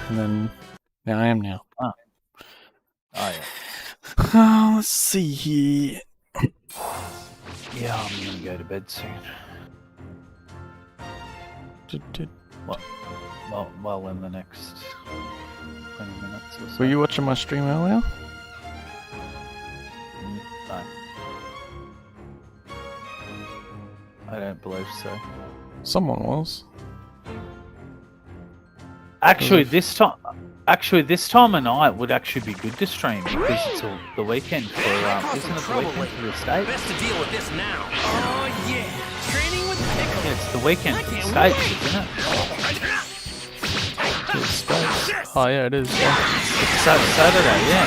and then now I am now. Oh yeah. Let's see here. Yeah, I'm gonna go to bed soon. Well, in the next 20 minutes or so. Were you watching my stream earlier? No. I don't believe so. Someone was. Actually, this time of night would actually be good to stream because it's the weekend for isn't it the weekend for the States? Best to deal with this now. Oh yeah, training with Yeah, it's the weekend for the States, isn't it? Oh yeah, it is. Yeah. It's Saturday, yeah.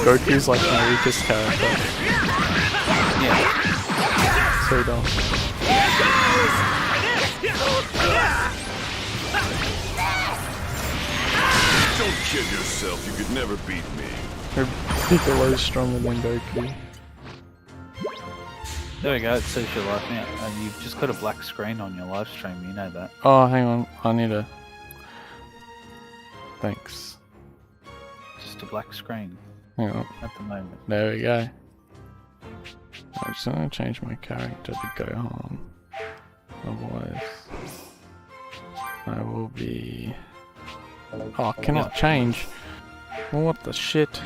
Goku's like my weakest character. Yeah. So dumb. Don't kid yourself, you could never beat me. Piccolo's stronger than Goku. There we go, it says your live now. And you've just got a black screen on your live stream, you know that. Oh, hang on. I need a... Thanks. Just a black screen Hang on. at the moment. There we go. I'm just gonna change my character to Gohan. Otherwise... I will be... Oh, I cannot change. What the shit?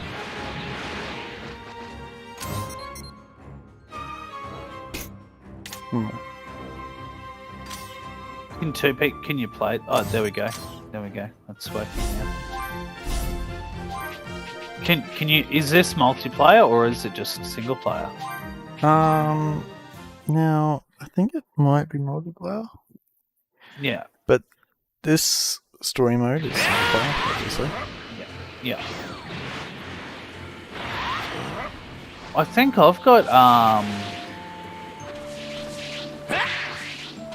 Can you play it? Oh, there we go. There we go. That's working now. Can you? Is this multiplayer or is it just single player? Now, I think it might be multiplayer. Yeah. But this story mode is single player, obviously. Yeah. I think I've got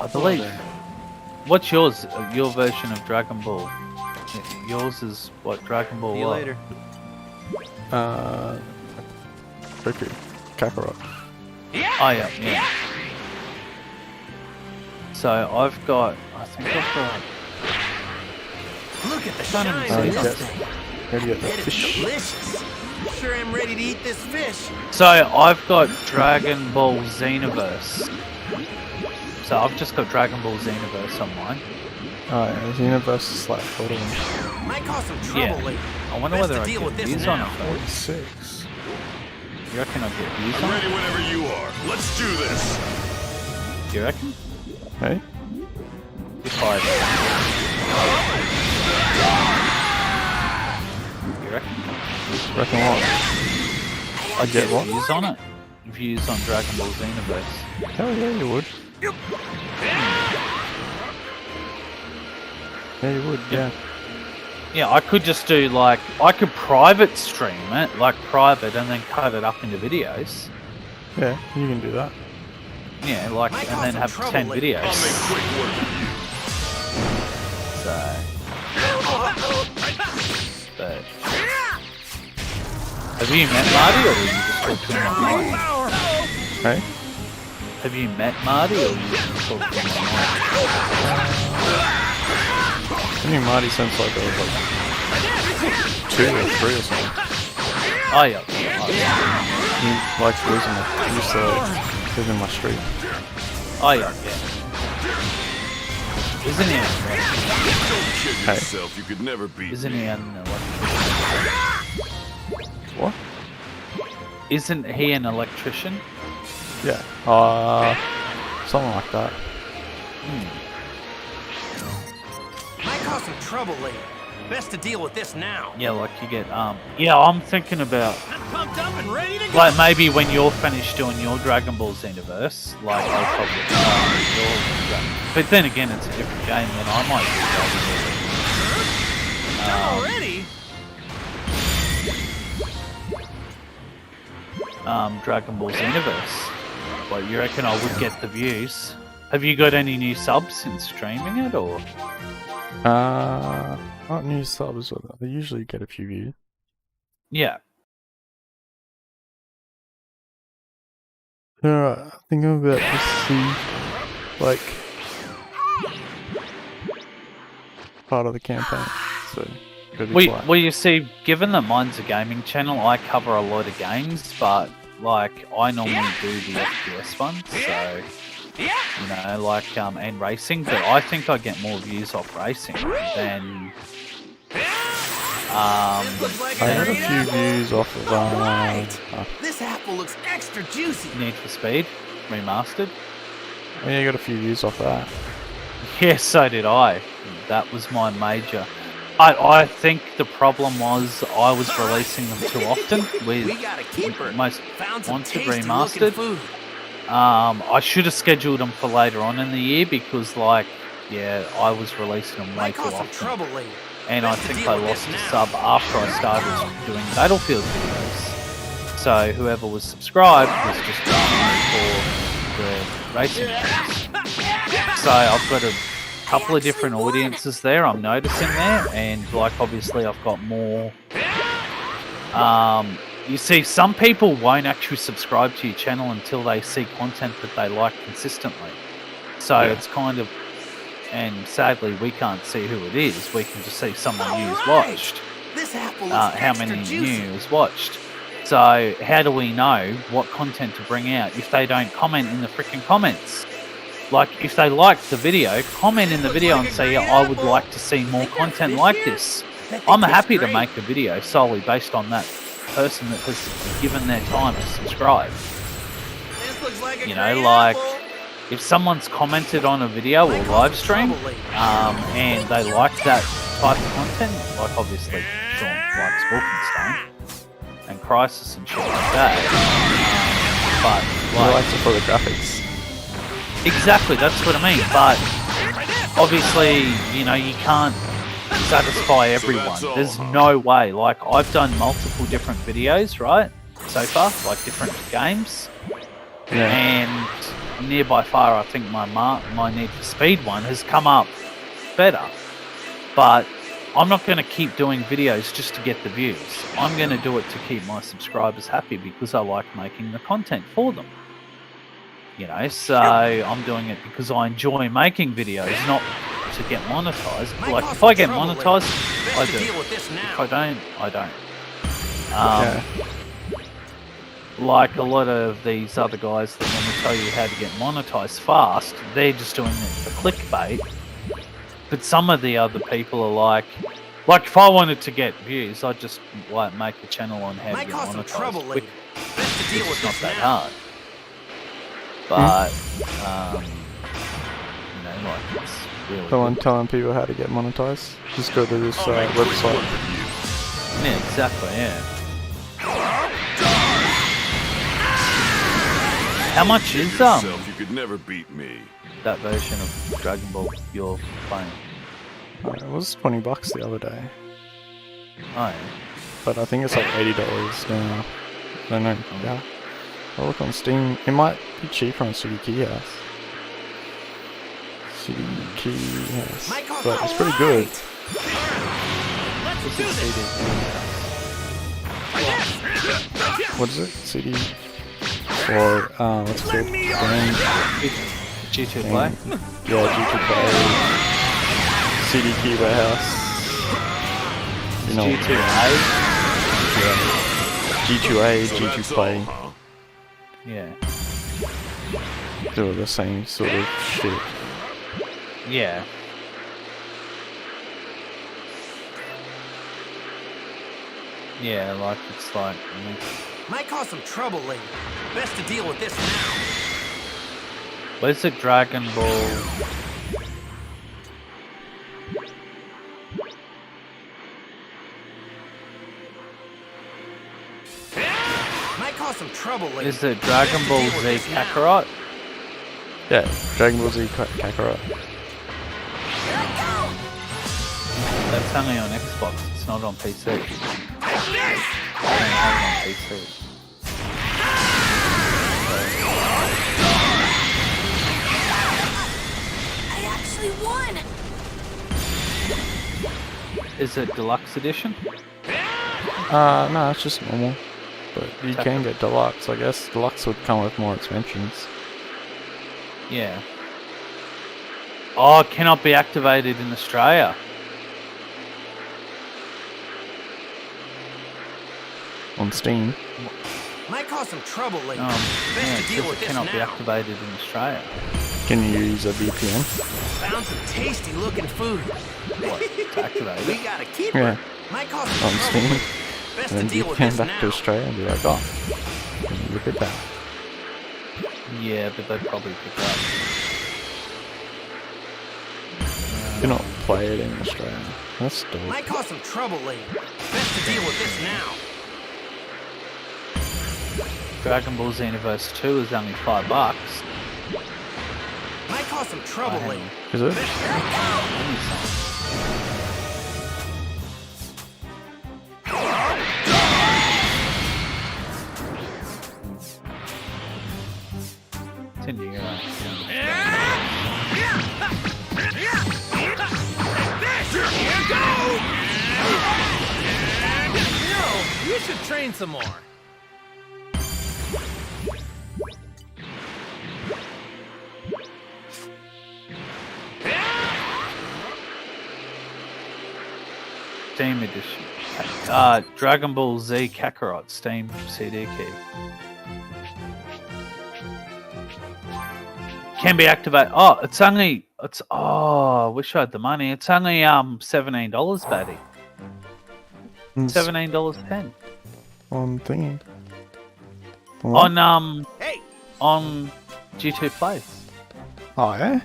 I believe. What's yours? Your version of Dragon Ball? Yours is what? Dragon Ball. See you what? later. Goku. Kakarot. Oh yeah. So I think I've got. Look at the Shine in the shine. sun. This thing. Where do you get that It is fish? delicious. Sure am ready to eat this fish. So I've got Dragon Ball Xenoverse. So I've just got Dragon Ball Xenoverse on mine. Oh yeah, the universe is like total Might cause some trouble Yeah. later. I wonder Best whether to I deal get with this views on now. it. 46. You reckon I get views I'm on ready whenever you are. Let's do this. it? Do you reckon? Hey? If I... You reckon? Reckon what? I get what? views on it. Views on Dragon Ball Xenoverse. Hell yeah, you would. Yeah, you would, yeah. Yeah, I could just do like... I could private stream it, like private, and then cut it up into videos. Yeah, you can do that. Yeah, like, Might and cause then some have trouble 10 later. I'll videos. make quick work of you. So... But... Have you met Marty, or you just talked to him online? Hey? Have you met Marty, or you just talked to him online? I knew Marty since like I was like 2 or 3 or something. Oh yeah. He likes losing it. He used to live in my street. Oh yeah. Isn't he? Don't kid Hey. yourself, you could never beat Isn't me. he an electrician? What? Isn't he an electrician? Yeah. Something like that. Might cause some trouble later. Best to deal with this now. Yeah, like you get yeah, I'm thinking about I'm pumped up and ready to go. like maybe when you're finished doing your Dragon Ball Xenoverse, like I'll probably your Dragon. But then again, it's a different game, and I might do Dragon Ball Xenoverse. Well, you reckon I would get the views? Have you got any new subs since streaming it, or? Not new subs, but they usually get a few views. Yeah. I think I'm about to see, like, part of the campaign. So, gotta be quiet. Well, you see, given that mine's a gaming channel, I cover a lot of games, but like I normally do the FPS ones, so you know, like and racing. But I think I get more views off racing than I had a few views off of This apple looks extra juicy. Need for Speed remastered. yeah, you got a few views off that. Yeah, so did I. That was my major. I think the problem was I was releasing them too often with We got a keeper. most Found some wanted tasty looking remastered. food. I should have scheduled them for later on in the year because, like, yeah, I was releasing them way Might too cause some often. trouble later. And I Best to think deal I with lost this a now. sub after I started doing Battlefield videos. So whoever was subscribed was just going for the racing games. So I've got a couple of different audiences there I'm noticing there, and like obviously I've got more. You see, some people won't actually subscribe to your channel until they see content that they like consistently. So it's kind of, and sadly we can't see who it is. We can just see someone who's watched. This apple looks How extra many juicy. news watched. So how do we know what content to bring out if they don't comment in the freaking comments? Like, if they like the video, comment in the video and say, yeah, I would like to see more content like this. I'm happy to make a video solely based on that person that has given their time to subscribe. This looks like a You know, great like, apple. if someone's commented on a video or live stream, and they like that type of content, like obviously Sean likes Wolfenstein and Crisis and shit like that, but I like, like it for the graphics. exactly, that's what I mean. But obviously, you know, you can't satisfy everyone. There's no way. Like, I've done multiple different videos, right, so far, like different games, and near by far, I think my Need for Speed one has come up better. But I'm not going to keep doing videos just to get the views. I'm going to do it to keep my subscribers happy because I like making the content for them. You know, so I'm doing it because I enjoy making videos, not to get monetized. Like, if I get monetized, I do. If I don't, I don't. Like a lot of these other guys that want to tell you how to get monetized fast, they're just doing it for clickbait. But some of the other people are like if I wanted to get views, I'd just like make a channel on how to get monetized quick. It's not that hard. But you know, like, it's really The one good. telling people how to get monetized. Just go to this website. Yeah, exactly, yeah. How much is You could never beat me. that version of Dragon Ball you're playing? It was $20 the other day, Oh, yeah. but I think it's like $80 now. I don't know. Yeah. I'll look on Steam. It might be cheaper on City Key House. City Key House, but it's pretty good. Let's do this. What is it? CD or what's it called? Game. G2 Play? Yeah, G2 Play. CD Key Warehouse. You know. G2A? Yeah. G2A, So G2 that's Play. all, huh? Yeah. They're the same sort of shit. Yeah. Yeah, like it's like Might cause some trouble later. Best to deal with this now. where's the Dragon Ball? Might cause some trouble later. Is it Dragon Ball Z Kakarot? Yeah, Dragon Ball Z Kakarot. That's only on Xbox, it's not on PC. I don't have it on PC. I actually won! Is it Deluxe Edition? No, it's just normal. But you can get deluxe. I guess deluxe would come with more expansions. Yeah. Oh, it cannot be activated in Australia. On Steam. Might cause some trouble later. Yeah, Best to deal with it this cannot be now. activated in Australia. Can you use a VPN? Found some tasty looking food. To activate We it. got a keeper. Yeah. Might cause some On trouble Steam. later. Best to And then deal with VPN this back to now. Australia and be like, oh, can you rip it back? Yeah, but they'd probably pick up. Do not play it in Australia. That's dope. Might cause some trouble later. Best to deal with this now. Dragon Ball Z Universe 2 is only $5. Might cause some trouble hang later. on. Is it? Any song. It's in Europe. No, you should train some more. Steam edition. Dragon Ball Z Kakarot Steam CD key. Can be activated. Oh, it's only. I wish I had the money. It's only $17, Batty. $17.10 On thingy. What? on Hey, on G2 Play. Oh, yeah?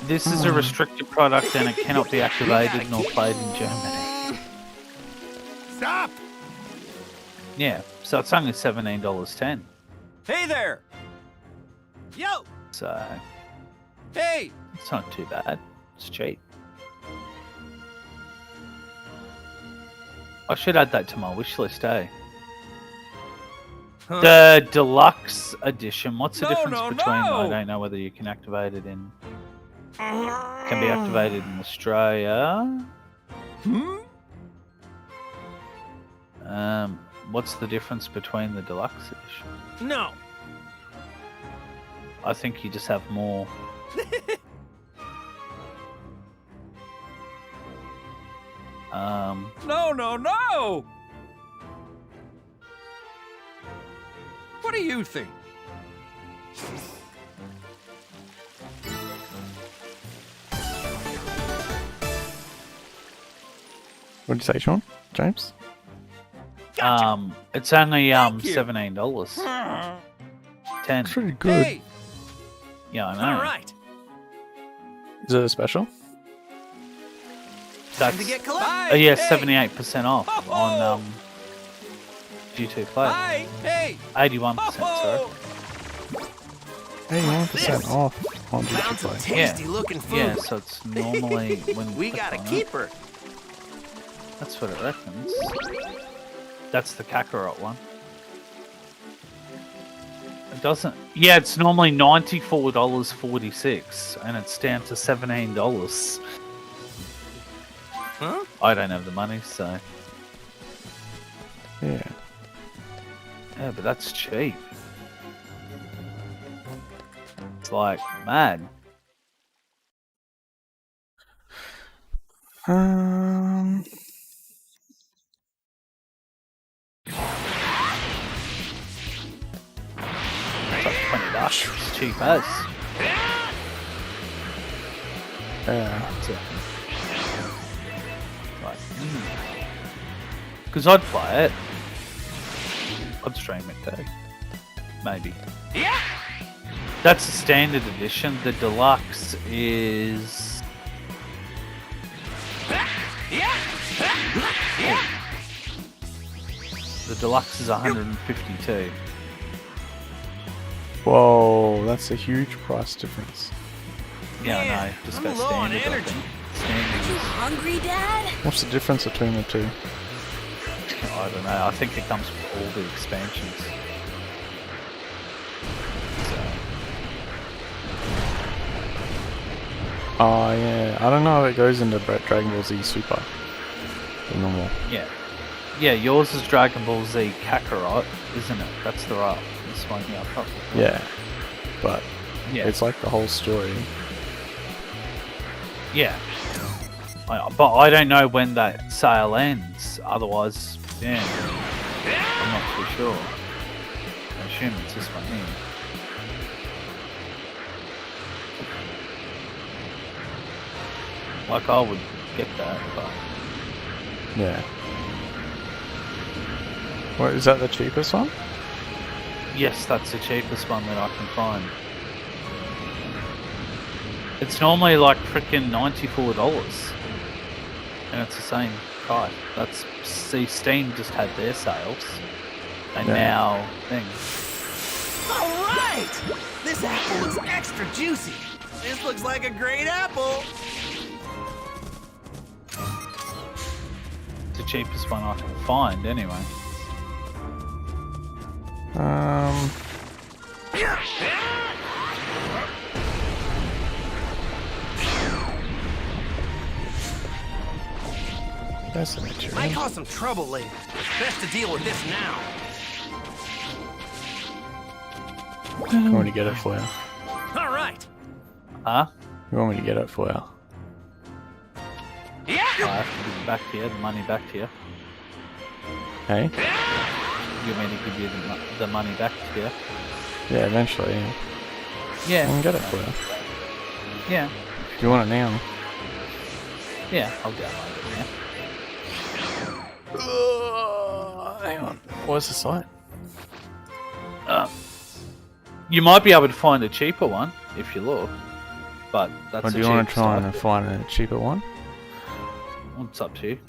This is a restricted product and it cannot be activated nor played in Germany. stop! Yeah, so it's only $17.10. Hey there! Yo! So Hey! it's not too bad. It's cheap. I should add that to my wish list, eh? Huh? The deluxe edition. What's the No, difference no, between? no! I don't know whether you can activate it in. Can be activated in Australia. Hmm? What's the difference between the deluxe edition? No. I think you just have more. No, no, no! What do you think? What did you say, Sean? James? It's only Thank you. $17. 10. Pretty good. Hey! Yeah, I know. All right. Is it a special? That's To get collect. oh yeah, Hey! 78% off on G2 Play. Hi! Hey! 81%, sorry. 81% off on Found some G2 Play. tasty looking food. Yeah, so it's normally when We click got a on it, keeper. That's what it reckons. That's the Kakarot one. It doesn't. Yeah, it's normally $94.46, and it's down to $17. Huh? I don't have the money, so Yeah. yeah, but that's cheap. It's like mad. It's like $20. It's cheap as. Yeah. Like, because I'd play it. I'd stream it too. Maybe. Yeah! That's the standard edition. The deluxe is. Yeah! The deluxe is 152. Whoa, that's a huge price difference. Yeah, I Man, know. Just I'm go low on standard. I energy. think. Standard is, Hungry, Dad? What's the difference between the two? I don't know. I think it comes with all the expansions. So. Oh yeah, I don't know if it goes into Dragon Ball Z Super. The normal. Yeah. Yeah, yours is Dragon Ball Z Kakarot, isn't it? That's the right. This one, yeah, probably. Yeah, but Yeah. it's like the whole story. Yeah. But I don't know when that sale ends. Otherwise, yeah, I'm not too sure. I assume it's this one here. Like I would get that, but Yeah. What is that? The cheapest one? yes, that's the cheapest one that I can find. It's normally like freaking $94, and it's the same price. That's see, Steam just had their sales, and Yeah. now things. All right! This apple looks extra juicy. This looks like a great apple. It's the cheapest one I can find, anyway. That's the Might material. cause some trouble later. Best to deal with this now. You want me to get it for you? All right. Huh? You want me to get it for you? Yeah. I have to give it back to you, the money back to you. Hey? You want me to give you the money back to you? Yeah, eventually. I Yeah. can get it for you. Yeah. If you want it now. Yeah, I'll download it now. Hang on. What's the site? You might be able to find a cheaper one if you look, but that's Or do you want to try and find a cheaper one? It's up to you.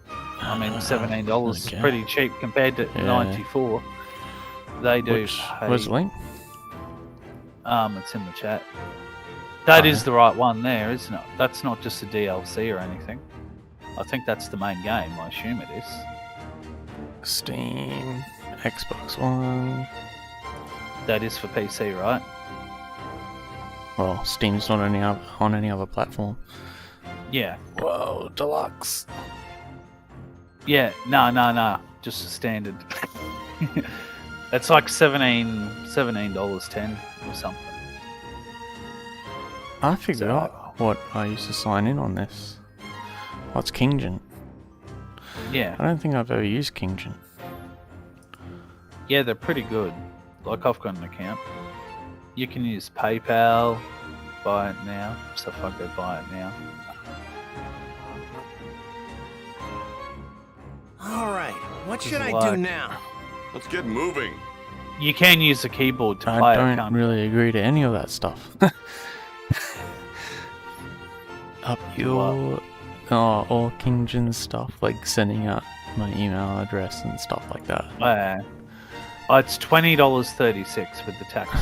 I mean, $17 Okay. is pretty cheap compared to Yeah. 94. They do pay. Where's the link? It's in the chat. That Oh, is yeah. the right one there, isn't it? That's not just a DLC or anything. I think that's the main game. I assume it is. Steam, Xbox One. That is for PC, right? Well, Steam's not on any other platform. Yeah. Whoa, deluxe. Yeah. No. Just a standard. It's like $17.10 or something. I figured out what I used to sign in on this. What's Kinggen? Yeah. I don't think I've ever used Kinggen. Yeah, they're pretty good. Like, I've got an account. You can use PayPal, buy it now. Stuff like that, buy it now. All right. What should I Like- do now? Let's get moving. You can use the keyboard to play I it, don't can't you? really agree to any of that stuff. Up your all Kinggen stuff, like sending out my email address and stuff like that. It's $20.36 with the taxes.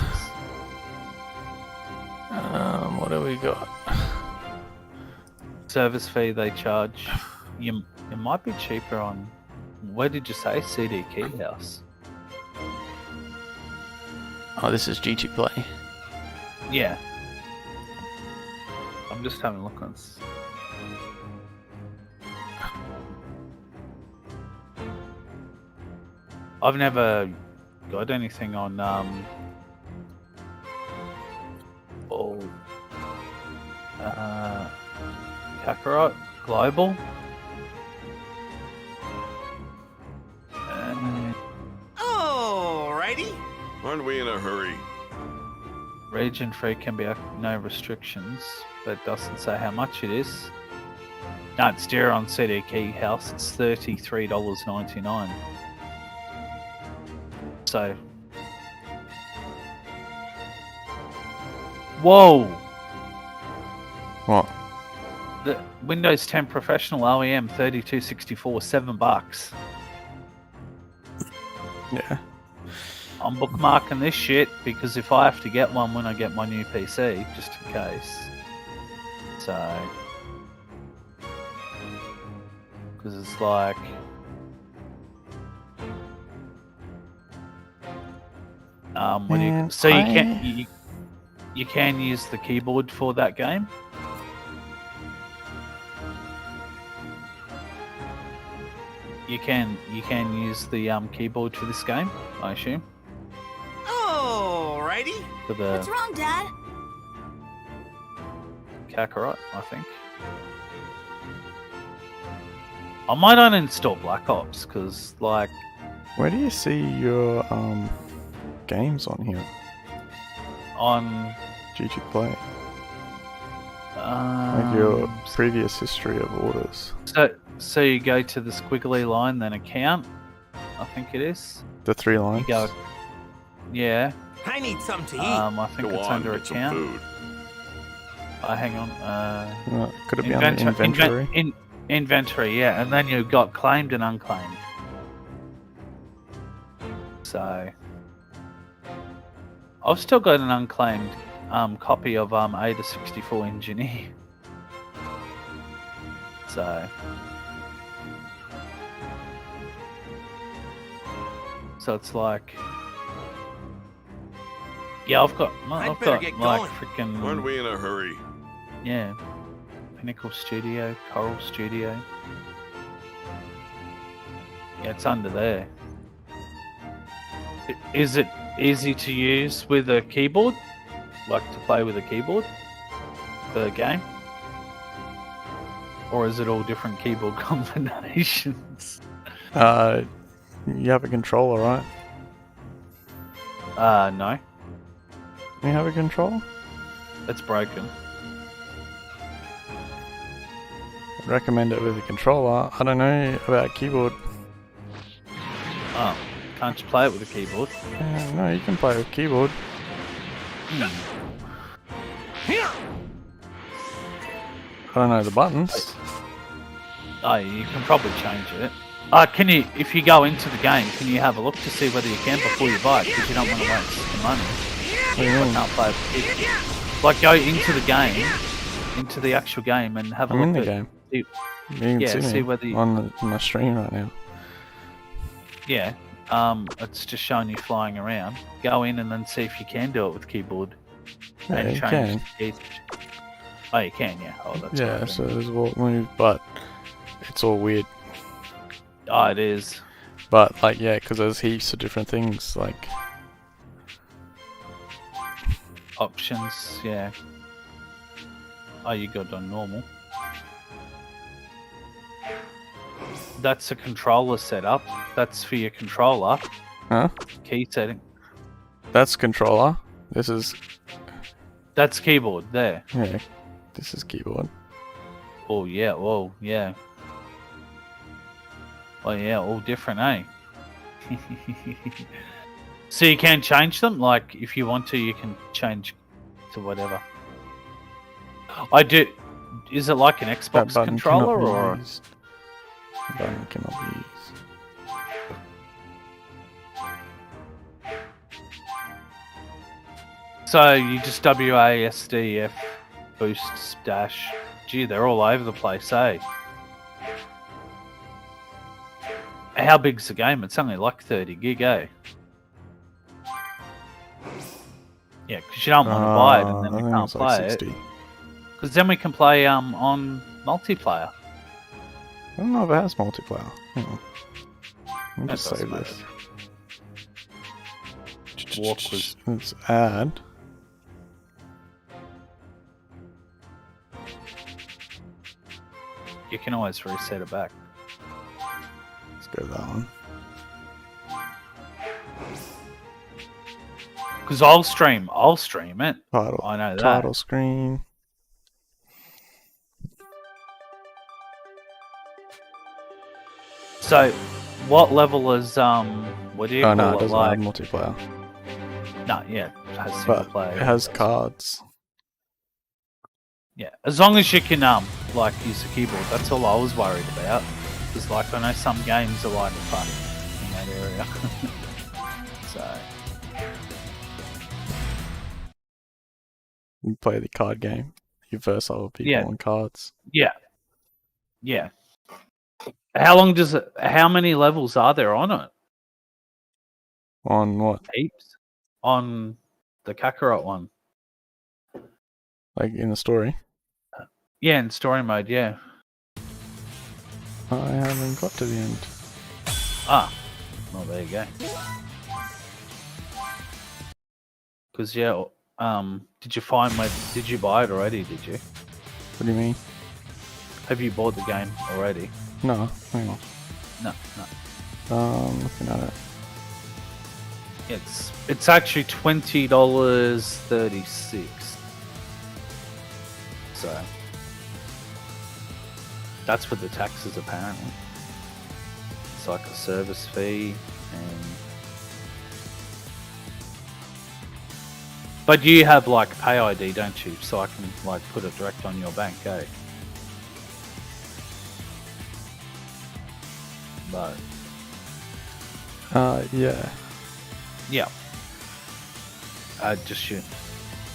What do we got? Service fee they charge. It might be cheaper on. Where did you say? CD Key House. Oh, this is GT Play. Yeah. I'm just having a look on this. I've never got anything on Kakarot Global. Alrighty. Aren't we in a hurry? Region free can be no restrictions, but it doesn't say how much it is. No, it's dear on CD Key House. It's $33.99. So, whoa! What? The Windows 10 Professional OEM 3264, $7. Yeah. I'm bookmarking this shit because if I have to get one when I get my new PC, just in case. So, because it's like, when Man, you can use the keyboard for that game. You can use the keyboard for this game, I assume. Alrighty. For the What's wrong, Dad? Kakarot, I think. I might uninstall Black Ops because, like, Where do you see your games on here? on GG Play. Like your um, previous history of orders. so you go to the squiggly line, then account. I think it is. The 3 You lines. go, yeah. I need something to eat. I think Go it's on, under get some account. food. Hang on. Could it be under inventory? Inventory, yeah, and then you've got claimed and unclaimed. So I've still got an unclaimed copy of Ada 64 Engineer. So it's like, yeah, I've got better get like going. freaking, Aren't we in a hurry? yeah, Pinnacle Studio, Coral Studio. Yeah, it's under there. Is it easy to use with a keyboard? Like to play with a keyboard? The game? Or is it all different keyboard combinations? You have a controller, right? No. You have a controller? It's broken. I'd recommend it with a controller. I don't know about keyboard. Oh, can't you play it with a keyboard? No, you can play with keyboard. I don't know the buttons. Oh, you can probably change it. Can you, if you go into the game, can you have a look to see whether you can before you buy it? Because you don't want to waste the money. What do you I mean? can't play with keyboard. Like, go into the game, into the actual game, and have a I'm look in the at game. see- You can Yeah, see me see whether you- on my stream right now. Yeah, it's just showing you flying around. Go in and then see if you can do it with keyboard. Yeah, and you change can. the keys. Oh, you can, yeah. Oh, that's Yeah, right. so there's walk move, but it's all weird. Oh, it is. But like, yeah, because there's heaps of different things. Like, Options, yeah. Oh, you got on normal. That's a controller setup. That's for your controller. huh? Key setting. That's controller. This is That's keyboard there. yeah. This is keyboard. Oh yeah, whoa, yeah. Oh yeah, all different, eh? So you can change them? Like, if you want to, you can change to whatever. I do. Is it like an That Xbox button controller cannot be or? used. That button cannot be used. So you just WASDF boost dash. Gee, they're all over the place, eh? How big's the game? It's only like 30 gig, eh? Yeah, because you don't want to buy it and then I we think can't it's play like it. 60. Because then we can play on multiplayer. I don't know if it has multiplayer. Hang on. Let me That just save doesn't this. Walk was- Let's add. You can always reset it back. Let's go that one. Because I'll stream it. Title. I know that. Title screen. So, what level is what do you Oh call no, it? it doesn't Like, have multiplayer. no, yeah, it has single But player. it has cards. Yeah, as long as you can like use the keyboard, that's all I was worried about. Because like I know some games are like fuck in that area. So You play the card game. You verse other people Yeah. on cards. yeah. How many levels are there on it? On what? Heaps. On the Kakarot one. Like in the story? Yeah, in story mode, yeah. I haven't got to the end. Ah, well there you go. Because yeah, did you find where? Did you buy it already? Did you? What do you mean? Have you bought the game already? No, hang on. No. Looking at it. It's actually $20.36. So that's with the taxes apparently. It's like a service fee and. But you have like Pay ID, don't you? So I can like put it direct on your bank, eh? But yeah. yeah. Just your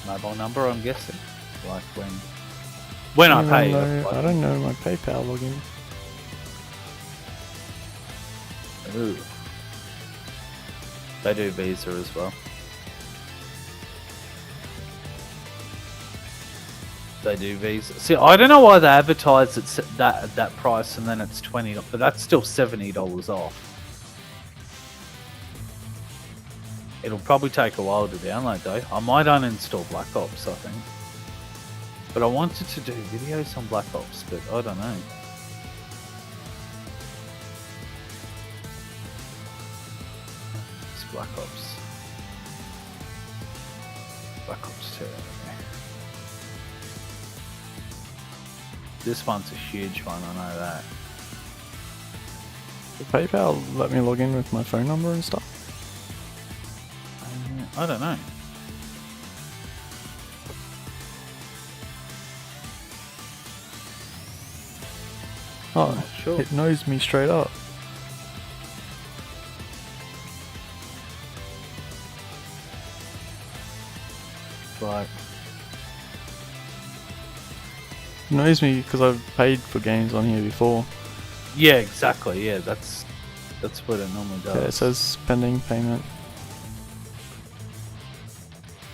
mobile number, I'm guessing. Like when I pay. I don't know my PayPal login. Ooh. They do Visa as well. They do Visa. See, I don't know why they advertise it at that price and then it's $20, but that's still $70 off. It'll probably take a while to download though. I might uninstall Black Ops, I think. But I wanted to do videos on Black Ops, but I don't know. It's Black Ops. Black Ops 2. This one's a huge one, I know that. Did PayPal let me log in with my phone number and stuff? I don't know. Oh, sure. It knows me straight up. Right. It knows me because I've paid for games on here before. Yeah, exactly. Yeah, that's what it normally does. Yeah, it says pending payment.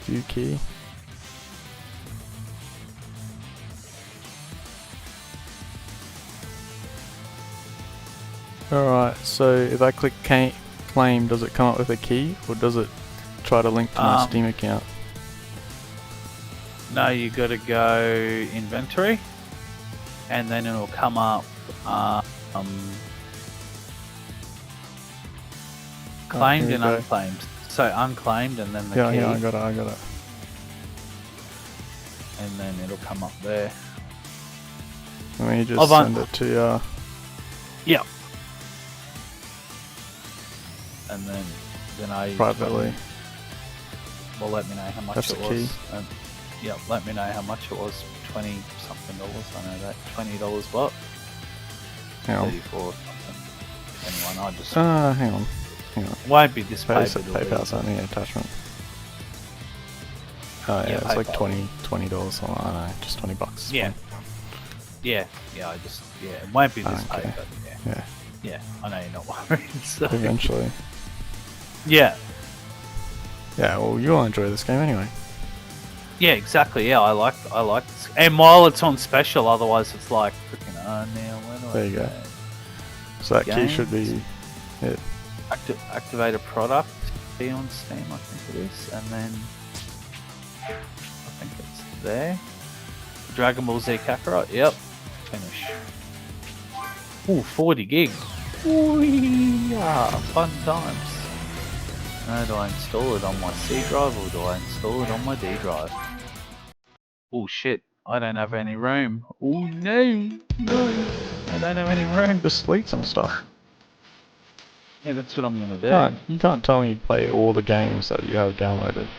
View key. Alright, so if I click claim, does it come up with a key or does it try to link to my Steam account? No, you got to go inventory, and then it'll come up claimed and unclaimed. So unclaimed, and then the key. Yeah, I got it. And then it'll come up there. Let me just send it to you. Yeah. And then I Privately. Well, let me know how much That's it the was. key. Yeah, let me know how much it was. $20 something. I know that. $20 what? Hang on. 34 something. Anyone, I just Hang on. won't be this paper. PayPal's only an attachment. Oh yeah, it's like $20 something. I don't know, just $20. Yeah. Yeah, it won't be this Okay. paper. Yeah. Yeah, I know you're not worried. So. Eventually. Yeah. Yeah, well you'll enjoy this game anyway. Yeah, exactly. Yeah, I like this. And while it's on special, otherwise it's like freaking now where do There I you go. go? So that key should be it. Activate a product, be on Steam, I think it is, and then I think it's there. Dragonball Z Kakarot, yep. Finish. Ooh, 40 gig. Ooh, yeah, fun times. Now, do I install it on my C drive or do I install it on my D drive? Oh shit, I don't have any room. Oh no, I don't have any room. Just delete some stuff. Yeah, that's what I'm gonna do. You can't tell me you play all the games that you have downloaded.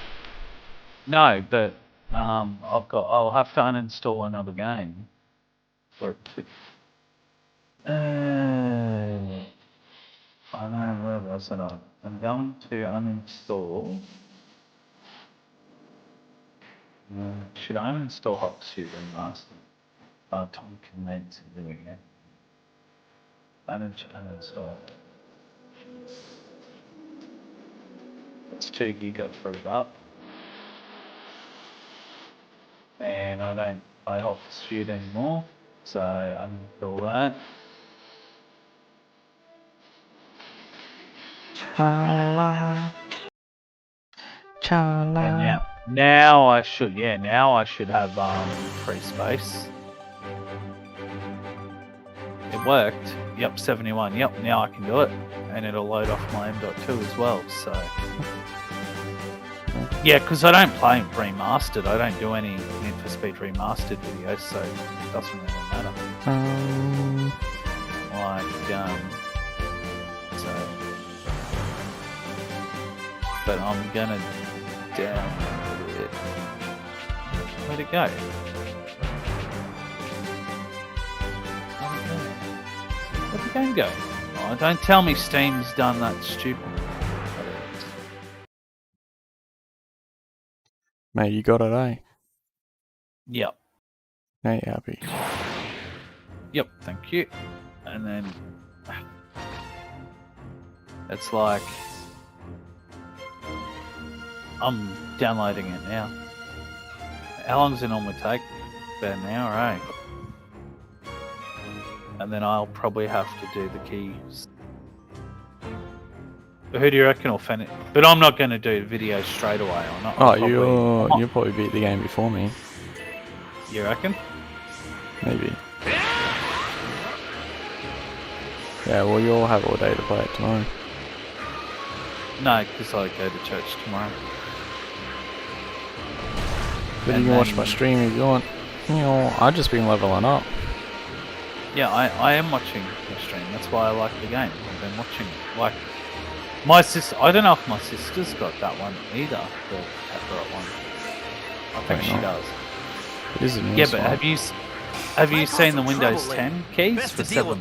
No, but I'll have to uninstall another game. For it to... I don't know, where was it on? I'm going to uninstall... should I uninstall Hotsuit Remaster? Tom comments and doing it. Manage uninstall. It's 2 gig up for up. And I don't play Hotsuit anymore, so uninstall that. Chala. Chala. And now I should have free space. It worked. Yep, 71. Yep, now I can do it, and it'll load off my M.2 as well. So yeah, because I don't play remastered. I don't do any Need for Speed remastered videos, so it doesn't really matter. But I'm gonna download it. Where'd it go? Where'd the game go? Oh, don't tell me Steam's done that stupid. Mate, you got it, eh? Yep. Now you're happy. Yep, thank you. And then it's like I'm downloading it now. How long does it normally take? About an hour, eh? And then I'll probably have to do the keys. Who do you reckon will finish? But I'm not going to do videos straight away. I'm not. Oh, you'll probably beat the game before me. You reckon? Maybe. Yeah, well, you'll have all day to play it tomorrow. No, because I go to church tomorrow. But you can watch my stream if you want. You know, I've just been leveling up. Yeah, I am watching the stream. That's why I like the game. I've been watching it. Like, my sister, I don't know if my sister's got that one either, the Kakarot one. I think she does. It is a new Yeah, but one. have you seen the Windows 10 keys for $7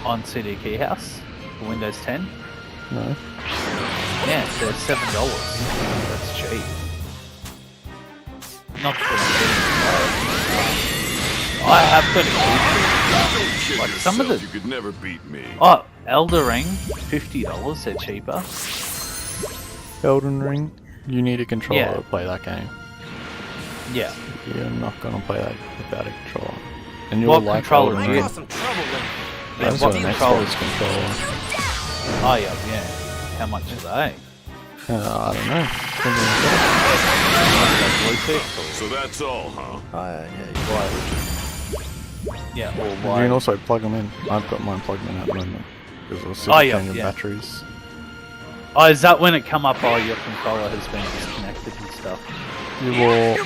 on CD Key House for Windows 10? No. Yeah, they're $7. That's cheap. Not that I have got a like some of the. You could never beat me. Oh, Elder Ring, $50. They're cheaper. Elden Ring. You need a controller Yeah. to play that game. Yeah. You're not gonna play that without a controller. And you'll What like controller Elden do you Ring. get? I've What got an controllers? Xbox controller. Oh yeah. How much are they? I don't know. Bluetooth So that's all, huh? Yeah, or You wire. can also plug them in. I've got mine plugged in at the moment. Because it'll Oh, super yeah, change the yeah. batteries. Oh, is that when it come up? Oh, your controller has been disconnected and stuff. You will...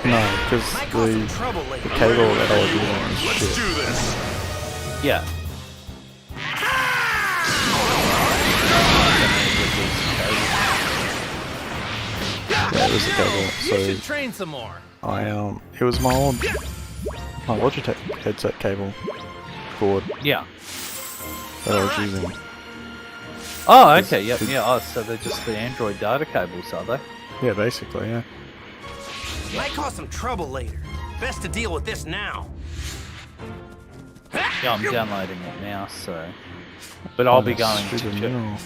No, because the cable that I was using is Let's shit. do this. Yeah. Yeah, it was the cable. You should So train some more. it was my old Logitech headset cable cord Yeah. that I was using. Oh, okay. Yep. Yeah. Oh, so they're just the Android data cables, are they? Yeah, basically, yeah. Might cause some trouble later. Best to deal with this now. Yeah, I'm downloading it now, so. But I'll be going to Stupid church. mineral.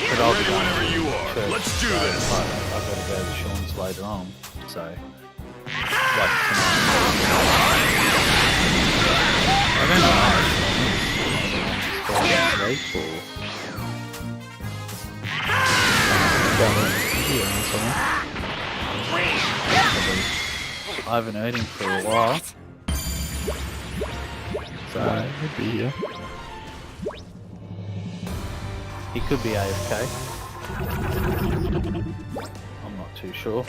But I'll be Ready going whenever to you are. church, Let's do so this. I've got to go to Sean's later on, so. Like tonight. I don't know how much it is. I haven't heard him for a while. So He'd be here. he could be AFK. I'm not too sure.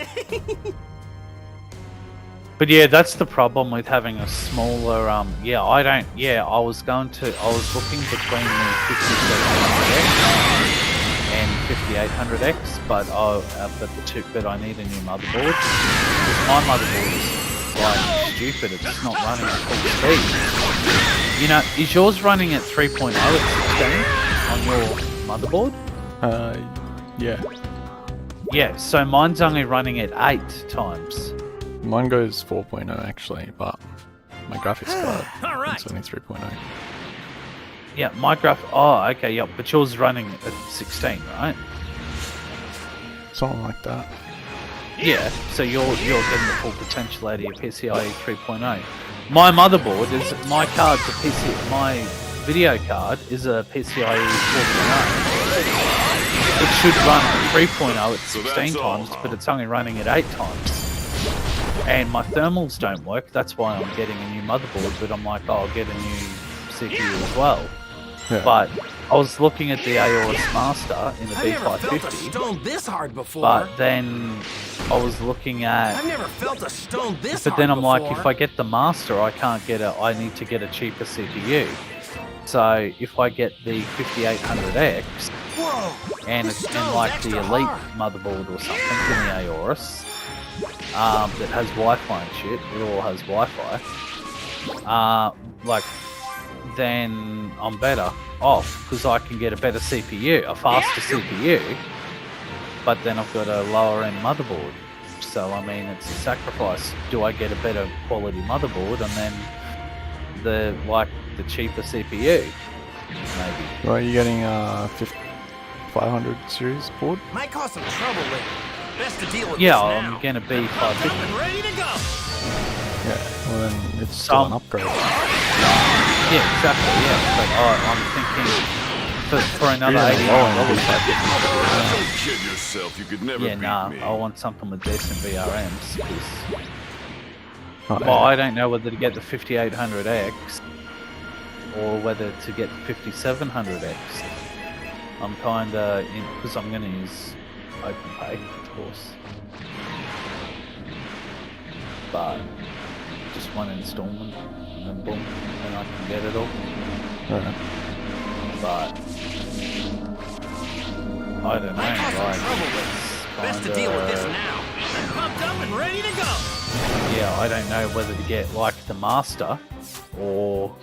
But yeah, that's the problem with having a smaller, I was looking between the 5700X and 5800X, but I need a new motherboard. Because my motherboard is like stupid, it's not running at full speed. You know, is yours running at 3.0 at 16 on your motherboard? Yeah. Yeah, so mine's only running at 8 times. Mine goes 4.0 actually, but my graphics card All right. is only 3.0. Yeah, my oh, okay, yeah, but yours running at 16, right? Something like that. Yeah, so you're getting the full potential out of your PCIe 3.0. My motherboard is my card's a my video card is a PCIe 4.0. It should run at 3.0 at 16 times, but it's only running at 8 times. And my thermals don't work. That's why I'm getting a new motherboard. But I'm like, oh, I'll get a new CPU as well. Yeah. But I was looking at the AOS Master in the I've never felt a B550. stone this hard before. But then I was looking at. I've never felt a stone this But hard then I'm before. like, if I get the Master, I can't get a. I need to get a cheaper CPU. So if I get the 5800X Whoa, and this it's in stone's like the extra Elite hard. motherboard or something in the AOS that has Wi-Fi and shit, it all has Wi-Fi. Then I'm better off because I can get a better CPU, a faster CPU. But then I've got a lower end motherboard. So I mean, it's a sacrifice. Do I get a better quality motherboard and then the cheaper CPU? Maybe. Right, you getting 500 series board? Might cause some trouble later. Best to deal with Yeah, this now. I'm gonna be I'm 550. ready to go. Yeah. Well, then it's still an upgrade. Yeah, exactly. Yeah, but I'm thinking for another Yeah, $89. Don't kid yourself. You could never Yeah, beat nah. me. I want something with decent VRMs. 'Cause, Oh, well, I don't know whether to get the 5800X or whether to get the 5700X. I'm kind of in because I'm going to use OpenPay, of course, but just one installment and then boom, and I can get it all. yeah. But I don't know. Might cause some Like, trouble later. Best to deal with this now. I'm pumped up and ready to go. yeah, I don't know whether to get like the Master or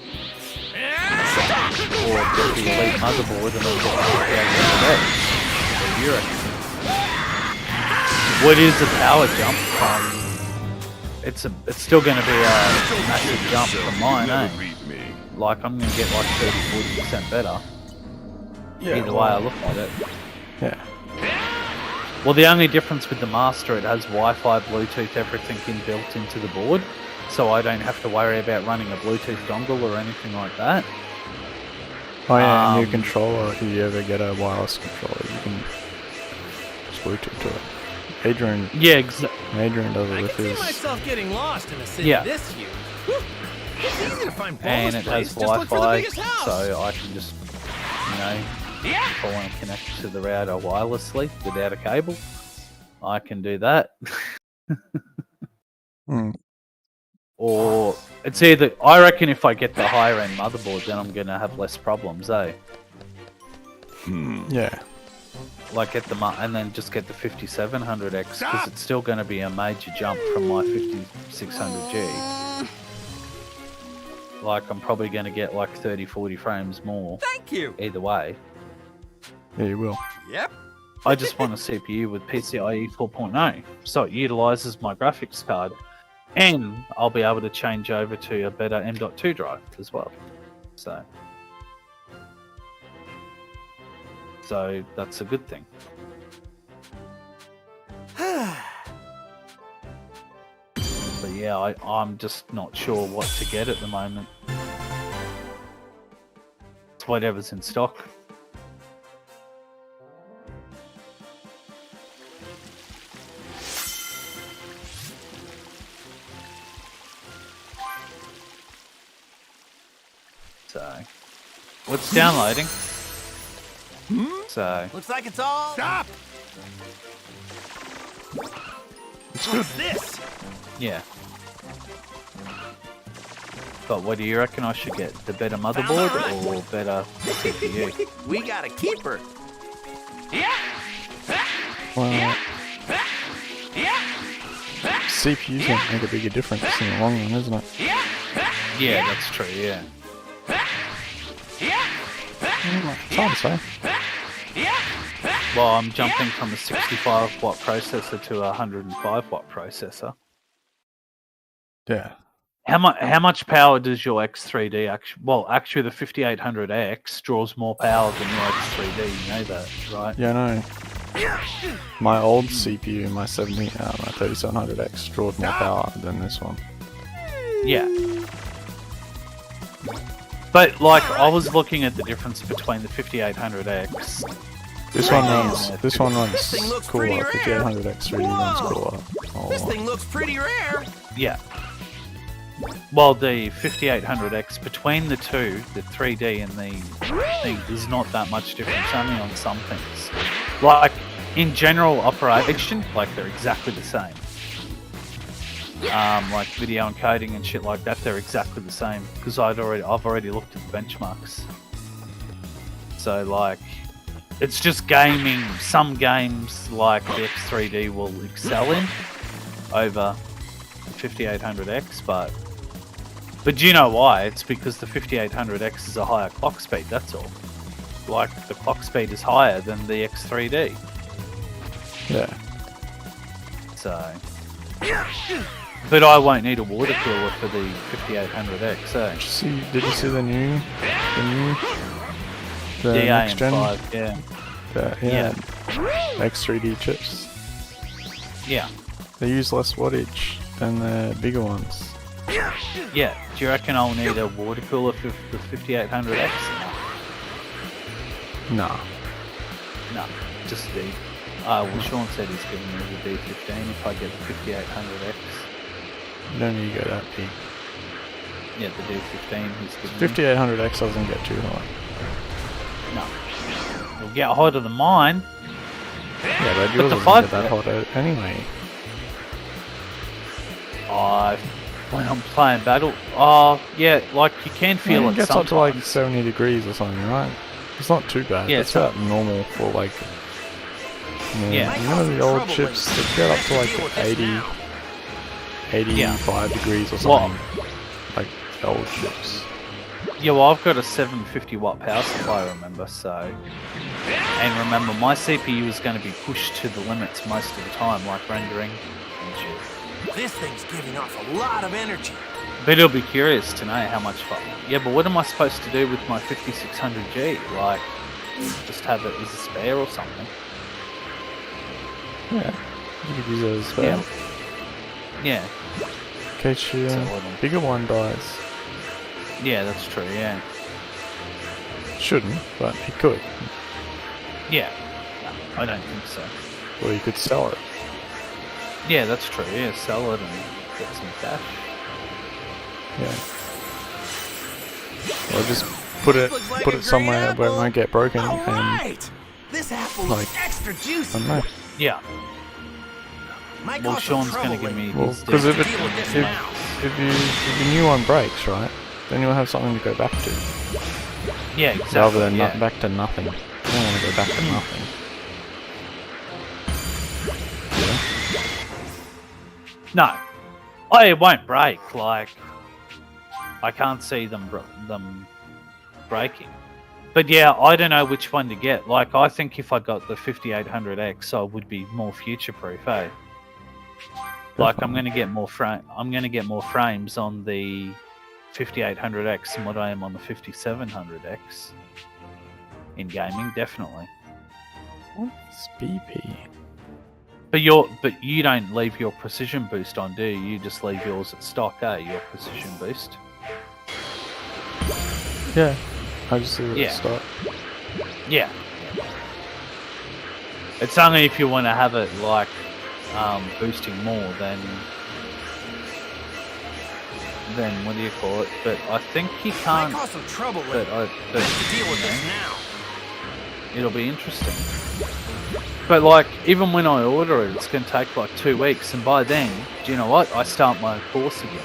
get the Elite motherboard and then get the 5800X. What do you reckon? What is the power jump from? It's still going to be a massive jump from mine, Never eh? beat me. Like I'm going to get like 30-40% better. Yeah. Either way I look at it. Yeah. Well, the only difference with the Master, it has Wi-Fi, Bluetooth, everything inbuilt into the board, so I don't have to worry about running a Bluetooth dongle or anything like that. Oh yeah, new controller. If you ever get a wireless controller, you can just Bluetooth to it. Adrian Yeah, does I it can with feel his. myself getting lost in a city Yeah. this huge. Whew. It's easy to find and bonus it plays. has Just look for the Wi-Fi, biggest house. so I can just, if I want to connect to the router wirelessly without a cable, I can do that. Hmm. Or it's either, I reckon if I get the higher end motherboard, then I'm going to have less problems, eh? Yeah. Like get the and then just get the 5700X because it's still going to be a major jump from my 5600G. Like I'm probably going to get like 30-40 frames more Thank you. either way. Yeah, you will. Yep. I just want a CPU with PCIe 4.0 so it utilizes my graphics card, and I'll be able to change over to a better M.2 drive as well. So that's a good thing. But yeah, I'm just not sure what to get at the moment. It's whatever's in stock. So, what's downloading? So, Looks like it's all. Stop. What's this? yeah. But what do you reckon I should get? The better motherboard or better CPU? We got a keeper. Well, CPU's gonna make a bigger difference in the long run, isn't it? Yeah, that's true, yeah. It's hard to say. Well, I'm jumping from a 65 watt processor to a 105 watt processor. Yeah. How much power does your X3D actually? Well, actually, the 5800X draws more power than your X3D. You know that, right? Yeah, I know. My old CPU, my 3700X, drawed more power than this one. Yeah. But like, I was looking at the difference between the 5800X. This one runs. This one runs This thing looks pretty cooler. rare. 5800X really runs Whoa. cooler. This Oh, thing looks pretty rare. Yeah. Well, the 5800X between the two, the 3D and the thing, there's not that much difference. Only on some things. Like in general operation, like they're exactly the same. Like video encoding and shit like that, they're exactly the same because I've already looked at the benchmarks. So like, it's just gaming. Some games like the X3D will excel in over the 5800X, but do you know why? It's because the 5800X is a higher clock speed. That's all. Like the clock speed is higher than the X3D. yeah. So. But I won't need a water cooler for the 5800X, eh? Did you see the next gen? DA5, yeah. Yeah. X3D chips. Yeah. They use less wattage than the bigger ones. Yeah. Do you reckon I'll need a water cooler for the 5800X? Nah. No, just the... well, Sean said he's giving me the D15 if I get the 5800X. You don't need to go that big. Yeah, the D15 he's giving me. 5800X doesn't get too hot. No. It'll get hotter than mine. Yeah, but But yours the doesn't get that hot anyway. When I'm playing battle... Oh, yeah, like you can feel Yeah, it it gets sometimes. up to like 70 degrees or something, right? It's not too bad. Yeah, it's so- about normal for like... Yeah. You know the old chips, they get up to like 80... 85 degrees or Well- something. Like the old chips. Yeah, well, I've got a 750 watt power supply, remember, so... And remember, my CPU is going to be pushed to the limits most of the time, like rendering and shit. This thing's giving off a lot of energy. But it'll be curious to know how much fun. Yeah, but what am I supposed to do with my 5600G? Like, just have it as a spare or something? Yeah. You could use it as well. Yeah. In case your bigger one dies. Yeah, that's true, yeah. Shouldn't, but it could. Yeah. No, I don't think so. Or you could sell it. Yeah, that's true, yeah. Sell it and get some cash. Yeah. Or just put it Looks like a put great it somewhere where it apple. won't get broken and Alright! This apple like, looks extra I juicy. don't know. Yeah. Might Well, cause some Sean's trouble going to give with me Well, his because deal. if deal with this if now. if your new one breaks, right, then you'll have something to go back to, Yeah, exactly. rather than yeah. back to nothing. You don't want to go back to nothing. Yeah. No. Oh, it won't break. Like, I can't see them breaking. But yeah, I don't know which one to get. Like, I think if I got the 5800X, I would be more future-proof, eh? Like, I'm going to get more frames on the 5800X than what I am on the 5700X in gaming, definitely. What's BP? But you don't leave your precision boost on, do you? You just leave yours at stock, eh? Your precision boost. Yeah. I just see what Yeah. it's start. Yeah. It's only if you want to have it like boosting more than what do you call it? But I think you Might can't. cause some trouble with But it. I but Let's deal with you this know, now. it'll be interesting. But like even when I order it, it's gonna take like 2 weeks, and by then, do you know what? I start my course again.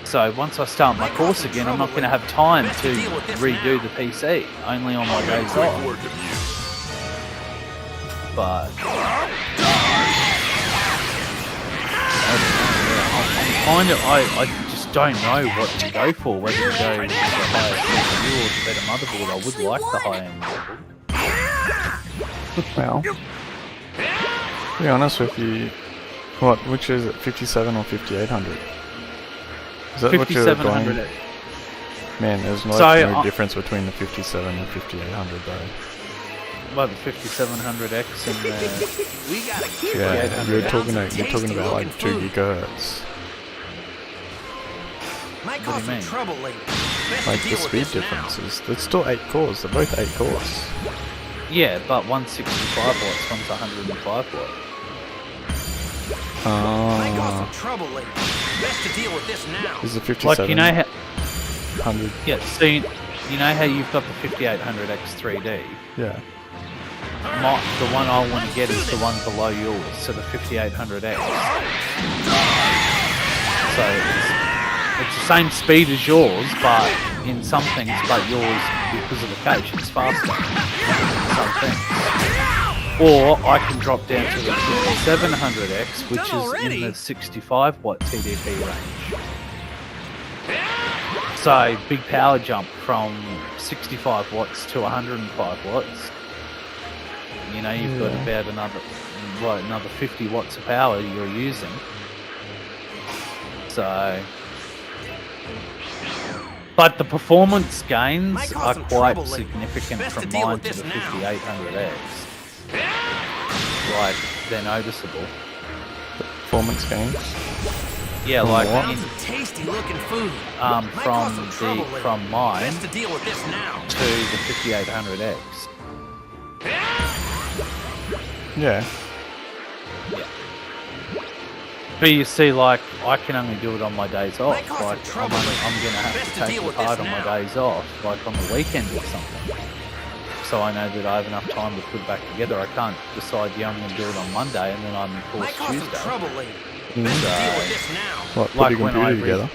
So once I start my course again, I'm not going to have time to redo the PC, only on my days Quick off. work of you. But I just don't know what to go for, whether to go with the higher CPU or the better motherboard. I would like the high-end motherboard. Well, to be honest with you, which is it, 57 or 5800? Is that what you're 5700. going? Man, there's no So, difference between the 57 and 5800 though. Well, the 5700X and the... We gotta keep Yeah, you're talking tasty about like 2 looking food. gigahertz. Might What do cause you some mean? trouble later. Best Like to the deal with speed this now. differences. They're still 8 cores. They're both 8 cores. Yeah, but one's 65 watts, one's 105 watts. Might cause some Ah, trouble later. Best to deal with this now. is the 5700? Like, you know how... Yeah, so you know how you've got the 5800X 3D? Yeah. The one I want to get is the one below yours, so the 5800X. So it's the same speed as yours, but in some things, but yours, because of the cache, is faster. In some things. Or I can drop down to the 5700X, which is in the 65 watt TDP range. So big power jump from 65 watts to 105 watts. You know, you've got about another 50 watts of power you're using. So, but the performance gains are quite significant from mine to the 5800X. Like, they're noticeable. Performance gains. Yeah, like what? Tasty looking food. Might cause some trouble later. from mine Best to deal with this now. to the 5800X. Yeah. But you see, like, I can only do it on my days off. Might cause some Like, I'm trouble going later. to have Best to to take deal it with apart this on my now. days off, like on the weekend or something. So I know that I have enough time to put it back together. I can't decide, yeah, I'm going to do it on Monday and then I'm in course Might cause some Tuesday. trouble later. Mm. Best to deal with this now. What, put Like your when computer I together?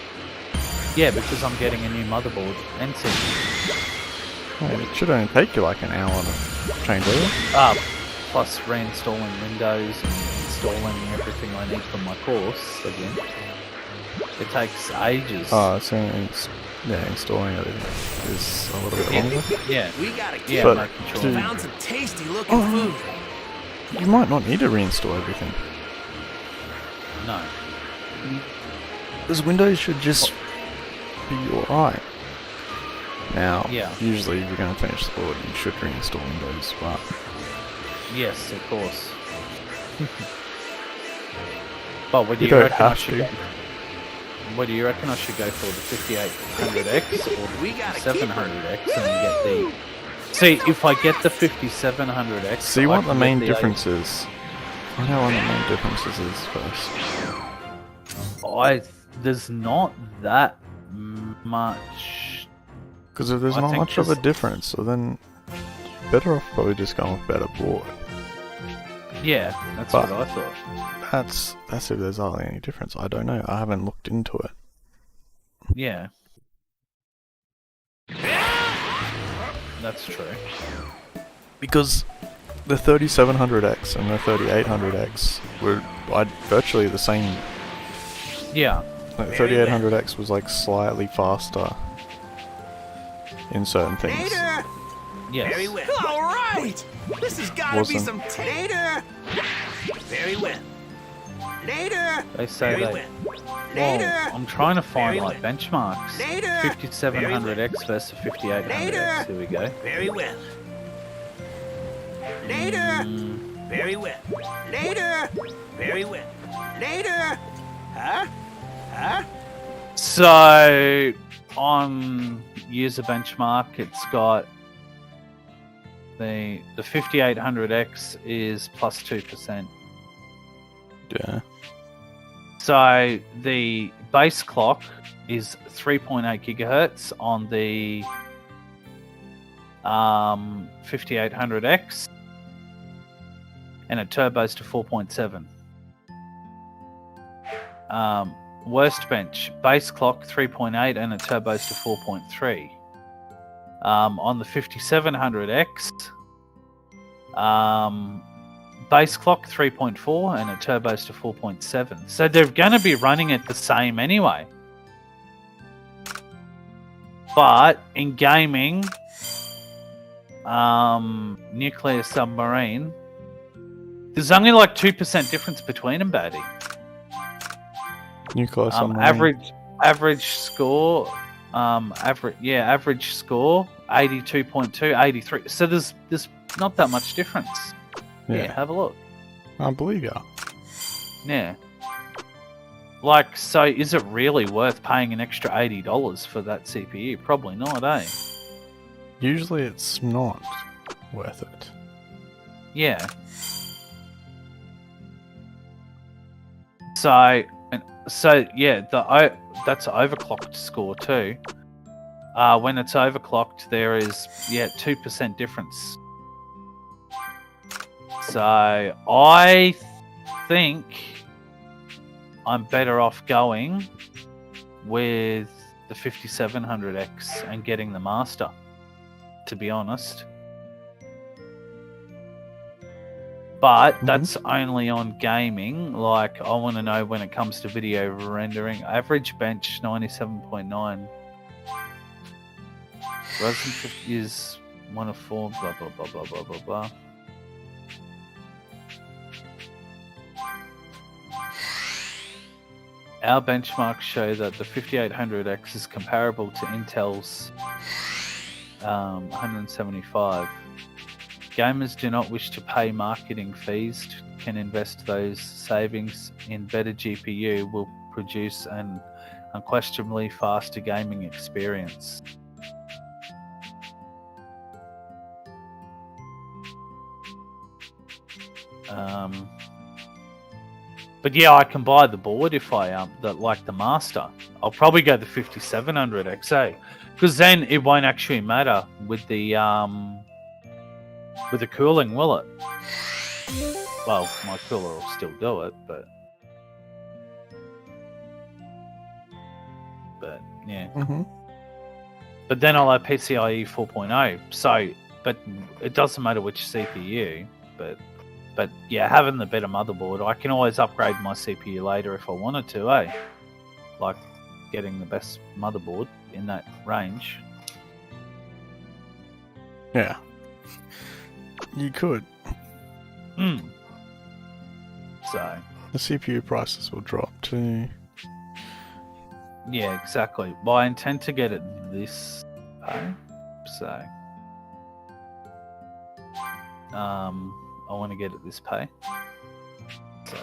Yeah, because I'm getting a new motherboard and CPU. Oh, it should only take you like an hour to change over. Plus reinstalling Windows and installing everything I need for my course again. It takes ages. Oh, so installing it is a little bit longer. Yeah, We gotta keep yeah, But making sure. dude, found some tasty looking food. you might not need to reinstall everything. No. Because Windows should just be alright. Now, Yeah. usually if you're going to finish the board, you should reinstall Windows, but Yes, of course. But what do you you don't reckon I have should to. go? What do you reckon I should go for? The 5800X or We the gotta keep 700X and get the... See, if I get the 5700X... see I what can the get main the difference is. Find out what the main differences is first. There's not that much... Because if there's I not think much of a just- difference, so then you're better off probably just going with better board. Yeah, that's But- what I thought. That's if there's hardly any difference. I don't know. I haven't looked into it. Yeah. That's true. Because the 3700X and the 3800X were virtually the same. Yeah. Like, the 3800X was like slightly faster in certain things. Later. Yes. Very well. All right. This has got to be some Wasn't. later. Very well. Later. They say Very that. well. Well, Later. I'm trying to find Very like benchmarks. Later. 5700X versus 5800X. Here we go. Very well. Later. Very well. Later. Very well. Later. Huh? Huh? So on user benchmark, it's got the 5800X is plus 2%. Yeah. So the base clock is 3.8 gigahertz on the 5800X, and it turbos to 4.7. Worst bench base clock 3.8 and it turbos to 4.3. On the 5700X, base clock 3.4 and it turbos to 4.7. So they're going to be running it the same anyway. But in gaming, nuclear submarine, there's only like 2% difference between them, Batty. Nuclear submarine. Average score, average score 82.2, 83. So there's not that much difference. Yeah, Yeah, have a look. I believe ya. Yeah. Like, so is it really worth paying an extra $80 for that CPU? Probably not, eh? Usually it's not worth it. Yeah. So yeah, that's an overclocked score too. When it's overclocked, there is 2% difference. So I think I'm better off going with the 5700X and getting the master, to be honest. But that's only on gaming. Like, I want to know when it comes to video rendering. Average bench 97.9. Ryzen 50 is 1 of 4, blah, blah, blah, blah, blah, blah, blah. Our benchmarks show that the 5800X is comparable to Intel's 175. Gamers do not wish to pay marketing fees, can invest those savings in better GPU, will produce an unquestionably faster gaming experience. But yeah, I can buy the board if I like the master. I'll probably go the 5700XA, because then it won't actually matter with the cooling, will it? Well, my cooler will still do it, but yeah. But then I'll have PCIe 4.0. So, but it doesn't matter which CPU. But yeah, having the better motherboard, I can always upgrade my CPU later if I wanted to, eh? Like getting the best motherboard in that range. Yeah. You could. So the CPU prices will drop too. Yeah, exactly. Well, I intend to get it this pay. So I want to get it this pay. So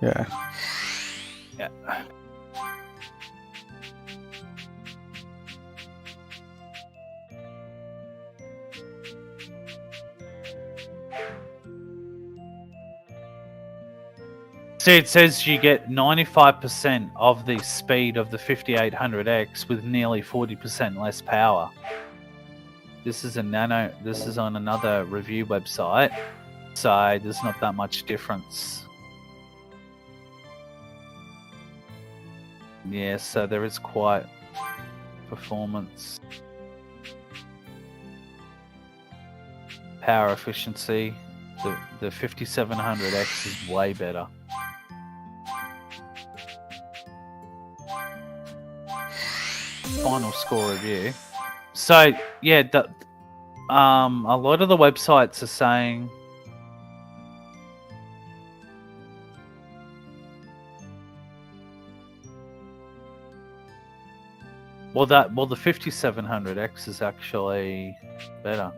yeah. Yeah. See, it says you get 95% of the speed of the 5800X with nearly 40% less power. This is This is on another review website, so there's not that much difference. Yeah, so there is quite performance, power efficiency. The 5700X is way better. Final score review. So yeah, a lot of the websites are saying the 5700X is actually better,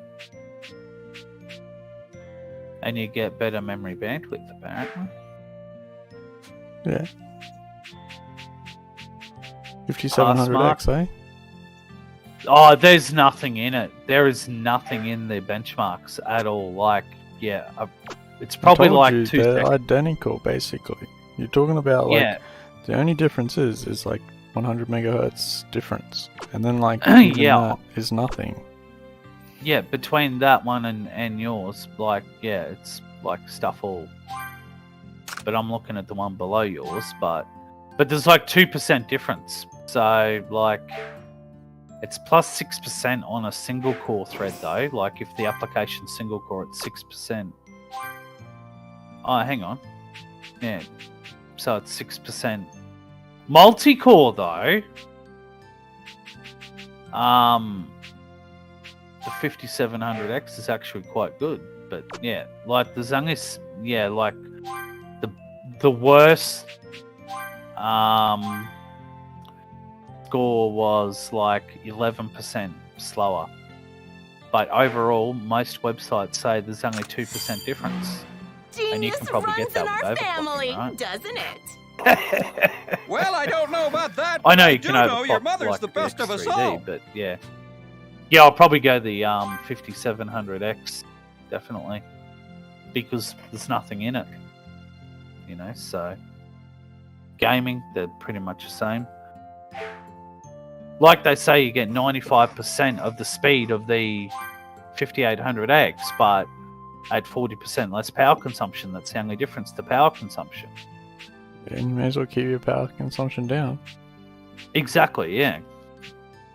and you get better memory bandwidth apparently. Yeah. 5700X, eh? Oh, there's nothing in it. There is nothing in the benchmarks at all. Like, yeah, it's probably like they're identical, basically. You're talking about like the only difference is like 100 megahertz difference, and then like that is nothing. Yeah, between that one and yours, like it's like stuff all. But I'm looking at the one below yours, but there's like 2% difference. So like, it's plus 6% on a single core thread though. Like if the application's single core, it's 6%. Oh, hang on. Yeah. So it's 6%. Multi-core though. The 5700X is actually quite good. But yeah, like there's only like the worst score was like 11% slower. But overall, most websites say there's only 2% difference. And you Genius can probably runs get that in our with family, overclocking, right? doesn't it? Well, I don't know about that. I know but you can do know overclock your mother's like the best of us X3D, all. but yeah. Yeah, I'll probably go the 5700X, definitely. Because there's nothing in it. You know, so... Gaming, they're pretty much the same. Like they say, you get 95% of the speed of the 5800X, but at 40% less power consumption. That's the only difference, the power consumption. And you may as well keep your power consumption down. Exactly, yeah.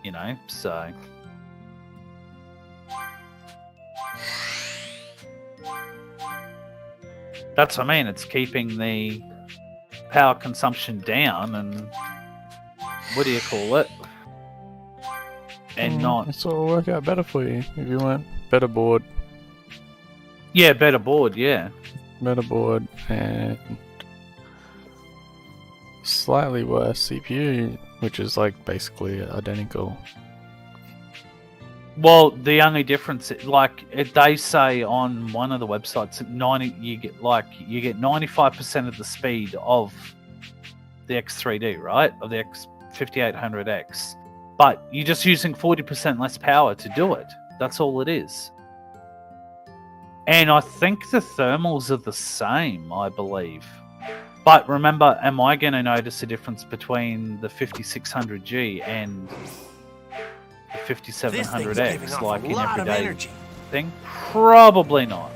You know, so... That's what I mean, it's keeping the power consumption down and... What do you call it? And not... It's all work out better for you if you went better board. Yeah, better board, yeah. Better board and slightly worse CPU, which is like basically identical. Well, the only difference, like they say on one of the websites, you get 95% of the speed of the X3D, right? Of the X5800X, but you're just using 40% less power to do it. That's all it is. And I think the thermals are the same, I believe. But remember, am I going to notice a difference between the 5600G and the 5700X, like in everyday thing? Probably not.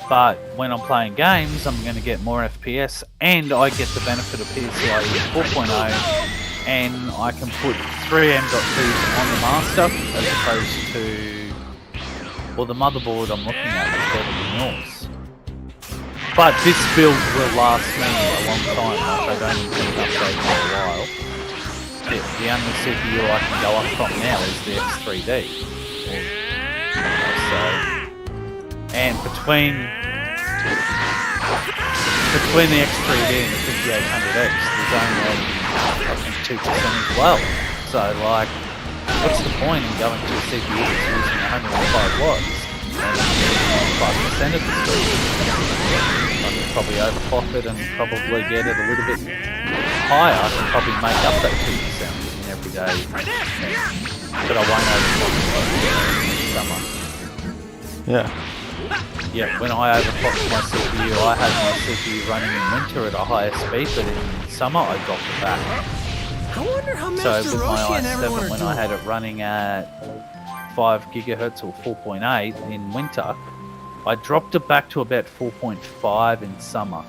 But when I'm playing games, I'm going to get more FPS, and I get the benefit of PCIe 4.0, and I can put 3 M.2s on the master as opposed to... Well, the motherboard I'm looking at is better than yours. But this build will last me a long time, like I don't intend to upgrade for a while. The only CPU I can go up from now is the X3D. So, and between the X3D and the 5800X, there's only, I think, 2% as well. So, like, what's the point in going to a CPU that's using 105 watts and 5% of the speed? I can probably overclock it and probably get it a little bit higher. I can probably make up that 2% in every day. But I won't overclock it in summer. Yeah. Yeah, when I overclocked my CPU, I had my CPU running in winter at a higher speed, but in summer I dropped it back. I wonder how So Master with my Roshi and everyone i7, are when doing. I had it running at 5 gigahertz or 4.8 in winter, I dropped it back to about 4.5 in summer.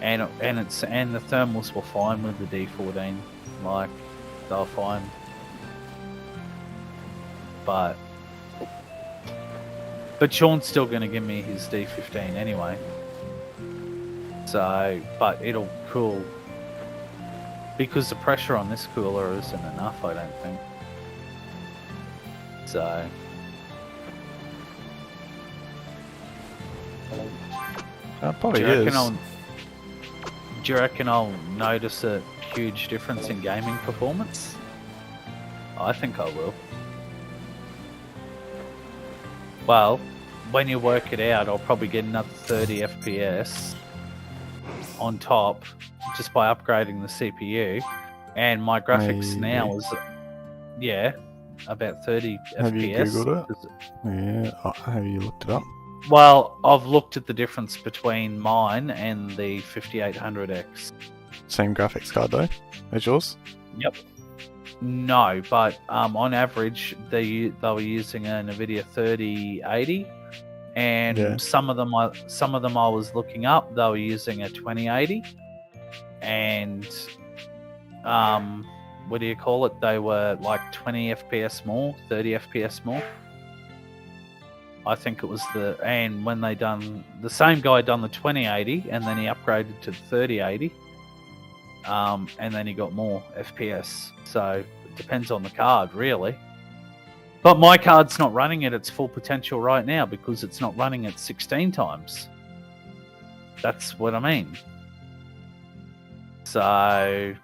And the thermals were fine with the D14, like they were fine. But Sean's still going to give me his D15 anyway. So, but it'll cool. Because the pressure on this cooler isn't enough, I don't think. So... Probably do you reckon I'll notice a huge difference in gaming performance? I think I will. Well, when you work it out, I'll probably get another 30 FPS on top just by upgrading the CPU, and my graphics now is about 30 Have FPS. you googled it? Yeah. Have you looked it up? Well, I've looked at the difference between mine and the 5800X. Same graphics card though as yours? Yep. No, but on average they were using a Nvidia 3080, and some of them I was looking up. They were using a 2080, and what do you call it? They were like 20 FPS more, 30 FPS more. I think it was and when they done, the same guy done the 2080 and then he upgraded to the 3080, and then he got more FPS. So it depends on the card, really. But my card's not running at its full potential right now because it's not running at 16 times. That's what I mean. So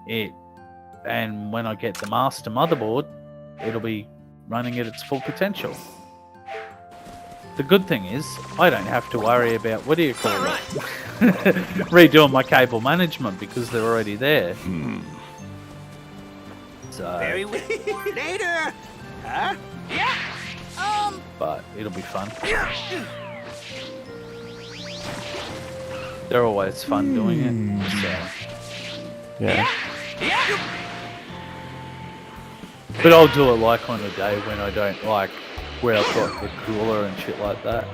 and when I get the master motherboard, it'll be running at its full potential. The good thing is, I don't have to worry about, what do you call it? Redoing my cable management because they're already there. So, Very later. Huh? but it'll be fun. They're always fun doing it. So. Yeah. But I'll do it like on a day when I don't like, where I've got the cooler and shit like that.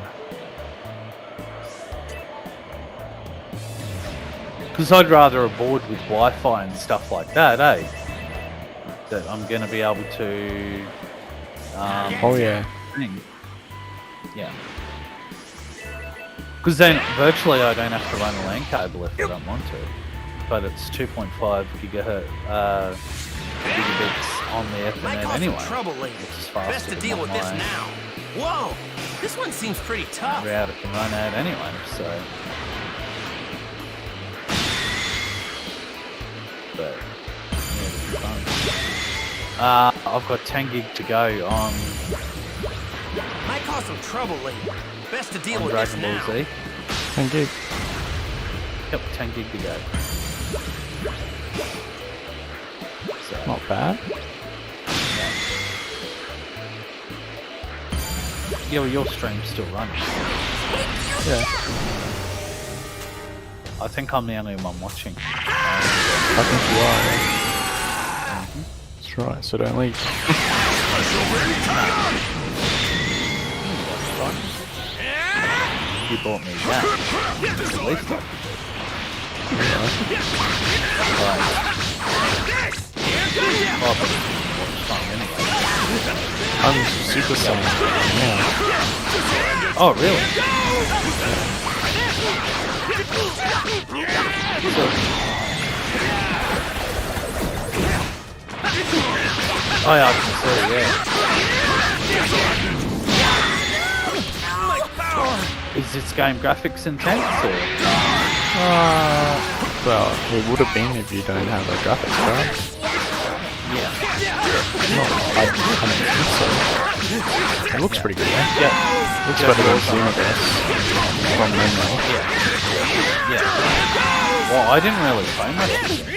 Because I'd rather a board with Wi-Fi and stuff like that, eh? That I'm going to be able to... Oh yeah. thing. Yeah. Because then virtually I don't have to run a LAN cable if I don't want to. But it's 2.5 gigabits on the Ethernet anyway. Trouble later. Best to deal with this now. Whoa, this one seems pretty tough. Router can run out anyway, so. But yeah, it'll be fun. I've got 10 gig to go on. Might cause some trouble later. Best to deal with this now. Dragonball Z. 10 gig. Yep, 10 gig to go. So, Not bad. yeah, well, your stream's still running. Yeah. I think I'm the only one watching. I think you are. Yeah. That's right. So don't leave. You bought me that. At least I Oh, but it's fun anyway. I'm super summoned. Yeah. Oh, really? Oh yeah, I can see, yeah. Is this game graphics intense or? Well, it would have been if you don't have a graphics card. Yeah. I don't think so. It looks pretty good, yeah? Yeah. Looks better than Xenoverse from memory. Yeah. Well, I didn't really play much of it.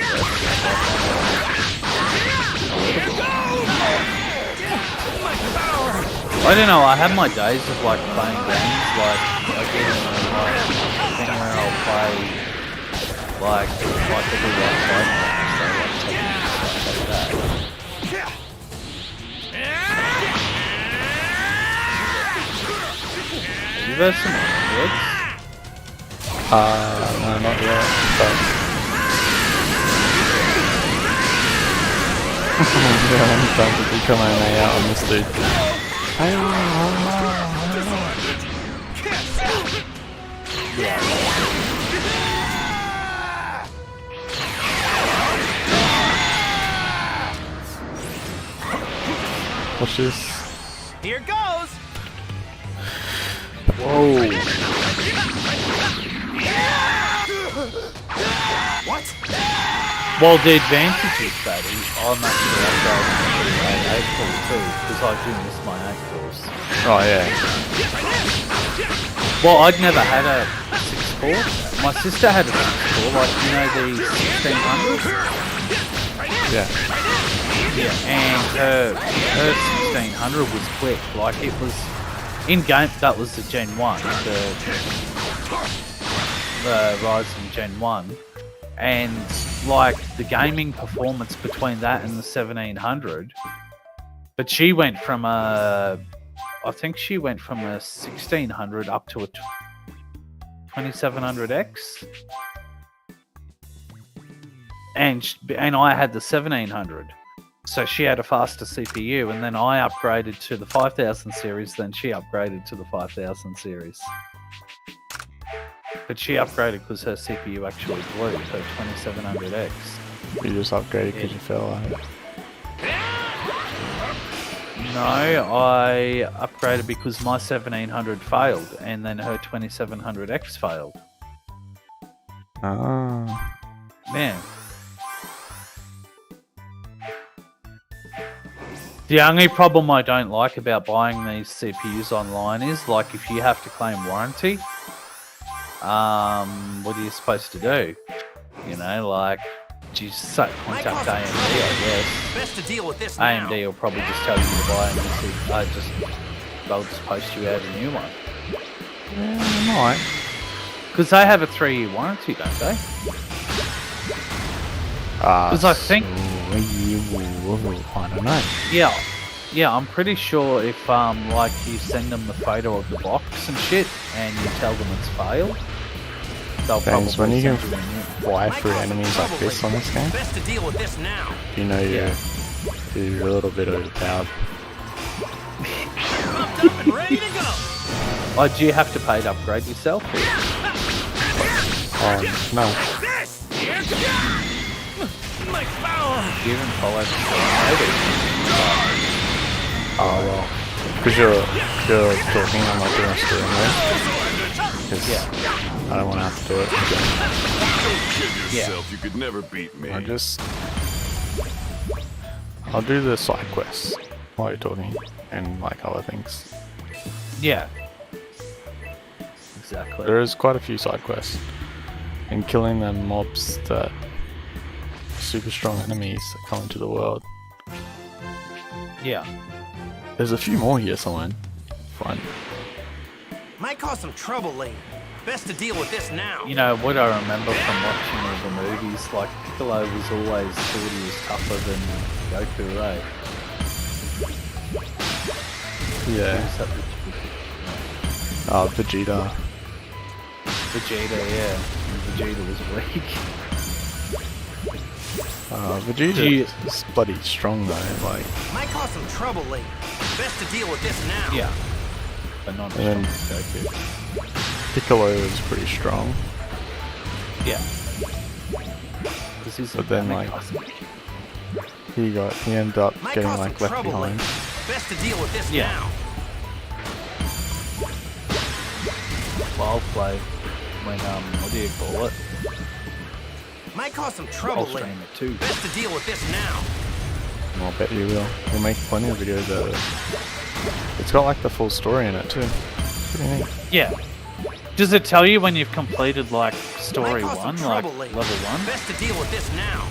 I don't know, I have my days of like playing games, like I get in a thing where I'll play like every like 5 minutes, so like 10 minutes, stuff like that. You've heard some words? No, not yet. But... yeah, I'm trying to become an AI out on this dude. Yeah. What's this? Here goes. Whoa. What? Well, the advantage is that I'm actually upgrading to 8 core too, because I do miss my 8 cores. Oh yeah. Well, I'd never had a 6 core. My sister had a 6 core, like, you know, the 1600? Yeah. Yeah, and her 1600 was quick. Like, it was in game. That was the Gen 1, the Ryzen Gen 1, and like the gaming performance between that and the 1700. But she went from a, I think she went from a 1600 up to a 2700X, and I had the 1700. So she had a faster CPU, and then I upgraded to the 5000 series, then she upgraded to the 5000 series. But she upgraded because her CPU actually blew, so 2700X. You just upgraded because you fell out. No, I upgraded because my 1700 failed, and then her 2700X failed. Ah. Man. The only problem I don't like about buying these CPUs online is, like, if you have to claim warranty, what are you supposed to do? You know, like, you just contact AMD, I guess. Best to deal with this now. AMD will probably just tell you to buy a new CPU. They'll just post you out a new one. Yeah, might. Because they have a 3-year warranty, don't they? Because I think... I don't know. Yeah, I'm pretty sure if, like, you send them the photo of the box and shit, and you tell them it's failed, they'll James, when probably you send can you a new. fly through enemies like this on this game, Best to deal with this now. you know you're a little bit overpowered. Pumped up and ready to go. Oh, do you have to pay to upgrade yourself? Or? No. This here my power. You even follow the story? Oh well. Because you're talking, I'm not doing a story mode. Because I don't want to have to do it again. Don't kid yourself. You could never beat me. I'll do the side quests while you're talking and like other things. Yeah. Exactly. There is quite a few side quests. And killing the mobs that super strong enemies that come into the world. Yeah. There's a few more here somewhere. Fine. Might cause some trouble later. Best to deal with this now. You know, what I remember from watching all the movies, like, Piccolo was always thought he was tougher than Goku, right? Yeah. Vegeta. Vegeta, yeah. And Vegeta was weak. Vegeta is bloody strong though, like. Might cause some trouble later. Best to deal with this now. Yeah. But not as And strong as Goku. Piccolo is pretty strong. Yeah. This is But then, like, he ended up Might getting cause like some left trouble behind. later. Best to deal with this Yeah. now. Well, I'll play when, what do you call it? Might cause some trouble I'll later. stream it too. Best to deal with this now. I'll bet you will. We'll make plenty of videos out of it. It's got like the full story in it too. Pretty neat. Yeah. Does it tell you when you've completed, like, story Might cause some 1, like, trouble later. level 1? Best to deal with this now.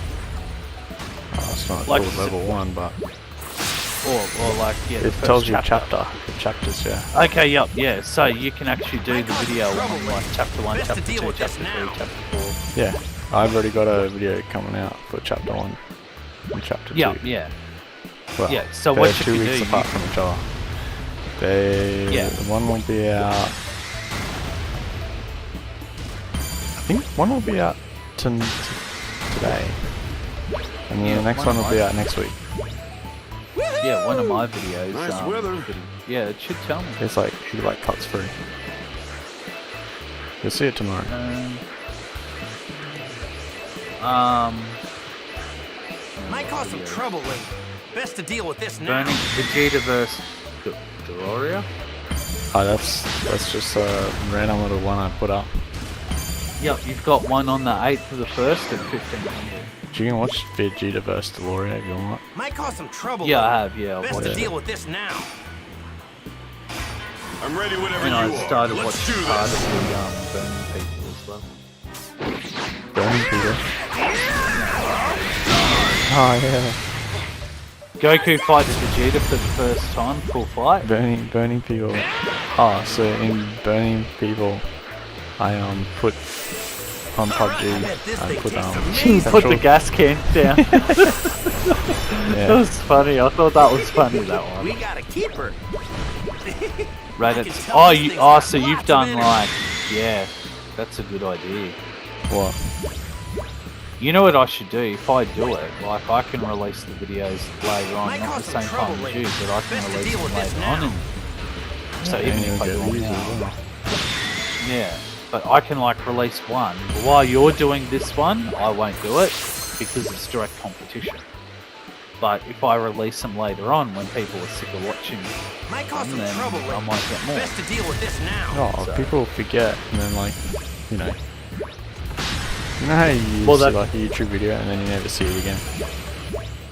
It's not Like, called level 1, but Or like, yeah, the it first tells you chapter. the chapters, yeah. Okay, yep, yeah. So you can actually do the video trouble on, like, chapter 1, Best to chapter deal 2, with this chapter 3, now. chapter 4. Yeah, I've already got a video coming out for chapter 1 and chapter 2. Yeah, yeah. Well, Yeah, so they're what you 2 can weeks do, apart you- from each other. One will be out. I think one will be out today, and then Yeah, the next one one will be might. out next week. Yeah, one of my videos. Nice weather. Yeah, it should tell me. It's like he like cuts through. You'll see it tomorrow. Might cause some trouble later. Best to deal with this now. Burning Vegeta vs. Dororia? Oh, that's just a random little one I put up. Yep, you've got one on the 8th of the 1st at 1500. You can watch Vegeta vs. Deloria if you want. Might cause some trouble Yeah, I later. have, yeah. I've Best watched to it. deal with this now. I'm ready whenever And you I are. started Let's watching do part this. of the Burning People as well. Burning people. Oh yeah. Goku fights Vegeta for the first time, full fight. Burning people. Oh, so in burning people, I put on PUBG. I put Put the gas can down. That Yeah. was funny. I thought that was funny, that one. We got a keeper. Reddit. can tell Oh, this you, thing's oh, got so you've lots of done energy. like, yeah, that's a good idea. What? You know what I should do? If I do it, like I can release the videos later on, Might not the cause some same trouble time as later. you, but I can Best to release deal them with this later on. now. And, so And even you'll if I get do it views as now, well. yeah. But I can like release one. But while you're doing this one, I won't do it because it's direct competition. But if I release them later on, when people are sick of watching Might cause them, some then trouble I later. might get more. Best to deal with this now. Oh, So- people forget, and then like, you know how you Well, see that- like a YouTube video and then you never see it again.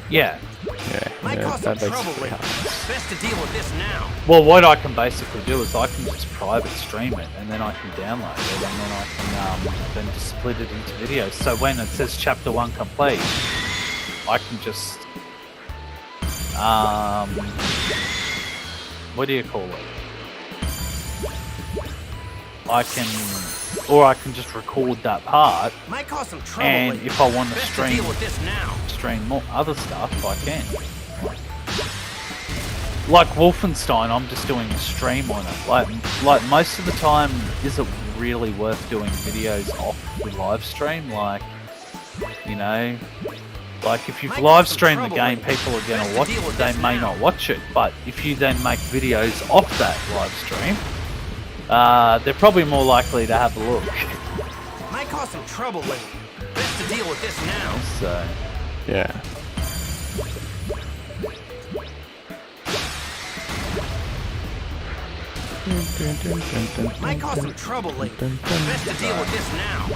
Yeah. Yeah. Might Yeah, cause some that trouble basically later. happens. Best to deal with this now. Well, what I can basically do is I can just private stream it, and then I can download it, and then I can then just split it into videos. So when it says chapter 1 complete, I can just what do you call it? I can just record that part, Might cause some trouble and later. if I want to Best to deal stream with this now. more other stuff, I can. Like Wolfenstein, I'm just doing a stream on it. Like most of the time, is it really worth doing videos off the live stream? Like, you know, like if you've live streamed the game, people are going to watch it. They may not watch it, but if you then make videos off that live stream, they're probably more likely to have a look. Might cause some trouble later. Best to deal with this now. So, Yeah. Might cause some trouble later. Best to deal with this now.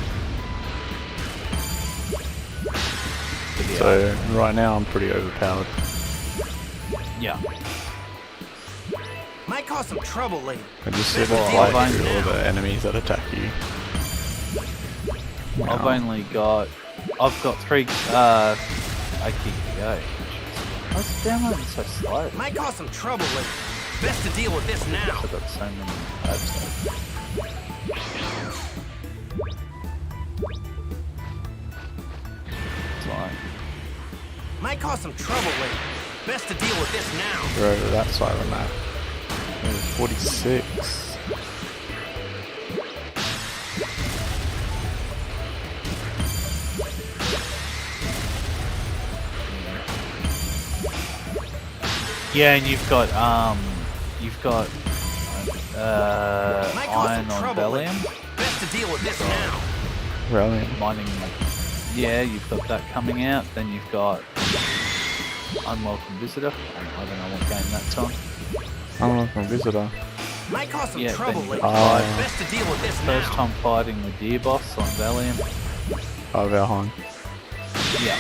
So right now I'm pretty overpowered. yeah. Might cause some trouble later. I just sit Well, and I've fight only- through all the enemies that attack you. I've Wow. only got 3 iCue to go. What's downloading so slow? Might cause some trouble later. Best to deal with this now. I've got so many tabs open. It's like, Might cause some trouble later. Best to deal with this now. We're over that side of the map. There's 46. yeah, and you've got Might cause iron some on trouble later. Bellium Best to deal with this now. Really? mining. Yeah, you've got that coming out. Then you've got Unwelcome Visitor. I don't know what game that's on. Unwelcome visitor. Might cause some Yeah, trouble then- later. Oh. Best to deal with this First now. time fighting the Deer Boss on Valium. Oh, Valheim. Yeah.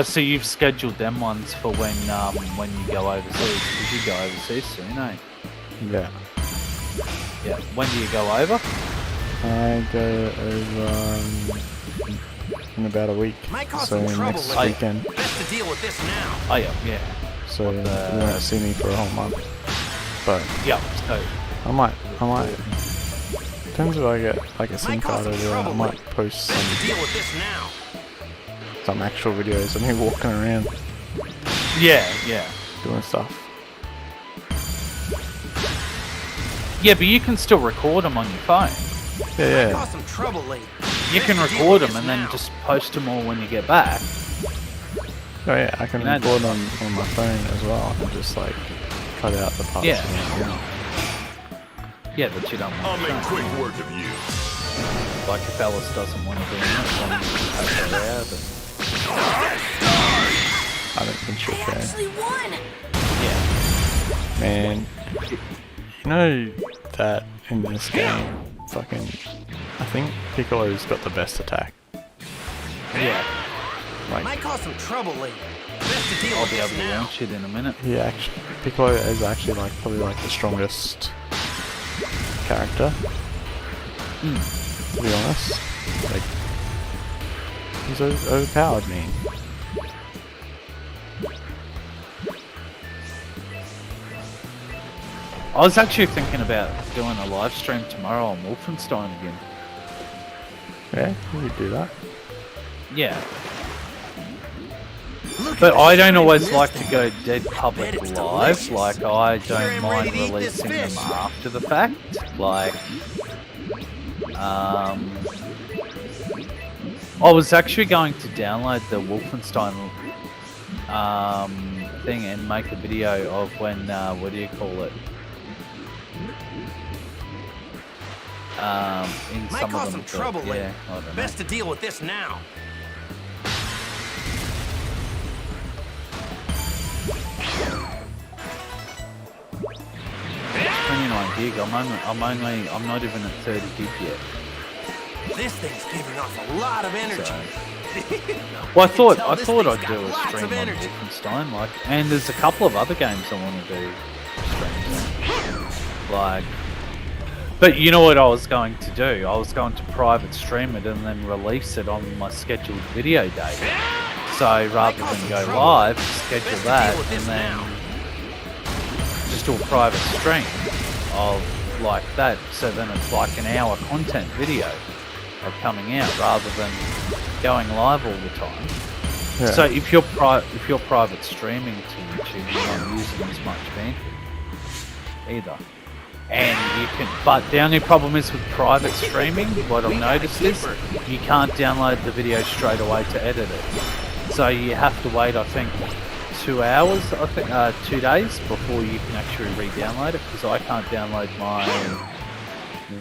So you've scheduled them ones for when you go overseas, because you go overseas soon, eh? Yeah. Yeah. When do you go over? I go over in about a week. Might cause So some trouble next later. weekend. Best to deal with this now. Oh yeah, yeah, So you won't see me for a whole month. But yeah. So I might. Depends if I get like a SIM Might cause card some over there. I trouble might later. post Best to deal with this now. some actual videos of me walking around yeah, yeah, doing stuff. yeah. But you can still record them on your phone. Yeah, Might yeah. cause some trouble later. You Best can to deal record with them this and then now. just post them all when you get back. Oh yeah, I can You know record on my phone as well and just like cut out the parts. Yeah. I don't know. Yeah, but you don't I'll want make to. quick work of you. Like if Alice doesn't want to do it, then you can take her out. I don't think she'll I care. actually won. Yeah. Man, you know that in this game, fucking, I think Piccolo's got the best attack. Yeah. Like, Might cause some trouble later. Best to deal I'll with be able this to now. launch it in a minute. Piccolo is actually like probably like the strongest character. To be honest, like he's overpowered, man. I was actually thinking about doing a live stream tomorrow on Wolfenstein again. Yeah, you could do that. Yeah. Look But at I this don't always shiny like to biscuit. go dead public Bet it's live. delicious. Like I Here don't I'm mind ready to eat this releasing them fish. after the fact. Like, I was actually going to download the Wolfenstein thing and make a video of when what do you call it? In Might some cause of some them, trouble but, later. yeah, I don't know. Best to deal with this now. 29 gig. I'm not even at 30 gig yet. This thing's giving off a lot of energy. So Well, I thought tell this I'd do thing's got a lots stream of on energy. Wolfenstein, like, and there's a couple of other games I want to do streams on. Like, but you know what I was going to do? I was going to private stream it and then release it on my scheduled video date. So rather than go live, schedule that and then just do a private stream of like that. So then it's like an hour content video of coming out rather than going live all the time. Yeah. So if you're private streaming to YouTube, you're not using as much bandwidth either. And you can, but the only problem is with private streaming, what I've noticed is you can't download the video straight away to edit it. So you have to wait, I think, 2 hours, 2 days before you can actually re-download it, because I can't download my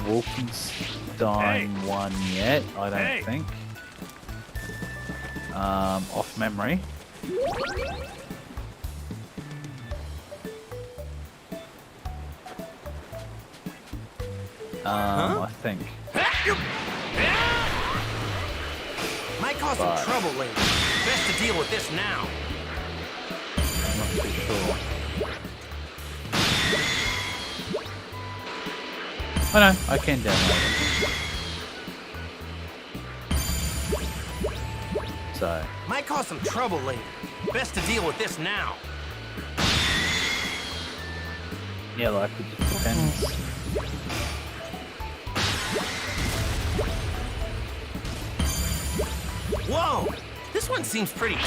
Wolfenstein one yet, I don't think. Off memory. I think. Might cause some trouble later. Best to deal with this now. I'm not too sure. Oh no, I can download it. So. Might cause some trouble later. Best to deal with this now. Yeah, like it just depends. Whoa! This one seems pretty.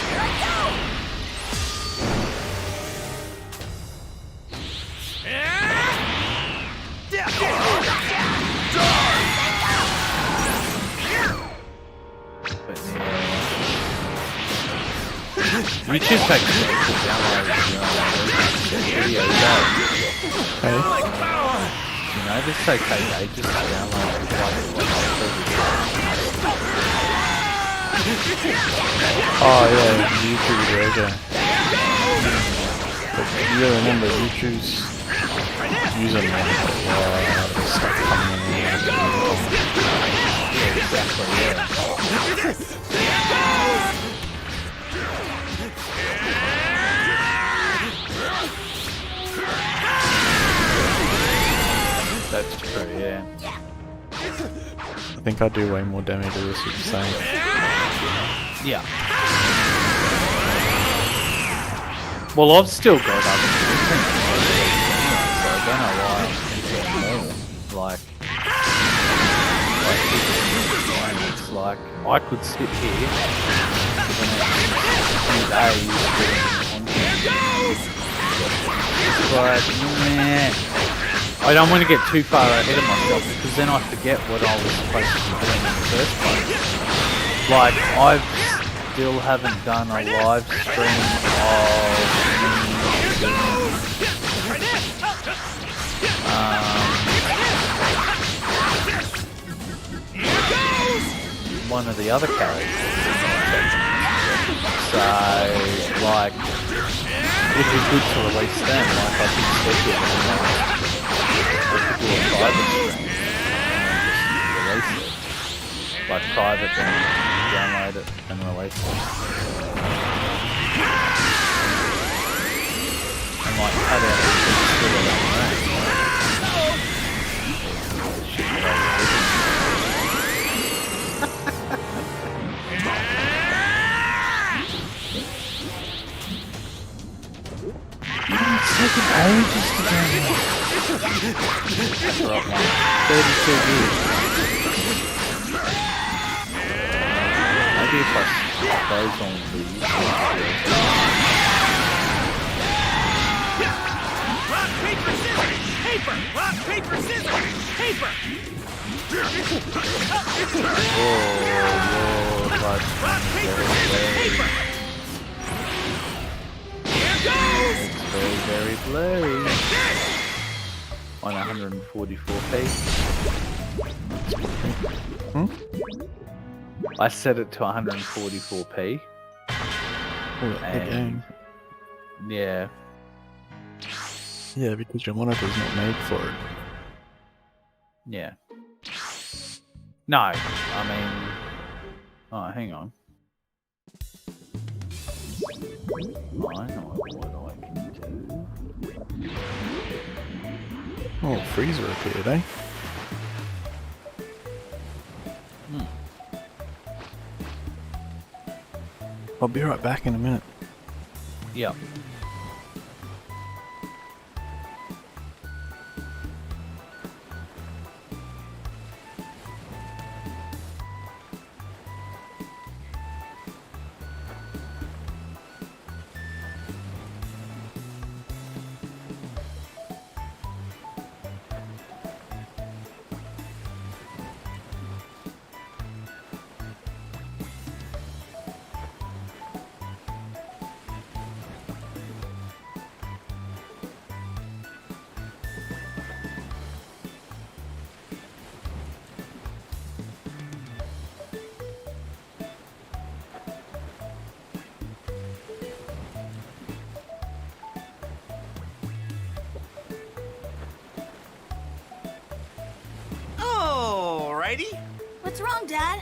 But YouTube takes a while to download videos out. Hey. You know, this takes ages to download Oh yeah, YouTube EVGA. But you gotta remember, YouTube's using like a lot of stuff coming in. exactly, That's true, yeah. I think I do way more damage to this what you're saying. Yeah. Well, I've still got other things, so I don't know why I'm thinking more. It's like I could sit here for the next 2 days doing content. But meh. I don't want to get too far ahead of myself because then I forget what I was supposed to be doing in the first place. Like, I still haven't done a live stream of one of the other characters. So, like, it'd be good to release them. Like, I could schedule them. I could do a private stream and then just release it. Like private, then download it and release it. And like cut out a big split of that. Shit that I was It's taking ages to download. That's right, man. 32 years. Maybe if I close on these. Rock, paper, scissors! Paper! Rock, paper, scissors! Paper! Rock, paper, scissors! Paper! Here goes! It's very, very blurry. On 144p. I set it to 144p. Oh, the game. Yeah. Yeah, because your monitor's not made for it. Yeah. No, I mean... Oh, hang on. I know what I can do. Oh, Freeza appeared, eh? I'll be right back in a minute. Yep. Alrighty. What's wrong, Dad?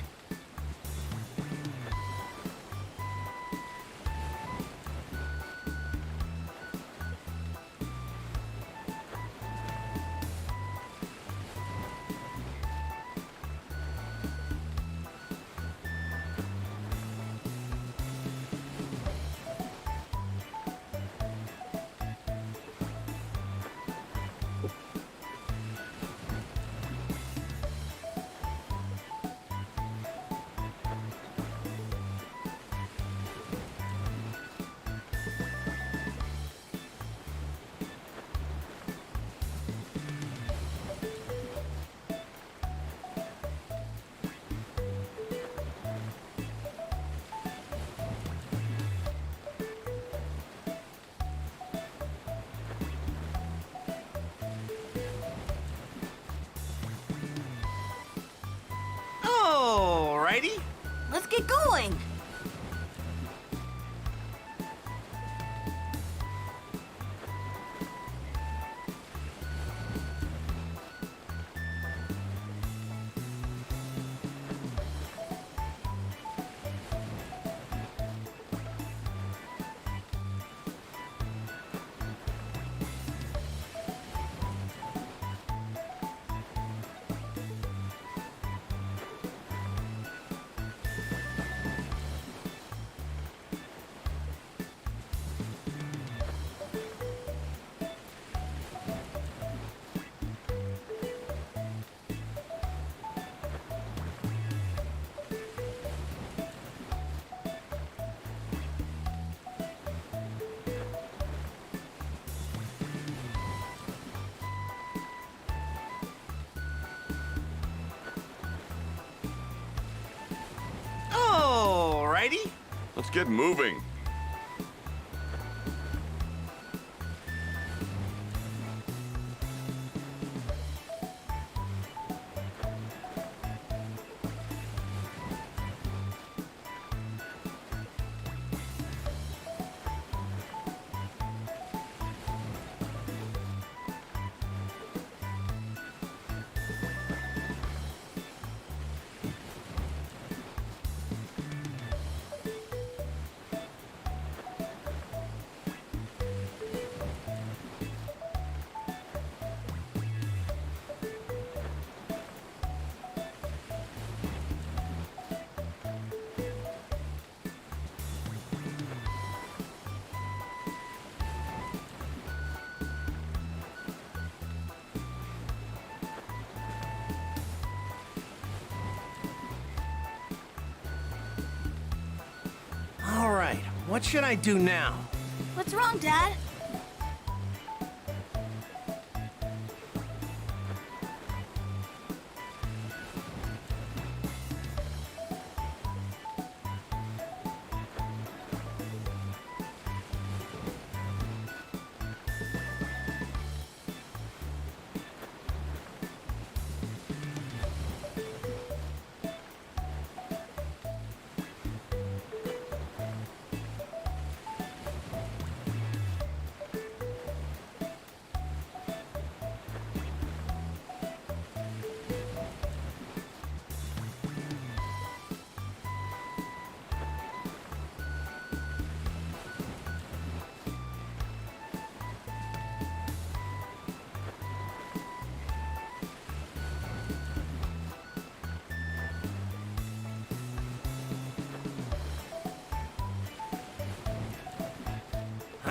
Alrighty. Let's get going. Alrighty. Let's get moving. Alright, what should I do now? What's wrong, Dad?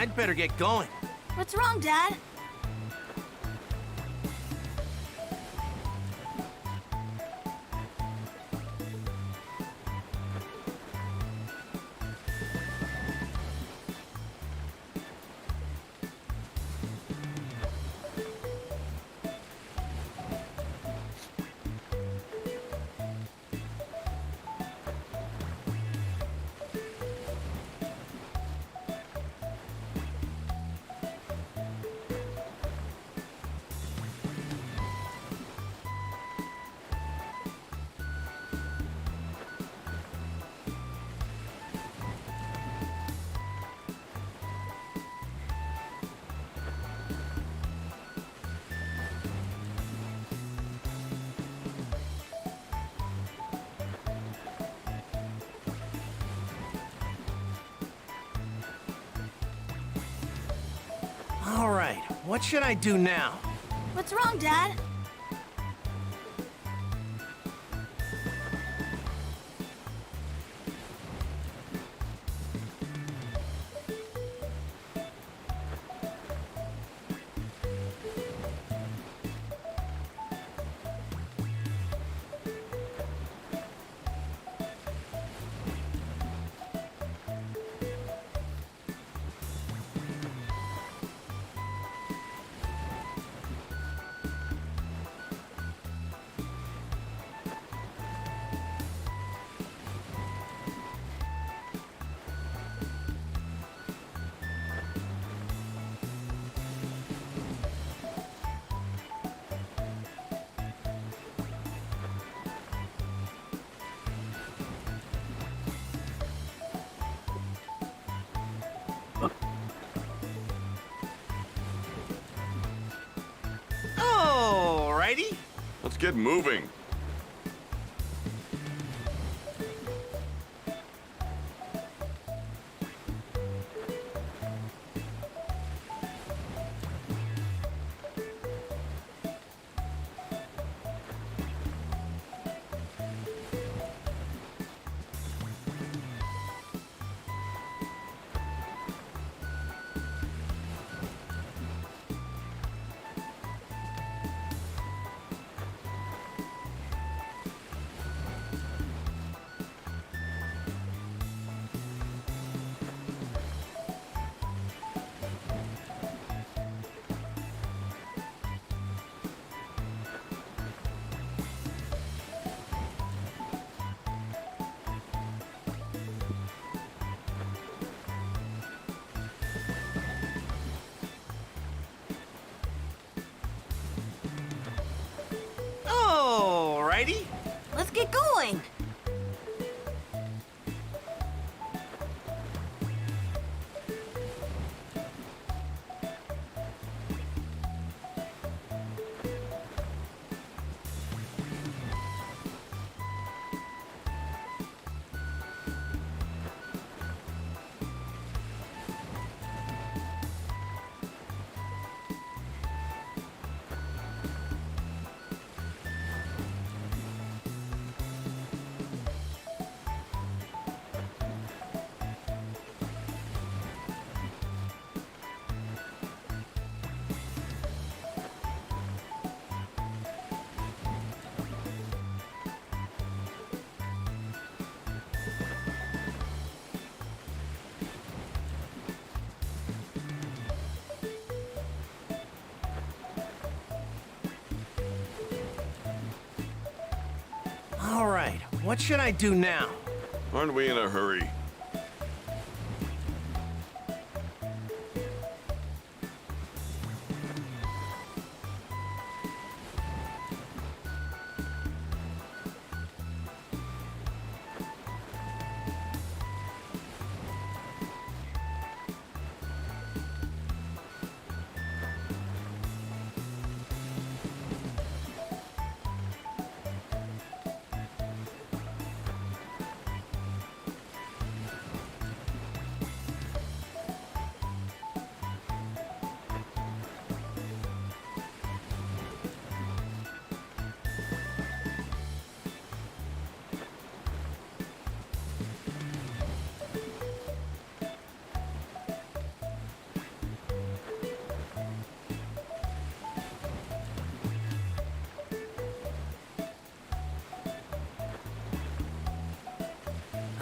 I'd better get going. What's wrong, Dad? All right, what should I do now? What's wrong, Dad? Alrighty. Let's get moving. Alrighty. Let's get going. All right, what should I do now? Aren't we in a hurry?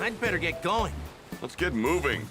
I'd better get going. Let's get moving.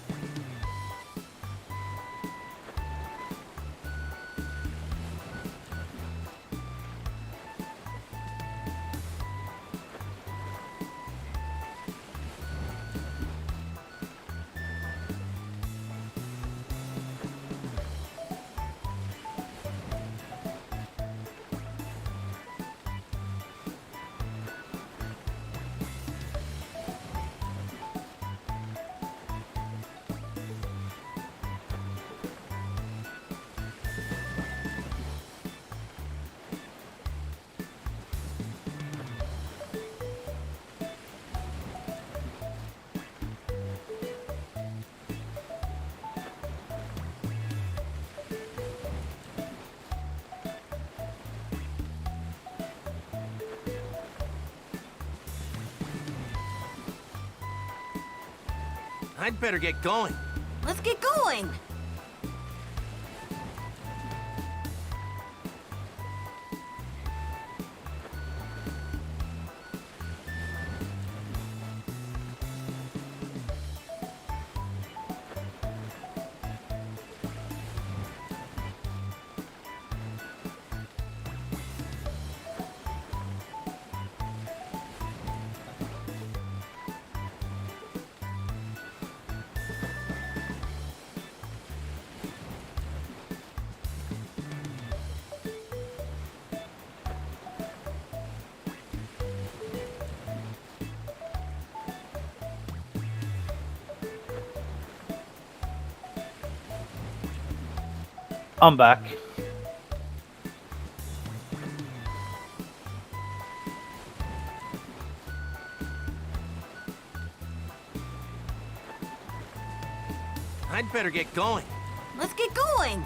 I'd better get going. Let's get going. I'm back. I'd better get going. Let's get going.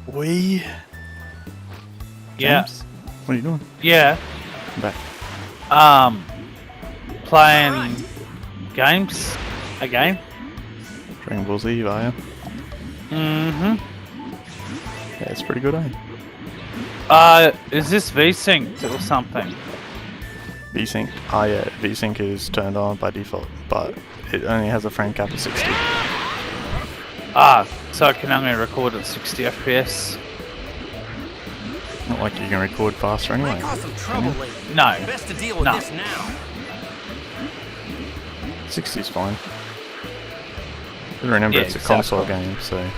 We. Yeah. James? What are you doing? Yeah. I'm back. Playing games. A game. Dragonball Z, are you? Mm-hmm. Yeah, it's pretty good, eh? Is this V-Sync or something? VSync. Oh yeah, VSync is turned on by default, but it only has a frame cap of 60. Ah, so I can only record at 60 FPS. Not like you can record faster anyway. Might cause some trouble later. No. Best to deal with No. this now. 60's fine. But remember, Yeah, it's a console exactly. game, so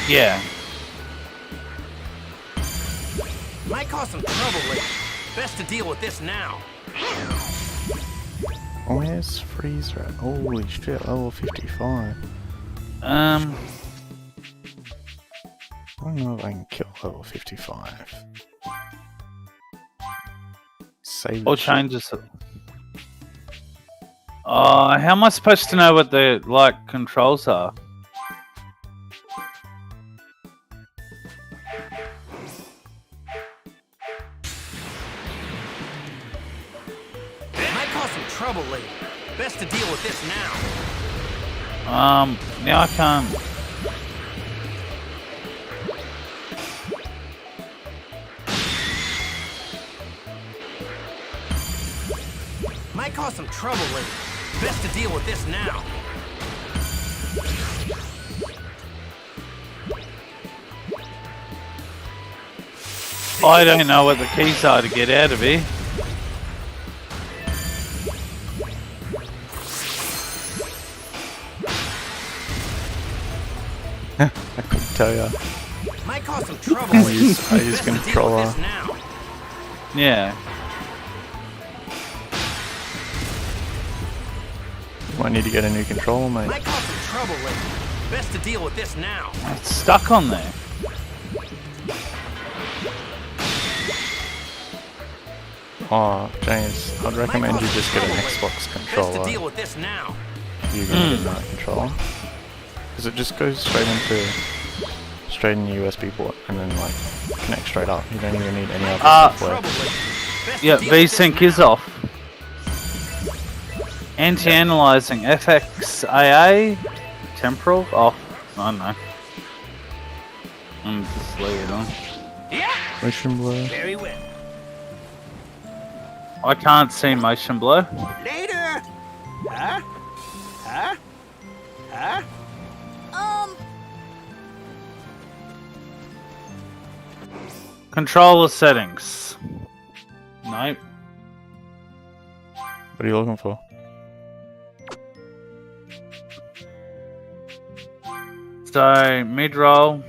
Yeah. Might cause some trouble later. Best to deal with this now. where's Freeza at? Holy shit, level 55. I don't know if I can kill level 55. Save Or the shit. changes it. How am I supposed to know what the controls are? Might cause some trouble later. Best to deal with this now. Now I can't. Might cause some trouble later. Best to deal with this now. I don't know what the keys are to get out of here. tell ya. Might cause some trouble. I use Best to deal with controller. this now. Yeah. Might need to get a new controller, mate. Might cause some trouble later. Best to deal with this now. It's stuck on there. Oh, James, I'd recommend you just get an Xbox Best to controller. deal with this now. You're gonna get that controller. Because it just goes straight in the USB port and then like connect straight up. You don't even need any other software. Trouble later. Best to Yeah, deal with this VSync is off. Anti-analyzing FXAA temporal off. I don't know. I'm just leave it on. Yeah. Motion blur. Very well. I can't see motion blur. Later. Huh? Huh? Huh? Controller settings. Nope. What are you looking for? So, mid-roll.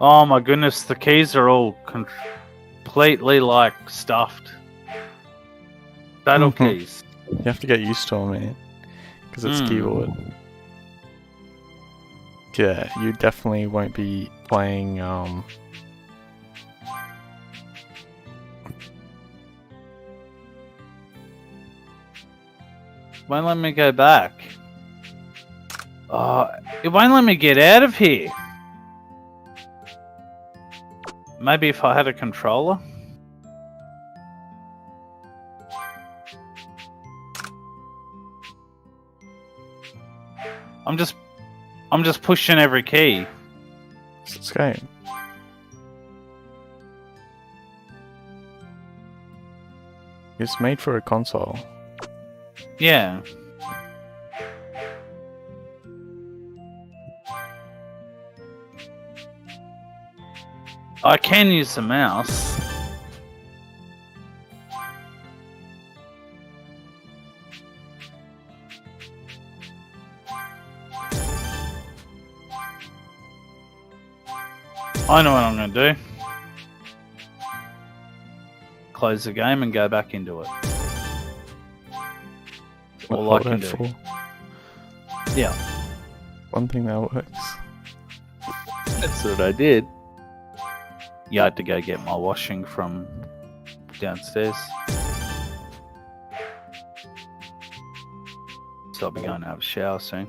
Oh my goodness, the keys are all completely like stuffed. Battle keys. You have to get used to them, man. Because it's keyboard. Yeah, you definitely won't be playing, Won't let me go back. It won't let me get out of here. Maybe if I had a controller. I'm just pushing every key. escape. It's made for a console. Yeah. I can use the mouse. I know what I'm going to do. Close the game and go back into it. All I can do. Yeah. One thing that works. That's what I did. You had to go get my washing from downstairs. So I'll be going to have a shower soon.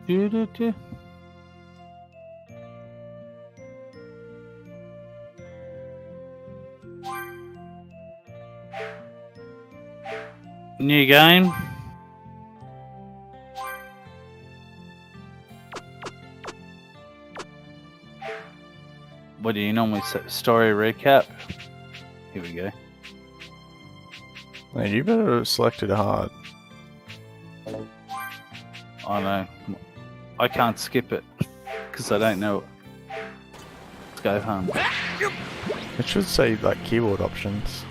Do-do-do. New game. What do you normally say? Story recap? Here we go. Man, you better have selected hard. I know. I can't skip it because I don't know. Let's go home. It should say like keyboard options.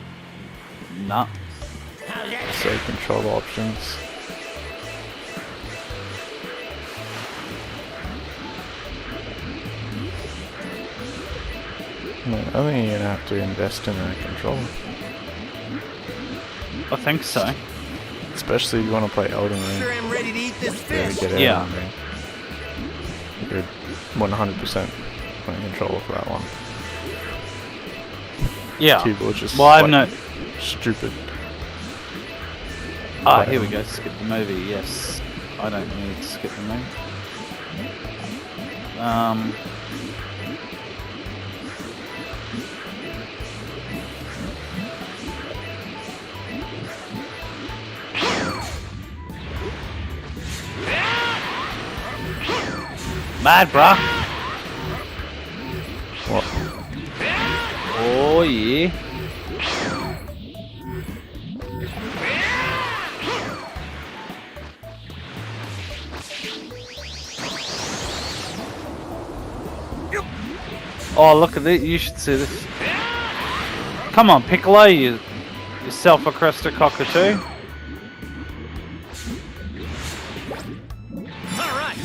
Nah. Say controller options. Man, I think you're gonna have to invest in a controller. I think so. Especially if you want to play Elden Ring. Sure am ready to eat this Really fish. get Elden Yeah. Ring. You're 100% playing controller for that one. Yeah. Keyboard's just Well, I've like, no. stupid. Ah, here we go. Skip the movie. Yes. I don't need to skip the movie. Mad, bruh. What? Oh, yeah. Oh, look at this. You should see this. Come Come on, Piccolo, you self-accrusted cockatoo. All right.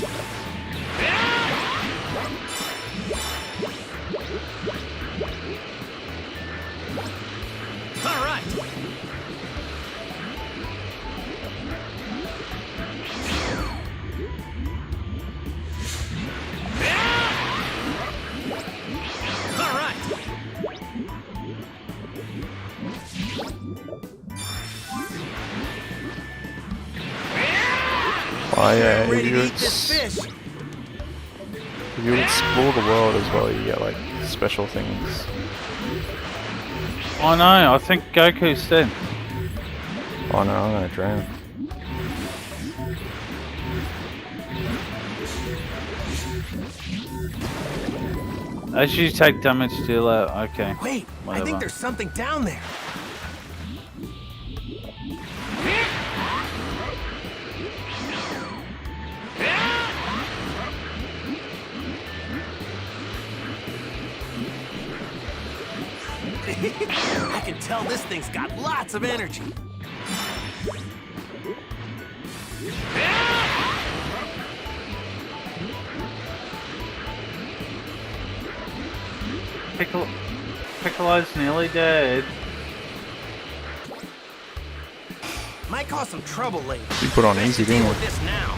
All right. All right. Oh yeah, I'm ready to eat this fish. if you explore the world as well, you get like special things. I know, I think Goku's dead. Oh no, I'm gonna drown. As you take damage, deal out. Okay. Wait, I whatever. think there's something down there. I can tell this thing's got lots of energy. Piccolo's nearly dead. Might cause some trouble later. You put on Best easy, to deal didn't with you? this now.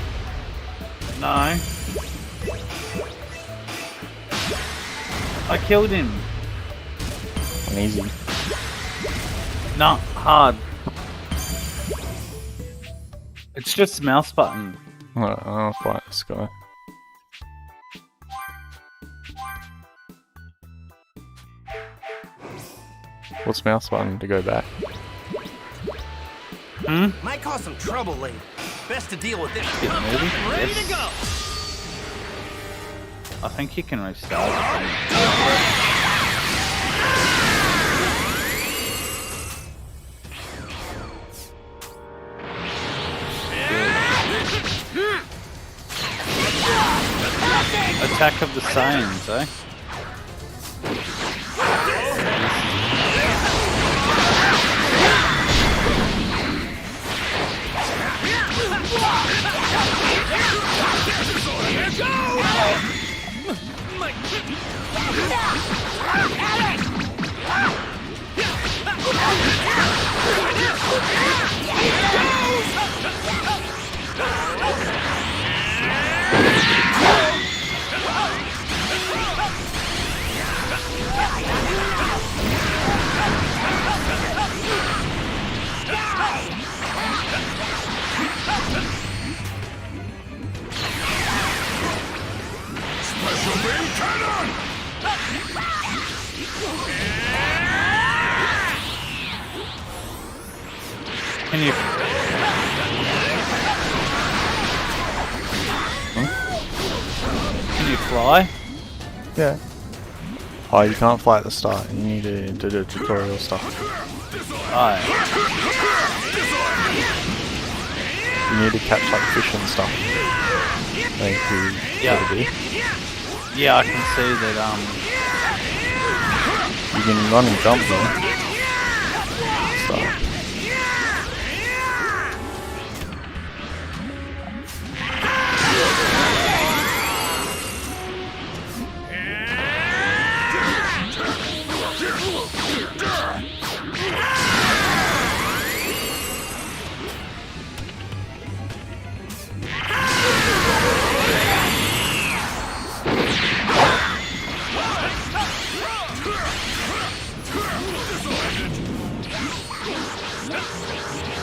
No. I killed him. On easy. Not hard. It's just mouse button. I'll fight this guy. What's mouse button to go back? Hmm? Might cause some trouble later. Best to deal with this. Get moving. Ready Yes. to go. I think you can restart it. Attack of the Saiyans, eh? Can you? Can you fly? Yeah. Oh, you can't fly at the start. You need to do the tutorial stuff. Alright. You need to catch like fish and stuff. Like you Yeah. gotta be. Yeah, I can see that. You can run and jump though. Stuff.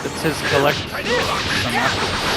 It says collect some apples.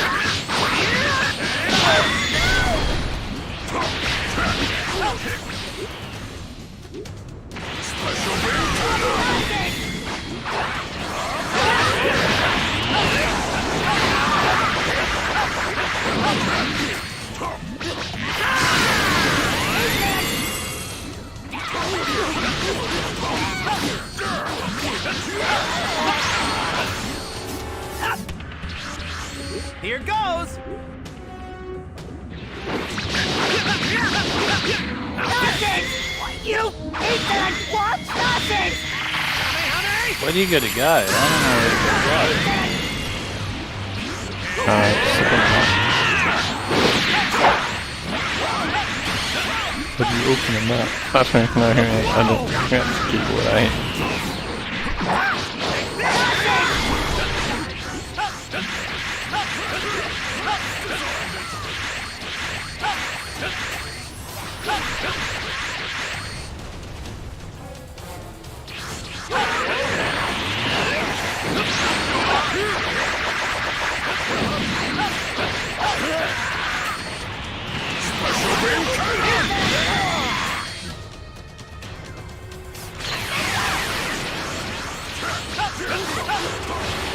Here goes. Nothing! You eat that watch nothing! Where do you gotta go? I don't know where to go. Sit on that. How do you open the map? I don't know. I don't have to keep away.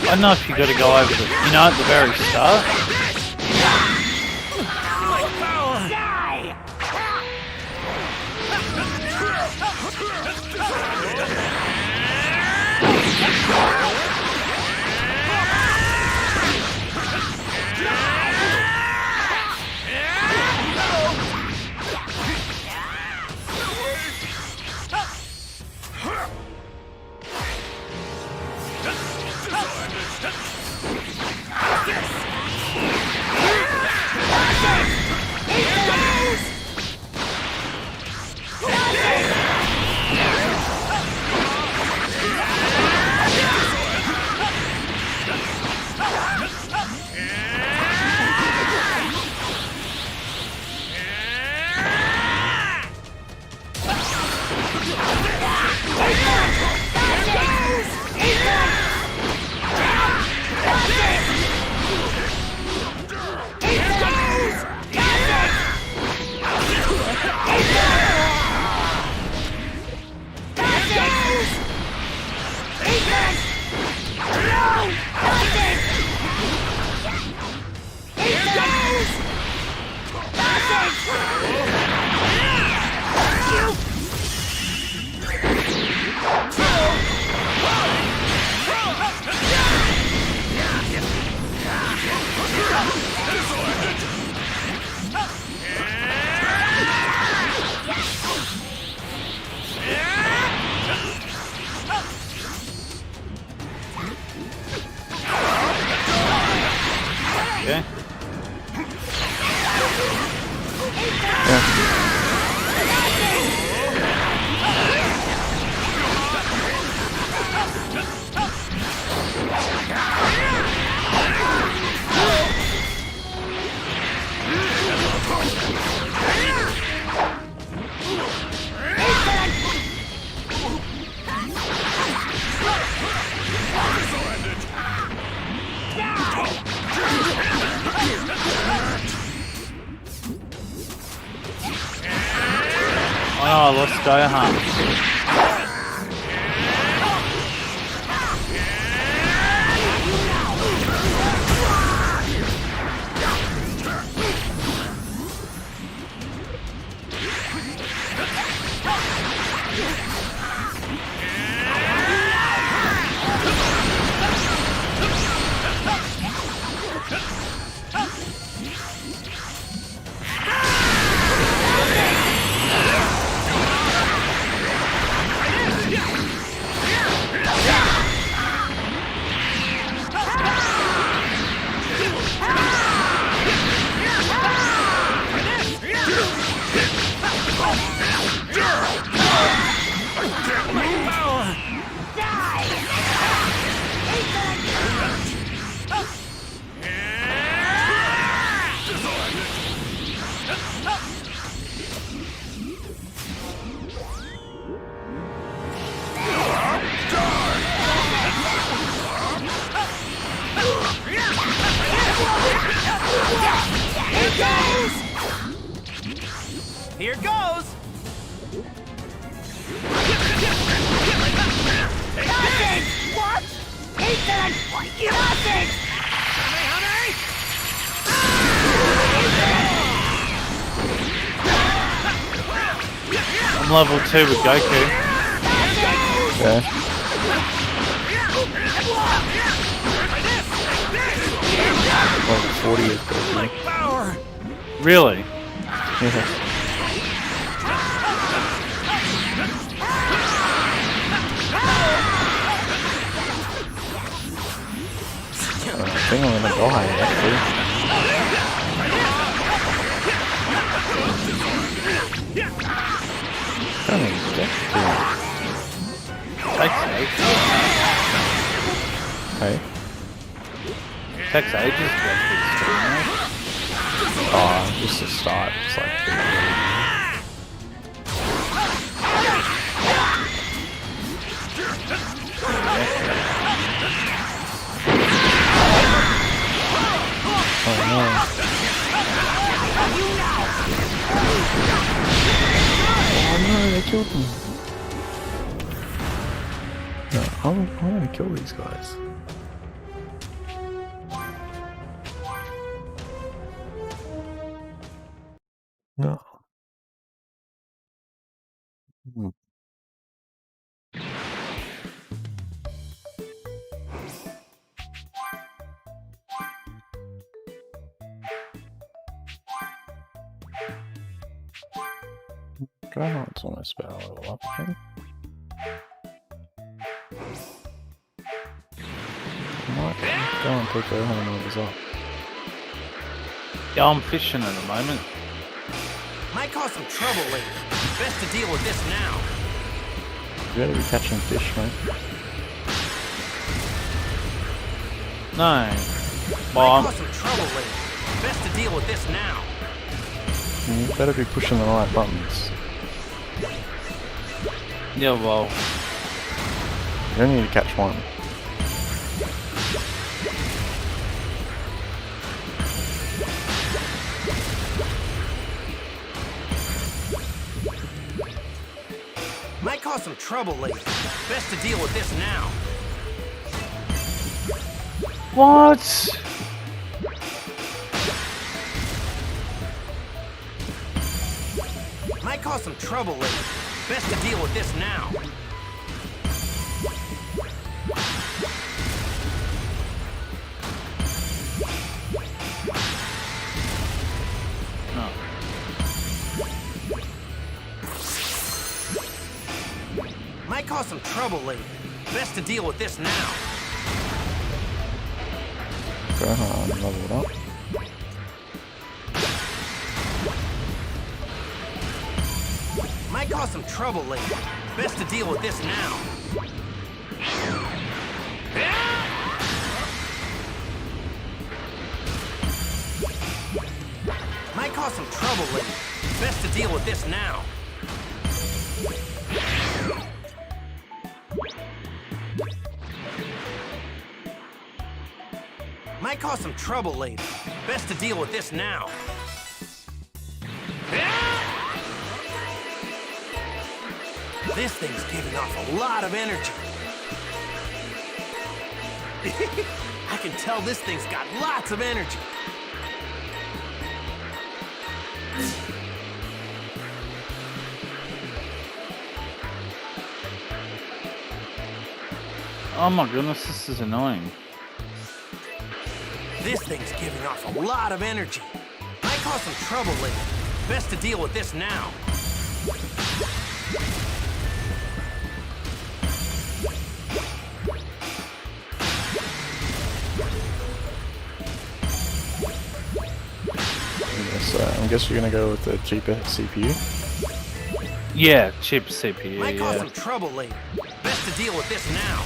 I don't know if you gotta go over the, you know, at the very start. Okay. Oh, let's Gohan. Here goes! Nothing! What? Ethan! Nothing! Honey, I'm level 2 with Goku. Okay. Like 40 is Goku. Really? Yeah. think I'm gonna die actually. I don't think it's Takes ages. Hey. Takes ages to get through the stream, mate. Oh, just to start. It's like. Oh no. Oh no, they killed me. No, I'm gonna kill these guys. No. Hmm. Gohan's almost about a level up, I think. I might go and put Gohan levels up. Yeah, I'm fishing at the moment. Might cause some trouble later. Best to deal with this now. You better be catching fish, mate. No. Well, Might cause some trouble later. Best to deal with this now. You better be pushing the right buttons. yeah, well, You only need to catch one. Might cause some trouble later. Best to deal with this now. what? Might cause some trouble later. Best to deal with this now. No. Might cause some trouble later. Best to deal with this now. Gohan leveled up. Might cause some trouble later. Best to deal with this now. Might cause some trouble later. Best to deal with this now. Might cause some trouble later. Best to deal with this now. This thing's giving off a lot of energy. I can tell this thing's got lots of energy. Oh my goodness, this is annoying. This thing's giving off a lot of energy. Might cause some trouble later. Best to deal with this now. I guess you're gonna go with the cheaper CPU. Yeah, cheap CPU, Might cause yeah. some trouble later. Best to deal with this now.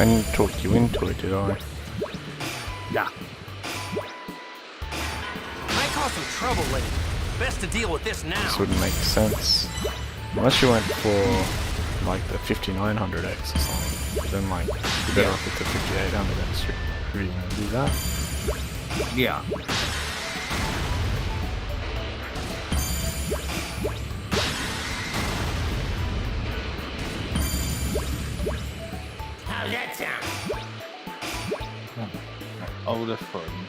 I didn't talk you into it, did I? Yeah. Might cause some trouble later. Best to deal with this now. This wouldn't make sense. Unless you went for like the 5900X or something. Then like you're better off with the 5800X if you're gonna do that. Yeah. How's that sound? Older phone.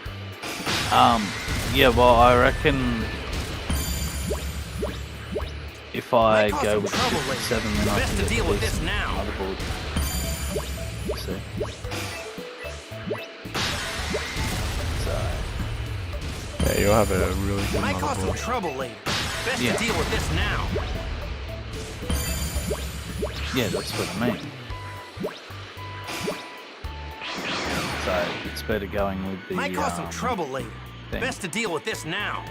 Yeah, well, I reckon if I Might cause go some with the trouble later. 57, then I Best can to get deal the with this decent now. motherboard. See? So, Yeah, you'll have a really good Might cause some motherboard. trouble later. Best Yeah. to deal with this now. yeah, that's what I mean. So, better going with the. Might cause some trouble later. thing. Best to deal with this now.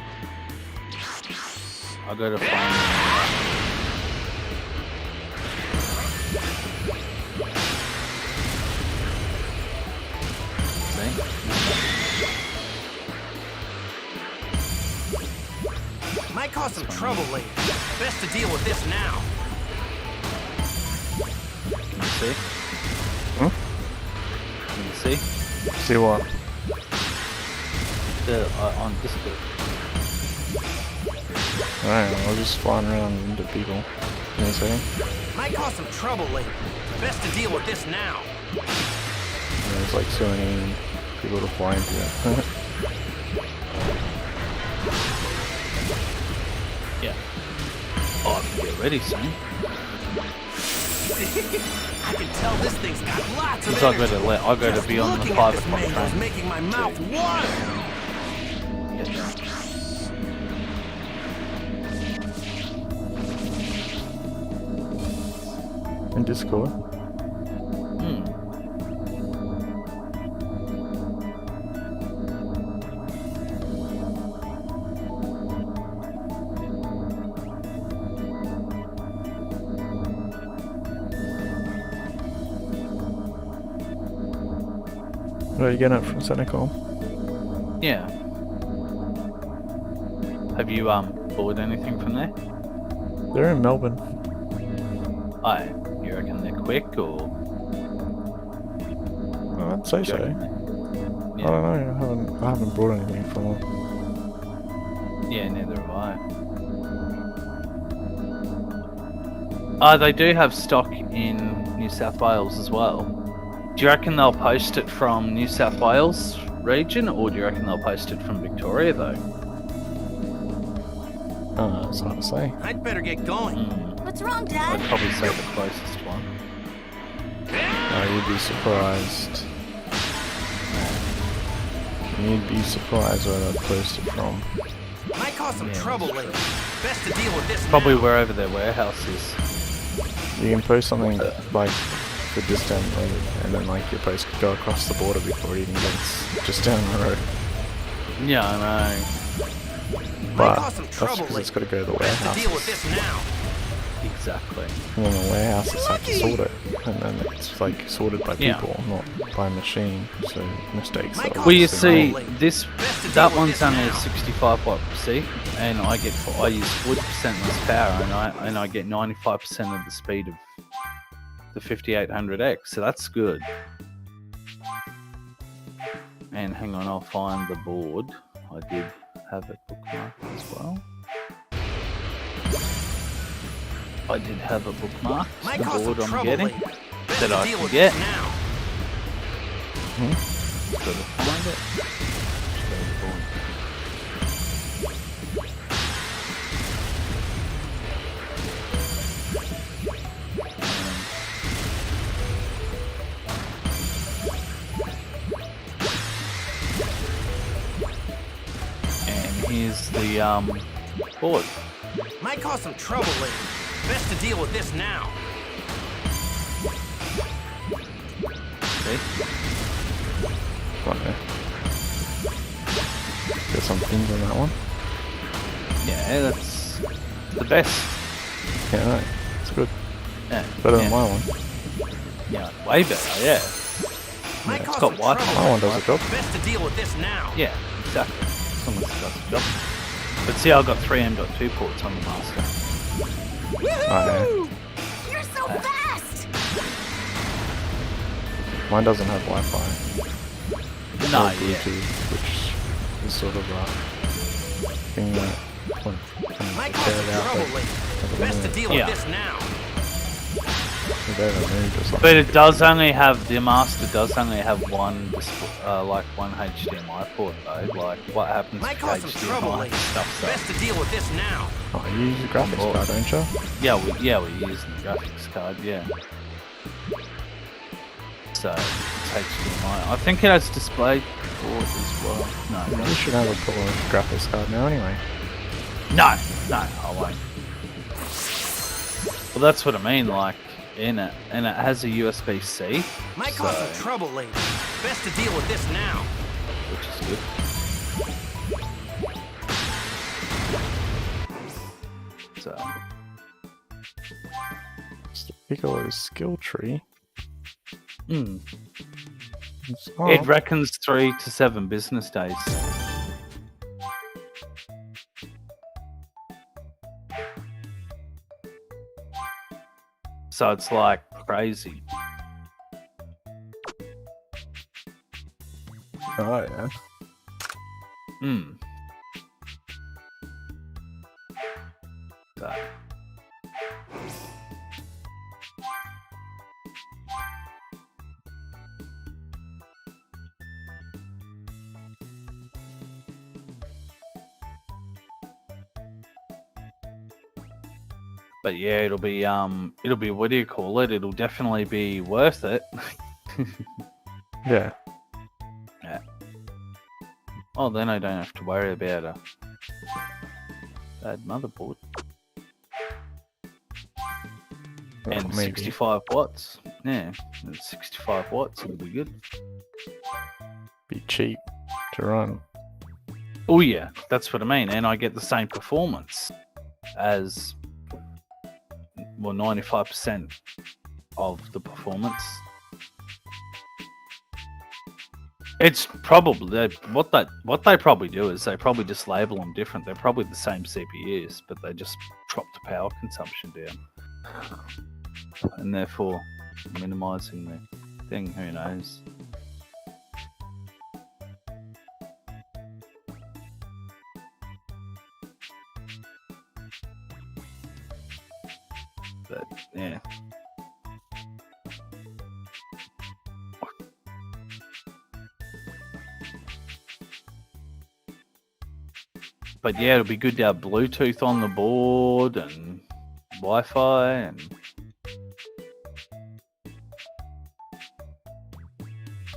I gotta find. Might cause some trouble later. Best to deal with this now. Can you see? Can you see? See what? On Discord. Alright, I'll just flying around into people. Can you see? Might cause some trouble later. Best to deal with this now. There's like so many people to fly into it. Yeah. Oh, I can get ready soon. I can tell this thing's got lots of Because energy. I gotta be on the Looking at 5 this o'clock mango is train. making my mouth water. Get there. In Discord. Where are you getting it from, Senecom? Yeah. Have you bought anything from there? They're in Melbourne. Oh, you reckon they're quick or? I'd say so. I Yeah. don't know. I haven't brought anything from them. Yeah, neither have I. They do have stock in New South Wales as well. Do you reckon they'll post it from New South Wales region, or do you reckon they'll post it from Victoria though? It's hard to say. I'd better get going. What's wrong, I'd Dad? probably say the closest one. You'd be surprised. You'd be surprised where they'd post it from. Might cause some Yeah, trouble that's later. Best to deal with this Probably now. wherever their warehouse is. You can post something like for distant, and then like your post could go across the border before it even gets just down the road. Yeah, I know. But cause some that's trouble because it's later. got to go to the Best to warehouse. deal with this now. Exactly. And then the warehouses have to sort it, and then it's like sorted by Yeah. people, not by machine. So mistakes. Might are cause Well, you some see, trouble later. this Best to that deal with one's this only a now. 65 watt, see, and I use 40% less power, and I get 95% of the speed of the 5800X, so that's good. And hang on, I'll find the board. I did have it bookmarked as well. I did have a bookmark. Might The cause some board I'm trouble getting later. Best that to I deal can with get. this now. Gotta find it. Show the board. And here's the board. Might cause some trouble later. Best to deal with this now. See? Right there. Got some pins on that one. Yeah, that's the best. Yeah, right. It's good. Yeah, Better yeah. than my one. Yeah, way better. Yeah, Might it's cause got some Wi-Fi. trouble My one later. does the job. Best to deal with this now. yeah, exactly. Someone's got the job. But see, I've got 3 M.2 ports on the master. Oh, yeah. You're so fast! Mine doesn't have Wi-Fi. No, Or yeah. Bluetooth, which is sort of a thing that when Might they cause tear some it out, trouble they later. have a Best to limit. deal Yeah. with this now. They don't move or something. But it does only have the master does only have one like one HDMI port though. Like what happens Might if cause some trouble HDMI later. stuffs up? Best to deal with this now. Oh, you use a graphics Oh. card, don't you? Yeah, we use the graphics card. Yeah. So it's HDMI. I think it has display port as well. No, You should have a proper graphics card now anyway. no, I won't. Well, that's what I mean. Like, in it, and it has a USB-C, Might cause some trouble later. Best to deal with this now. which is good. So, It's the Piccolo's skill tree. it Oh, reckons 3 to 7 business days. So it's like crazy. oh yeah. So. But yeah, it'll be what do you call it? It'll definitely be worth it. Yeah. Yeah. Oh, then I don't have to worry about a bad motherboard. Well, And maybe. 65 watts. Yeah, and 65 watts, it'll be good. Be cheap to run. Oh yeah, that's what I mean. And I get the same performance as, well, 95% of the performance. It's probably what they probably do is they probably just label them different. They're probably the same CPUs, but they just drop the power consumption down, and therefore minimizing the thing. Who knows? But yeah. But yeah, it'll be good to have Bluetooth on the board and Wi-Fi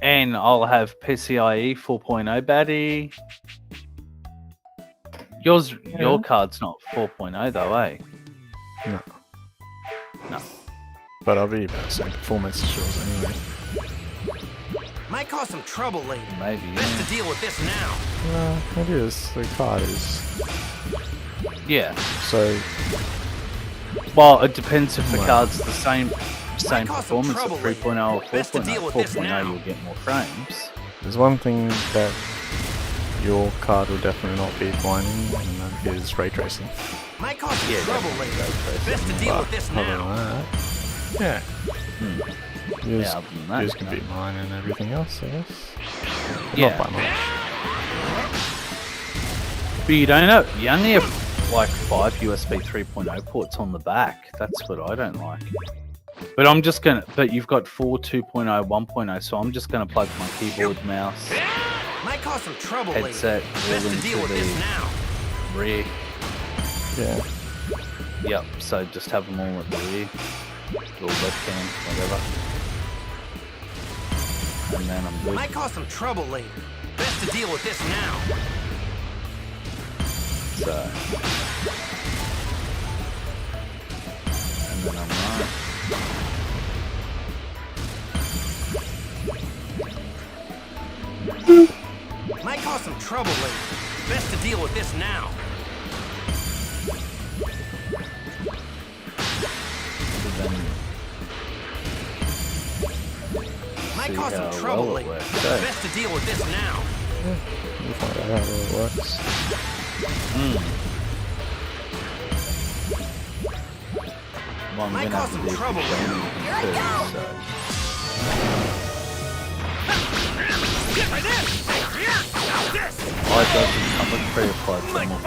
and I'll have PCIe 4.0 battery. Your card's not 4.0 though, eh? No. No. But I'll be about the same performance as yours anyway. Might cause some trouble later. Maybe. Best Yeah. to deal with this now. No, it is. The card is. Yeah. So, Well, it depends if the Well. card's the same cause some performance trouble at later. 3.0 or Best to deal 4.0. with this 4.0 now. you'll get more frames. there's one thing that your card will definitely not be whining, and that is ray tracing. Might cause some Yeah, trouble later. Best to deal with this Other now. than that, yeah. Yours, Yeah, other than that, yours can beat mine and everything else, I guess. Yeah. Not by much. But you don't have, you only have like 5 USB 3.0 ports on the back. That's what I don't like. But but you've got 4 2.0, 1.0, so I'm just gonna plug my keyboard, mouse, Might cause some trouble later. headset all Best to deal into with this the now. rear. Yeah. Yep, so just have them all at the rear. Little webcam, whatever. And then I'm good. Might cause some trouble later. Best to deal with this now. So. And then I'm right. Might cause some trouble later. Best to deal with this now. But then Might see cause some how trouble well it later. works. So, Best to deal with this now. We'll find out how it works. well, I'm Might gonna cause have to some do trouble it later. too, so. I doesn't come with pre-applied thermal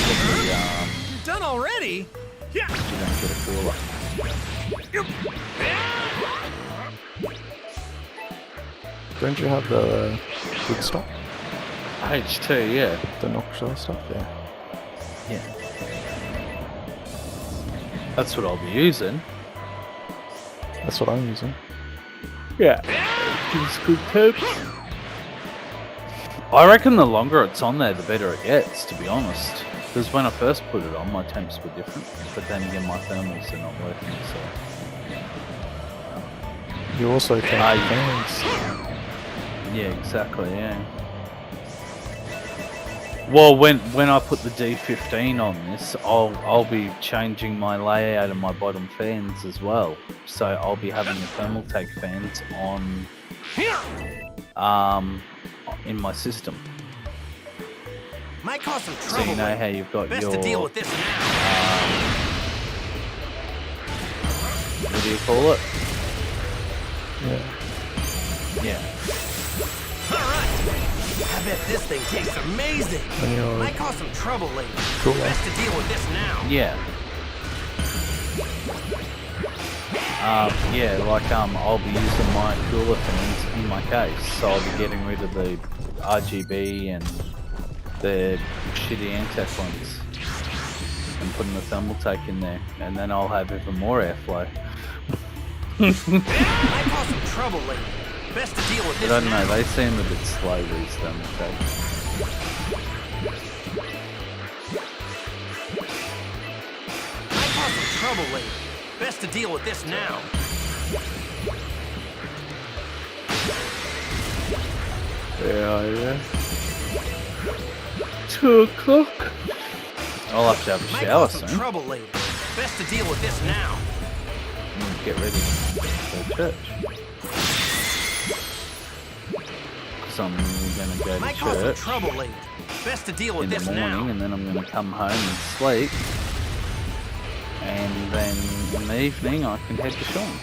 You're done already? you don't get a cooler. Don't you have the good stuff? H2, yeah. The Noxia stuff? Yeah. Yeah. That's what I'll be using. That's what I'm using. Yeah. It's good tips. I reckon the longer it's on there, the better it gets, to be honest. Because when I first put it on, my temps were different, but then again, my thermals are not working, so... You also take fans. Yeah, exactly, yeah. Well, when I put the D15 on this, I'll be changing my layout of my bottom fans as well. So I'll be having the thermal take fans on in my system. Might cause some So trouble. you know how you've got Best your to deal with this now. what do you call it? Yeah. Yeah. Alright. I bet this thing tastes amazing. And your Might cause some trouble later. cooler. Best to deal with this now. Yeah. Yeah, like I'll be using my cooler fans in my case, so I'll be getting rid of the RGB and the shitty Antec ones and putting the thermal take in there, and then I'll have even more airflow. Might cause some trouble later. Best to deal with this But I don't now. know, they seem a bit slow, these thermal takes. Might cause some trouble later. Best to deal with this now. Yeah. 2 o'clock. I'll have to have a Might shower cause some soon. trouble later. Best to deal with this now. Get ready for church. Because I'm going to go to Might cause some church trouble later. Best to deal with in the this morning, now. and then I'm going to come home and sleep. And then in the evening, I can head to Sean's.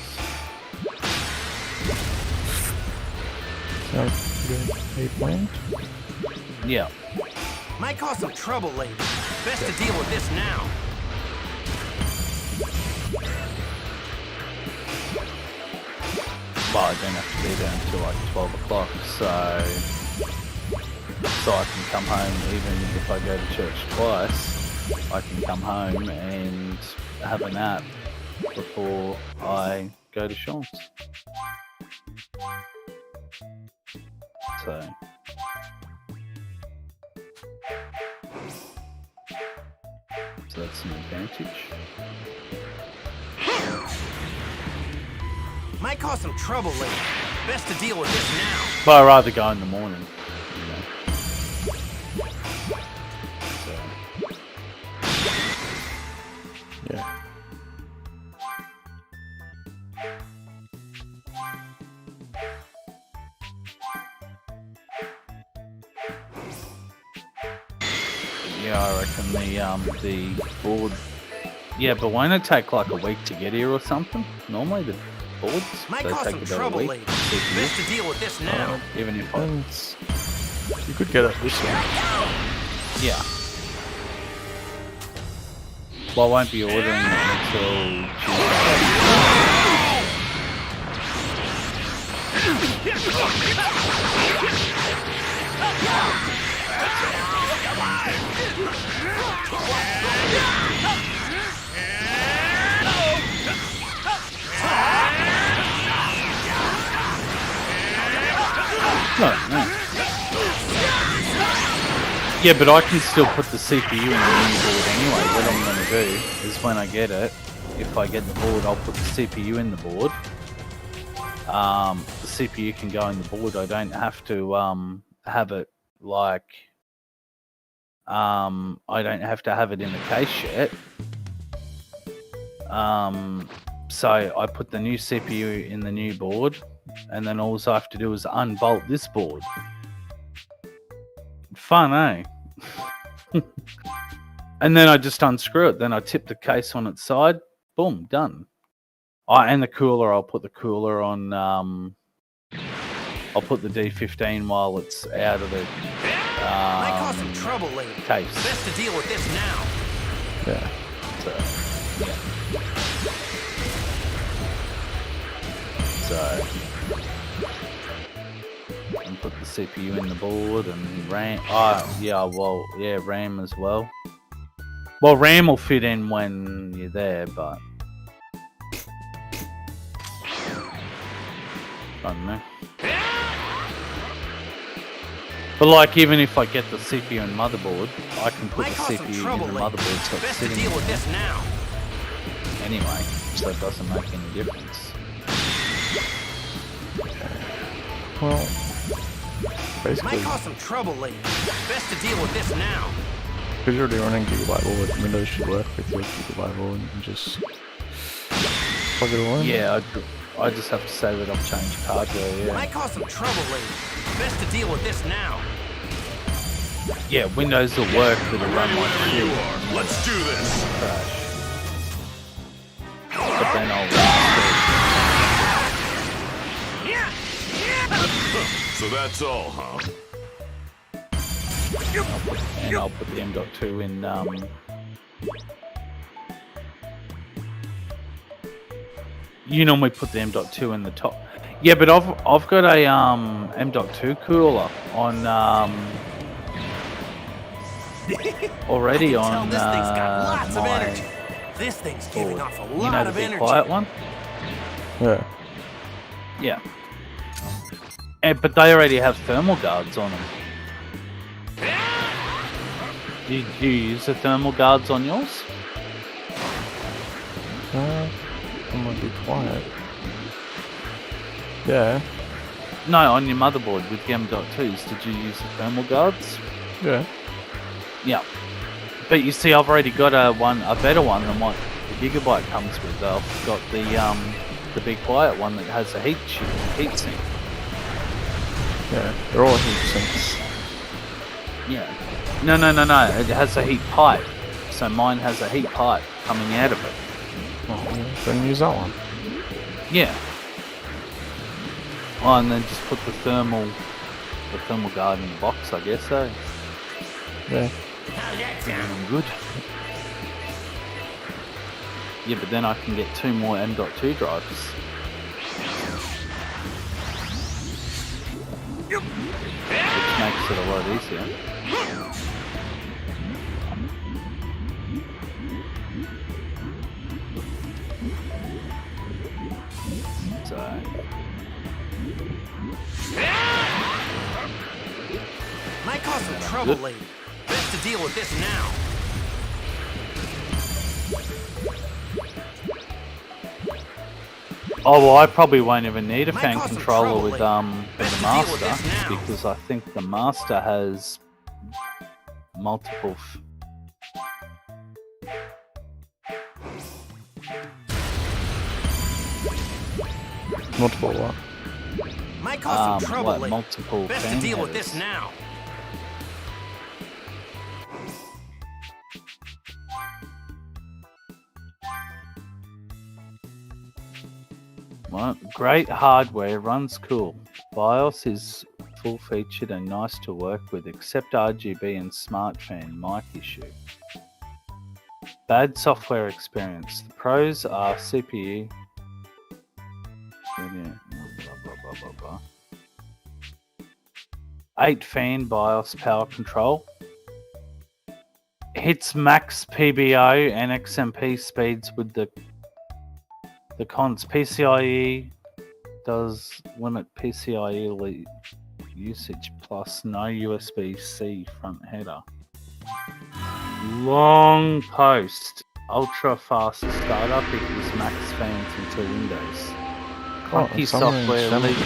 So good. Are you planned? Yeah. Might cause some trouble later. Best to deal with this now. But I don't have to be there until like 12 o'clock, so I can come home. Even if I go to church twice, I can come home and have a nap before I go to Sean's. So that's an advantage. Might cause some trouble later. Best to deal with this now. But I'd rather go in the morning, you know. So, Yeah. yeah, I reckon the board. Yeah, but won't it take like a week to get here or something? Normally the boards Might they cause take some about a trouble week. later. to get here, Best to deal with this now. even if I, And you could get it this year. yeah. Well, I won't be ordering it until Tuesday. No. Yeah, but I can still put the CPU in the new board anyway. What I'm going to do is when I get it, if I get the board, I'll put the CPU in the board. The CPU can go in the board. I don't have to have it like I don't have to have it in the case yet. So I put the new CPU in the new board, and then all I have to do is unbolt this board. Fun, eh? And then I just unscrew it. Then I tip the case on its side. Boom, done. And the cooler, I'll put the cooler on. I'll put the D15 while it's out of the Might cause some trouble later. case. Best to deal with this now. Yeah. So and put the CPU in the board and RAM. Oh, yeah, well, yeah, RAM as well. Well, RAM will fit in when you're there, but I don't know. But like, even if I get the CPU and motherboard, I can put Might the cause some CPU trouble in the later. motherboard so it's Best to sitting deal with there this now. anyway, so it doesn't make any difference. Well, Might basically, cause some trouble later. Best to deal with this now. because you're already running Gigabyte board, Windows should work with your Gigabyte board and just plug it all in. Yeah, I just have to save it off change hardware, yeah. Might cause some trouble later. Best to deal with this now. Yeah, Windows will work with a run like Wherever you shit. are, let's do this. Crash. But then I'll So that's all, huh? and I'll put the M.2 in you normally put the M.2 in the top. Yeah, but I've got a M.2 cooler on already I can on tell this thing's got lots of my energy. This thing's giving board. off a You know lot the of big energy. quiet one? Yeah. Yeah. But they already have thermal guards on them. Do you use the thermal guards on yours? I'm gonna be quiet. Yeah. No, on your motherboard with the M.2s, did you use the thermal guards? Yeah. Yeah. But you see, I've already got a better one than what the Gigabyte comes with. I've got the big quiet one that has a heat sink. Yeah. They're all heat sinks. Yeah. No. It has a heat pipe. So mine has a heat pipe coming out of it. Oh, yeah. Then use that one. Yeah. Oh, and then just put the thermal guard in the box, I guess. So Yeah. I'm good. Yeah, but then I can get 2 more M.2 drives. Which makes it a lot easier. So Might cause some trouble later. Best to deal with this now. oh well, I probably won't even need a Might fan cause some controller trouble with later. the Best to deal with master this now. because I think the master has multiple. Multiple what? Might cause some trouble Like later. multiple Best fan to deal with headers. this now. Well, great hardware, runs cool. BIOS is full featured and nice to work with, except RGB and smart fan mic issue. Bad software experience. The pros are CPU. Blah, blah, blah, blah. 8 fan BIOS power control. Hits max PBO and XMP speeds with the cons. PCIe does limit PCIe usage plus no USB-C front header. Long post. Ultra fast startup equals max fans into Windows. Clunky software leaves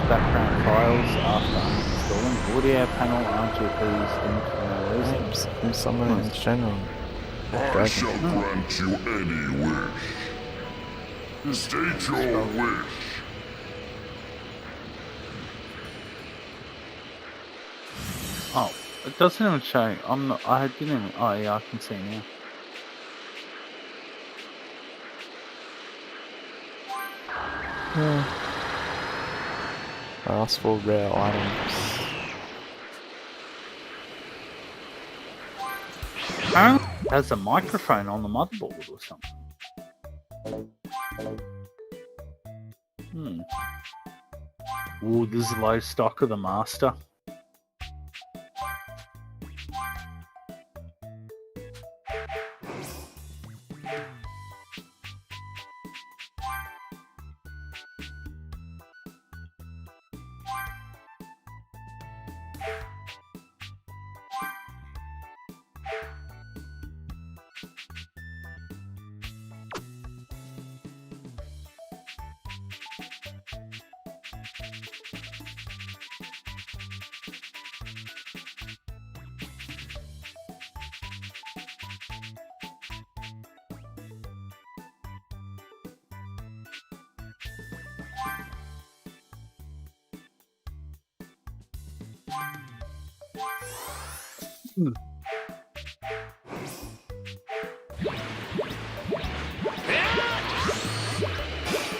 background files after installing. Audio panel RGBs into reasons. I'm summoning in general. I shall grant you any wish. State your wish. Oh, it doesn't even show. I didn't even. Oh yeah, I can see now. I asked for rare items. Apparently it has a microphone on the motherboard or something. Ooh, this is low stock of the master.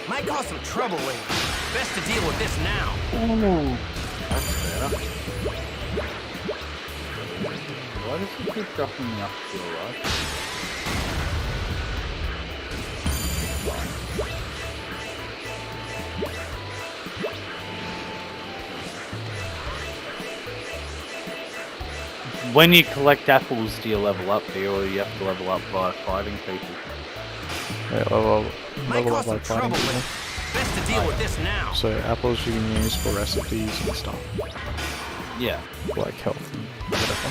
Might cause some trouble later. Best to deal with this now. Ooh, that's better. Why does he keep dropping me up to the right? When you collect apples, do you level up here, or you have to level up by fighting people? Yeah, Might level cause up by some fighting trouble people. later. Best to deal with this now. So apples you can use for recipes and stuff, Yeah, like health and whatever.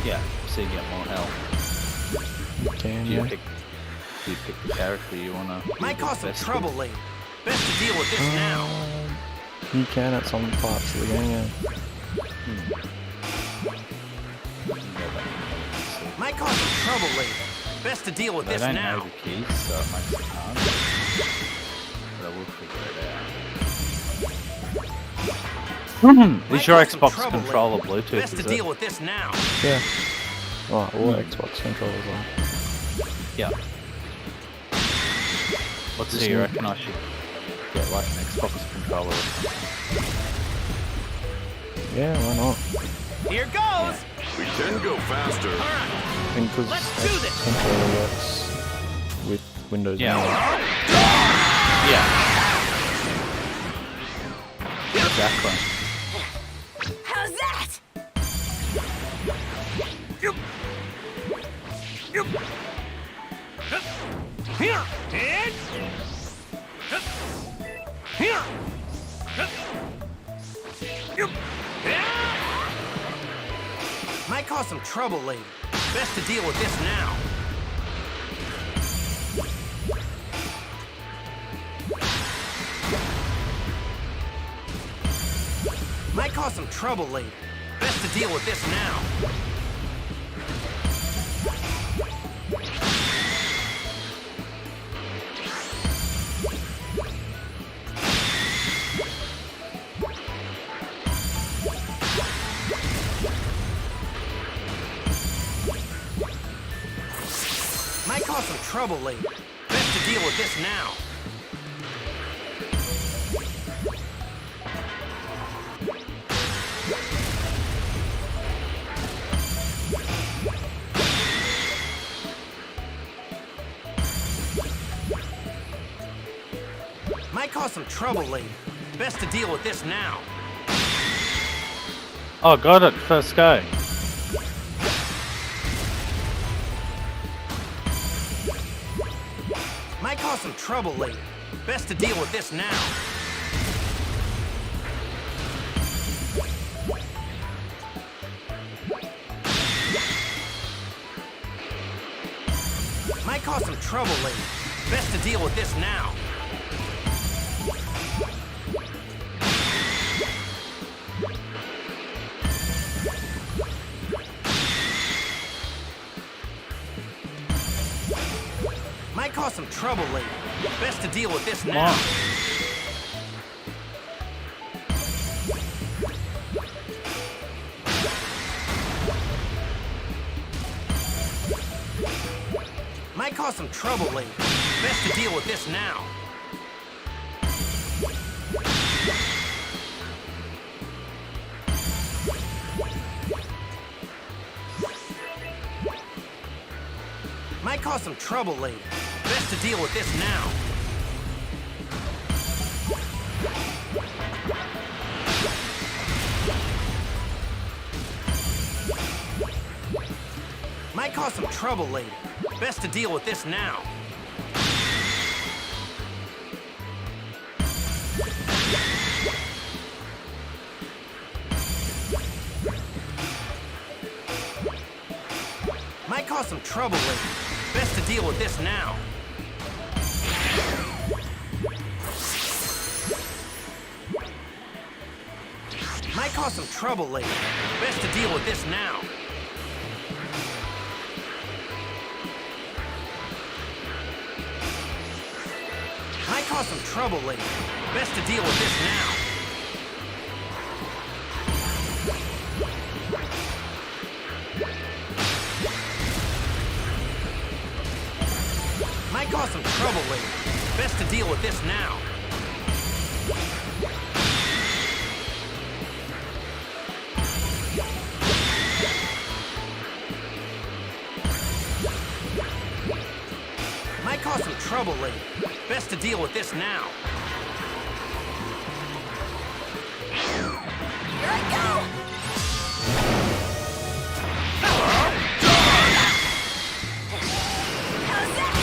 yeah. So you get more health. You can, Do you yeah. pick the character you wanna? Might do cause some best trouble later. Best to deal with this now. You can at some parts of the game, yeah. Might cause some trouble later. Best to deal with They this don't now. know the keys, so it makes it hard. But I will figure it out. Is your Might cause some Xbox trouble controller later. Bluetooth? Best to Is deal it? with this now. Yeah. Oh, all Xbox controllers are. Yeah. What's Just so you need- reckon I should get like an Xbox controller or something? Yeah, why not? Here goes. We can go faster. All right. I think because Let's do this. controller works with Windows Yeah. anyway. Yeah. Exactly. How's that? Here. And. Here. Might cause some trouble later. Best to deal with this now. Might cause some trouble later. Best to deal with this now. Might cause some trouble later. Best to deal with this now. Might cause some trouble later. Best to deal with this now. Oh, got it. First go. Might cause some trouble later. Best to deal with this now. Might cause some trouble later. Best to deal with this now. Might cause some trouble later. Best to deal with this now. Might cause some trouble later. Best to deal with this now. Might cause some trouble later. Best to deal with this now. Might cause some trouble later. Best to deal with this now. Might cause some trouble later. Best to deal with this now. Might cause some trouble later. Best to deal with this now. Might cause some trouble later. Best to deal with this now. Might cause some trouble later. Best to deal with this now. Might cause some trouble later. Best to deal with this now. Here I go! How's that?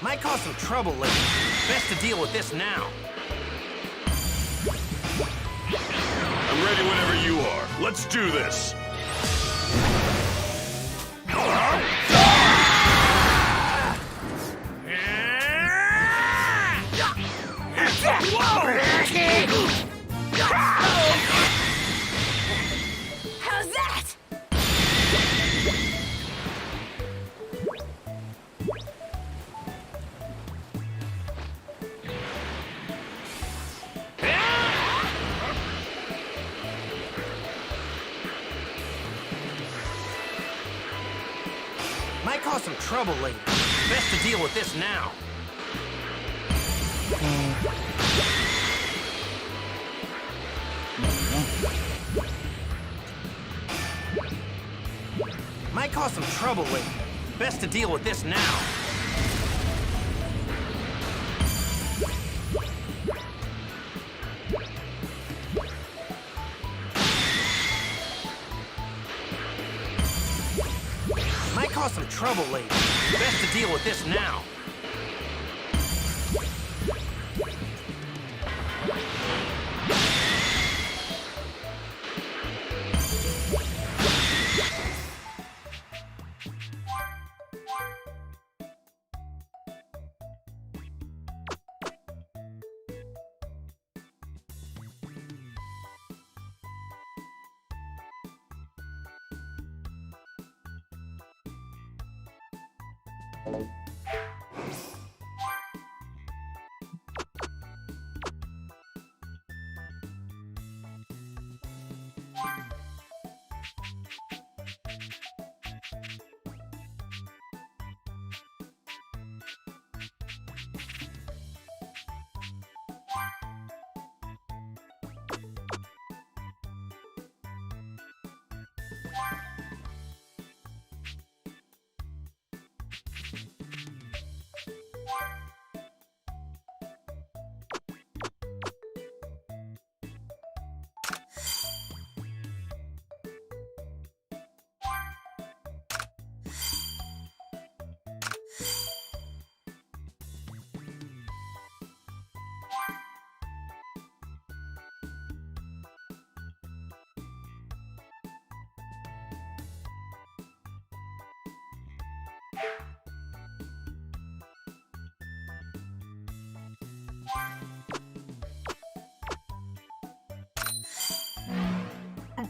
Might cause some trouble later. Best to deal with this now. I'm ready whenever you are. Let's do this. How's that? Might cause some trouble later. Best to deal with this now. Might cause some trouble later. Best to deal with this now. Might cause some trouble later. Best to deal with this now.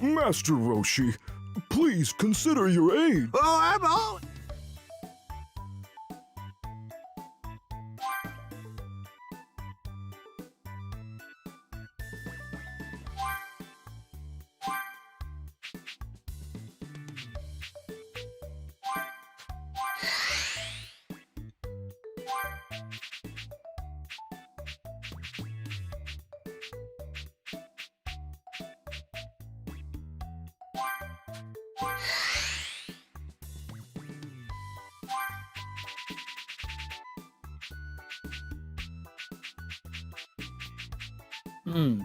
Master Roshi, please consider your aid. Oh, I'm all... Hmm.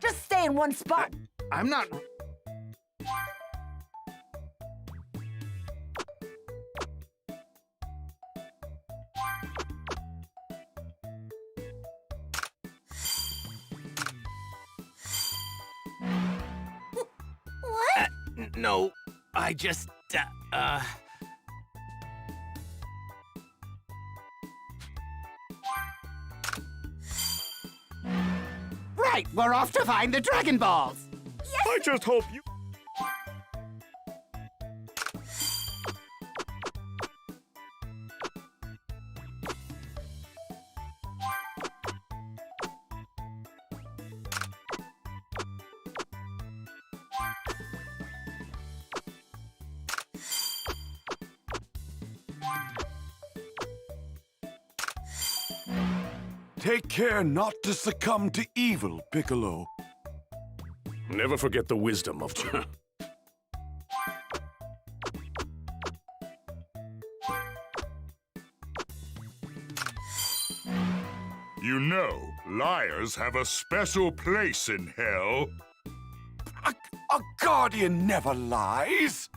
Just stay in one spot. I'm not... What? No, I just... Right, we're off to find the Dragon Balls! I just hope you. Take care not to succumb to evil, Piccolo. Never forget the wisdom of you. You know, liars have a special place in hell. A guardian never lies.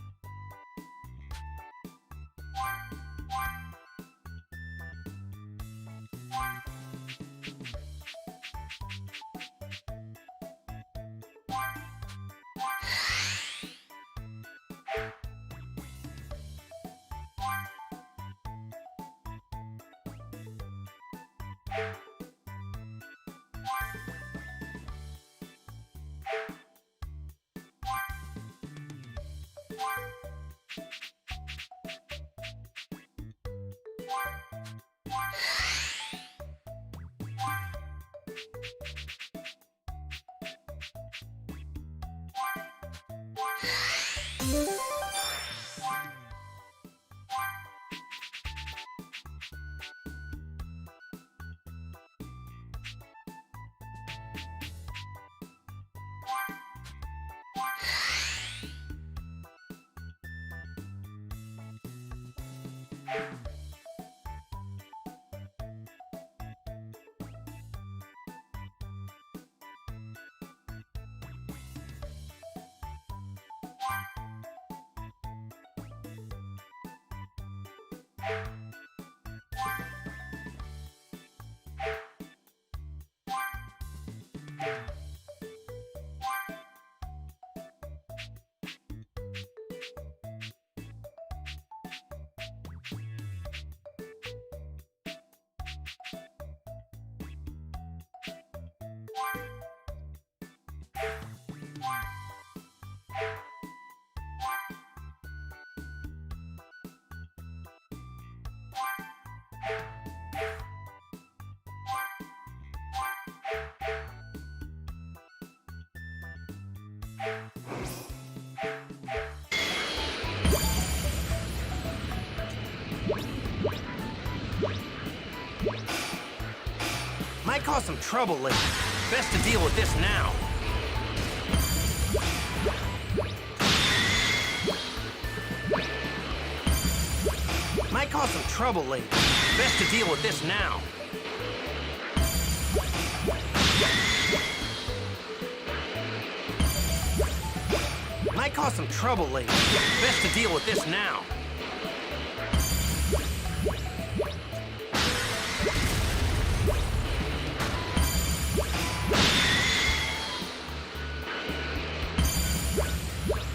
Might cause some trouble later. Best to deal with this now. Might cause some trouble later. Best to deal with this now. Might cause some trouble later. Best to deal with this now.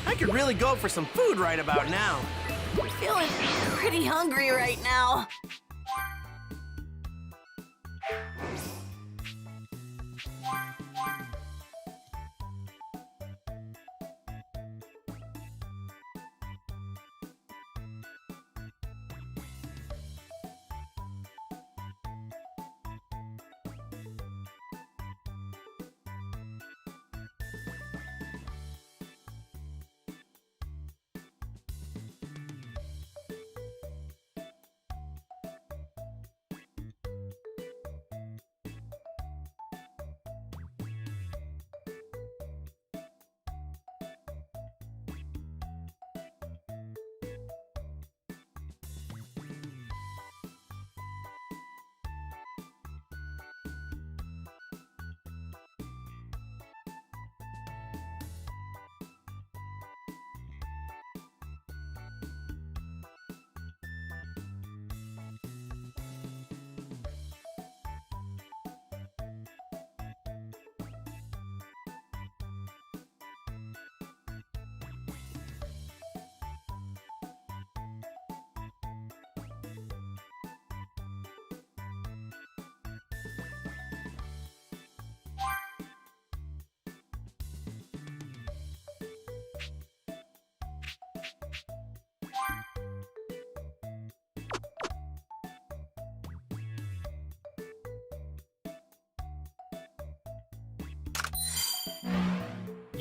I could really go for some food right about now. I'm feeling pretty hungry right now.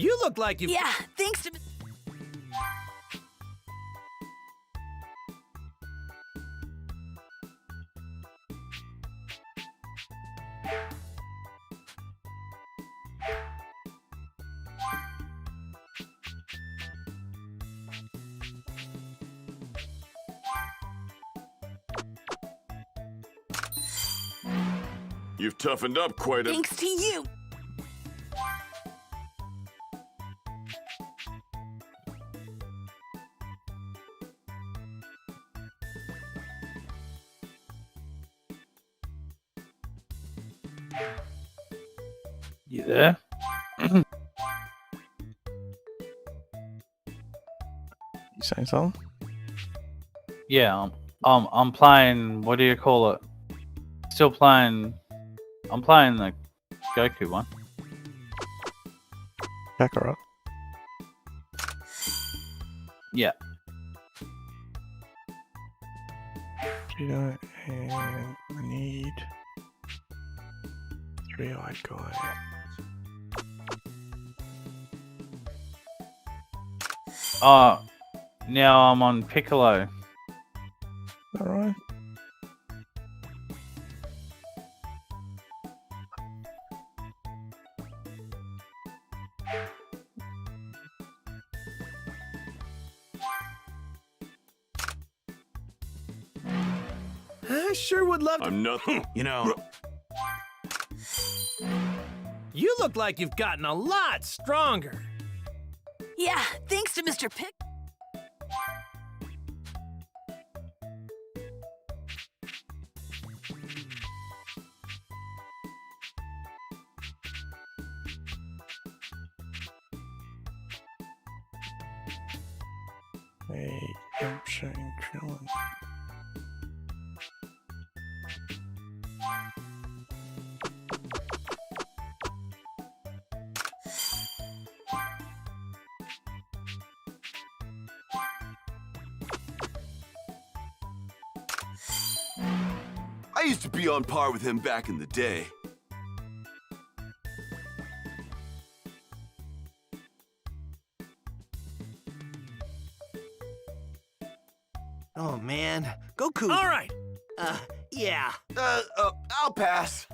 You look like you. Yeah, thanks to. You've toughened up quite a... Thanks to you. You there? You saying something? Yeah, I'm playing. What do you call it? Still playing. I'm playing the Goku one. Kakarot. Yeah. Vegeta, and I need 3-eyed guy. Now I'm on Piccolo. Is that right? I sure would love to. I'm nothing. You know. You look like you've gotten a lot stronger. Yeah, thanks to Mr. Pick. Hey, jump shooting Krillan. I used to be on par with him back in the day. Oh man, Goku. All right. Yeah. I'll pass.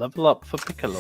Level up for Piccolo.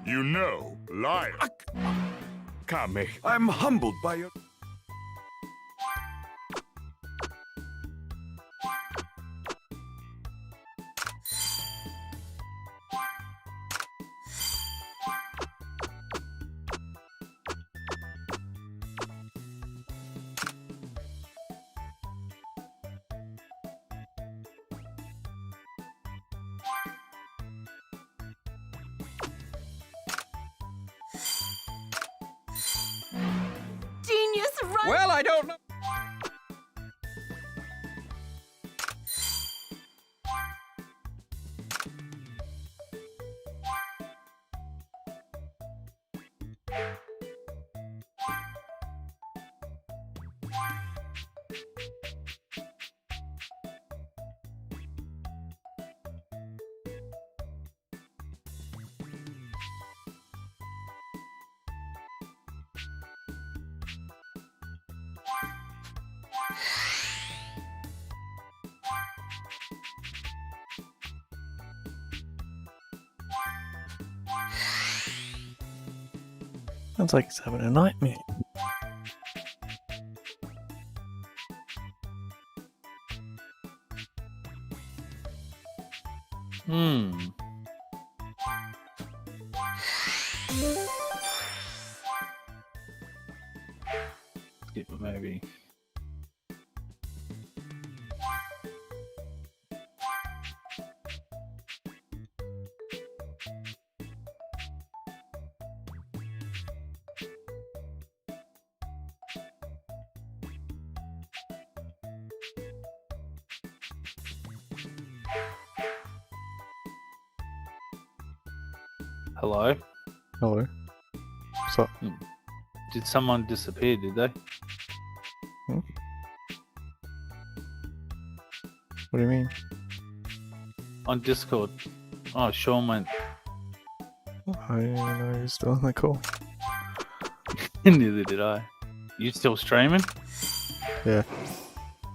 You know, liar. Kame. I'm humbled by your... Genius, run! Well, I don't know. Sounds like he's having a nightmare. Skip maybe. Hello? Hello. What's up? Did someone disappear, did they? What do you mean? On Discord. Oh, Sean went. I didn't even know he was still on the call. Neither did I. You still streaming? Yeah.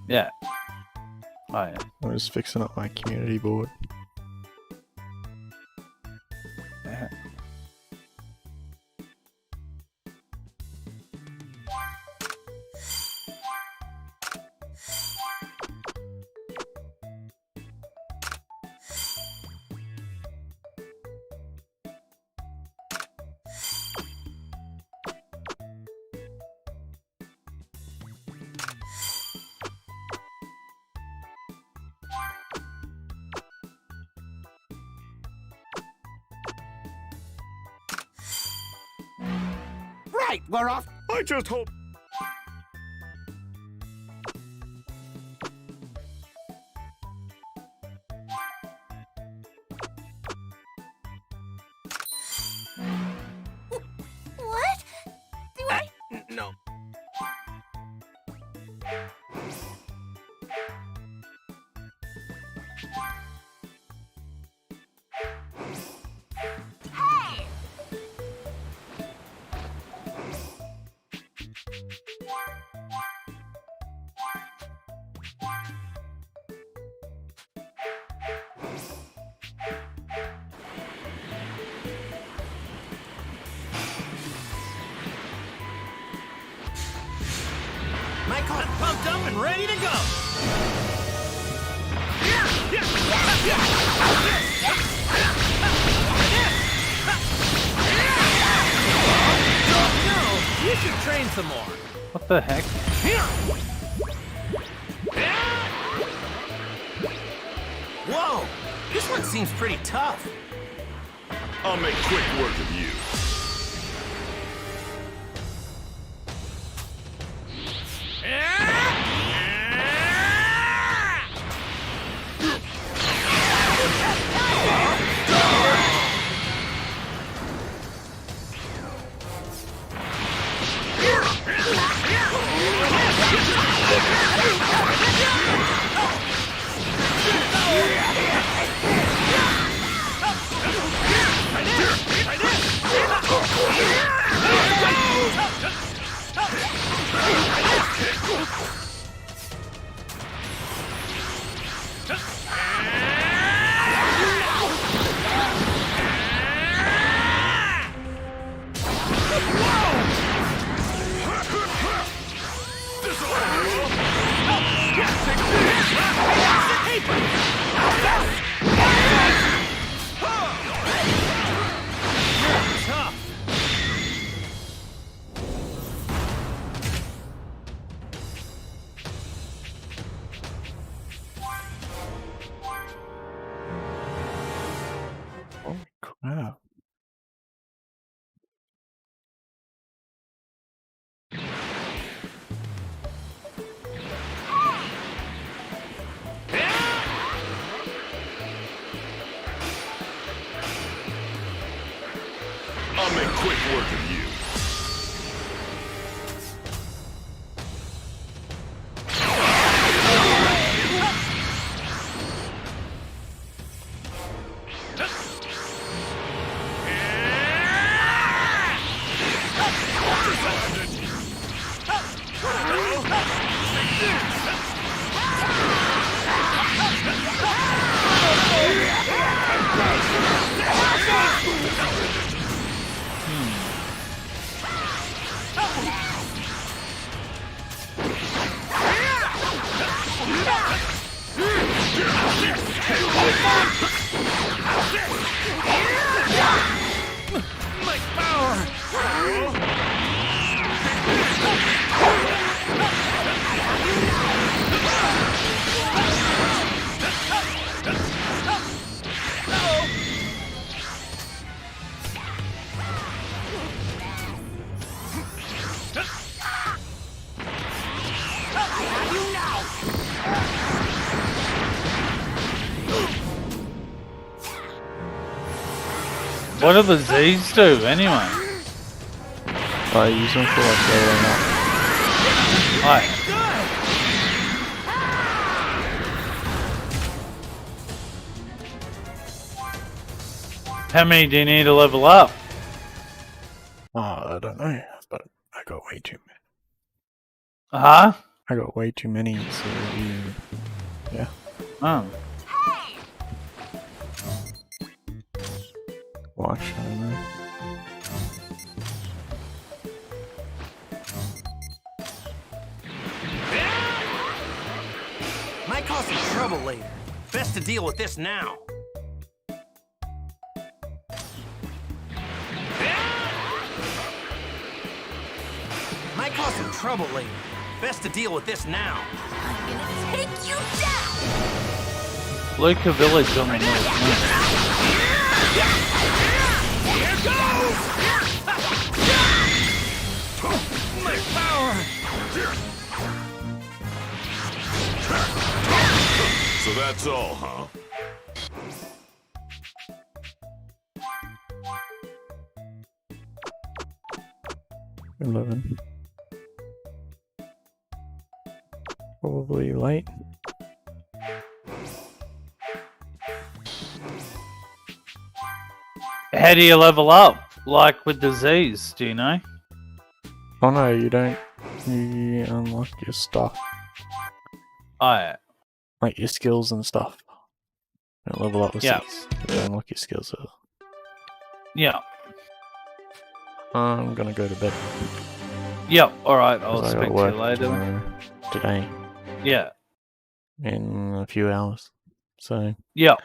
Yeah. Oh, yeah. I'm just fixing up my community board. Yeah. Right, we're off. I just hope. all pumped up and ready to go. No, you should train some more. What the heck? Whoa, this one seems pretty tough. I'll make quick work of you. Holy crap. I'll make quick work of you. What do the Z's do anyway? I use them for like blowing up. Right. How many do you need to level up? Oh, I don't know, but I got way too many. Huh? I got way too many, so yeah. Oh. Watch, I don't know. Might cause some trouble later. Best to deal with this now. Might cause some trouble later. Best to deal with this now. I'm gonna take you down! Luca Village on the north. Here goes! My power! So that's all, huh? $11. Probably late. How do you level up? Like with the Z's, do you know? Oh no, you don't. You unlock your stuff. Oh, yeah. Like your skills and stuff. You don't level up with Yeah. Z's. You don't unlock your skills. Yeah. I'm gonna go to bed. Yep, alright, I'll 'cause I speak got to work you later. tomorrow. today Yeah. in a few hours. So Yeah.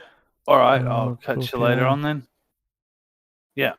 All right. I'll I'll catch talk you later you on then. Yeah.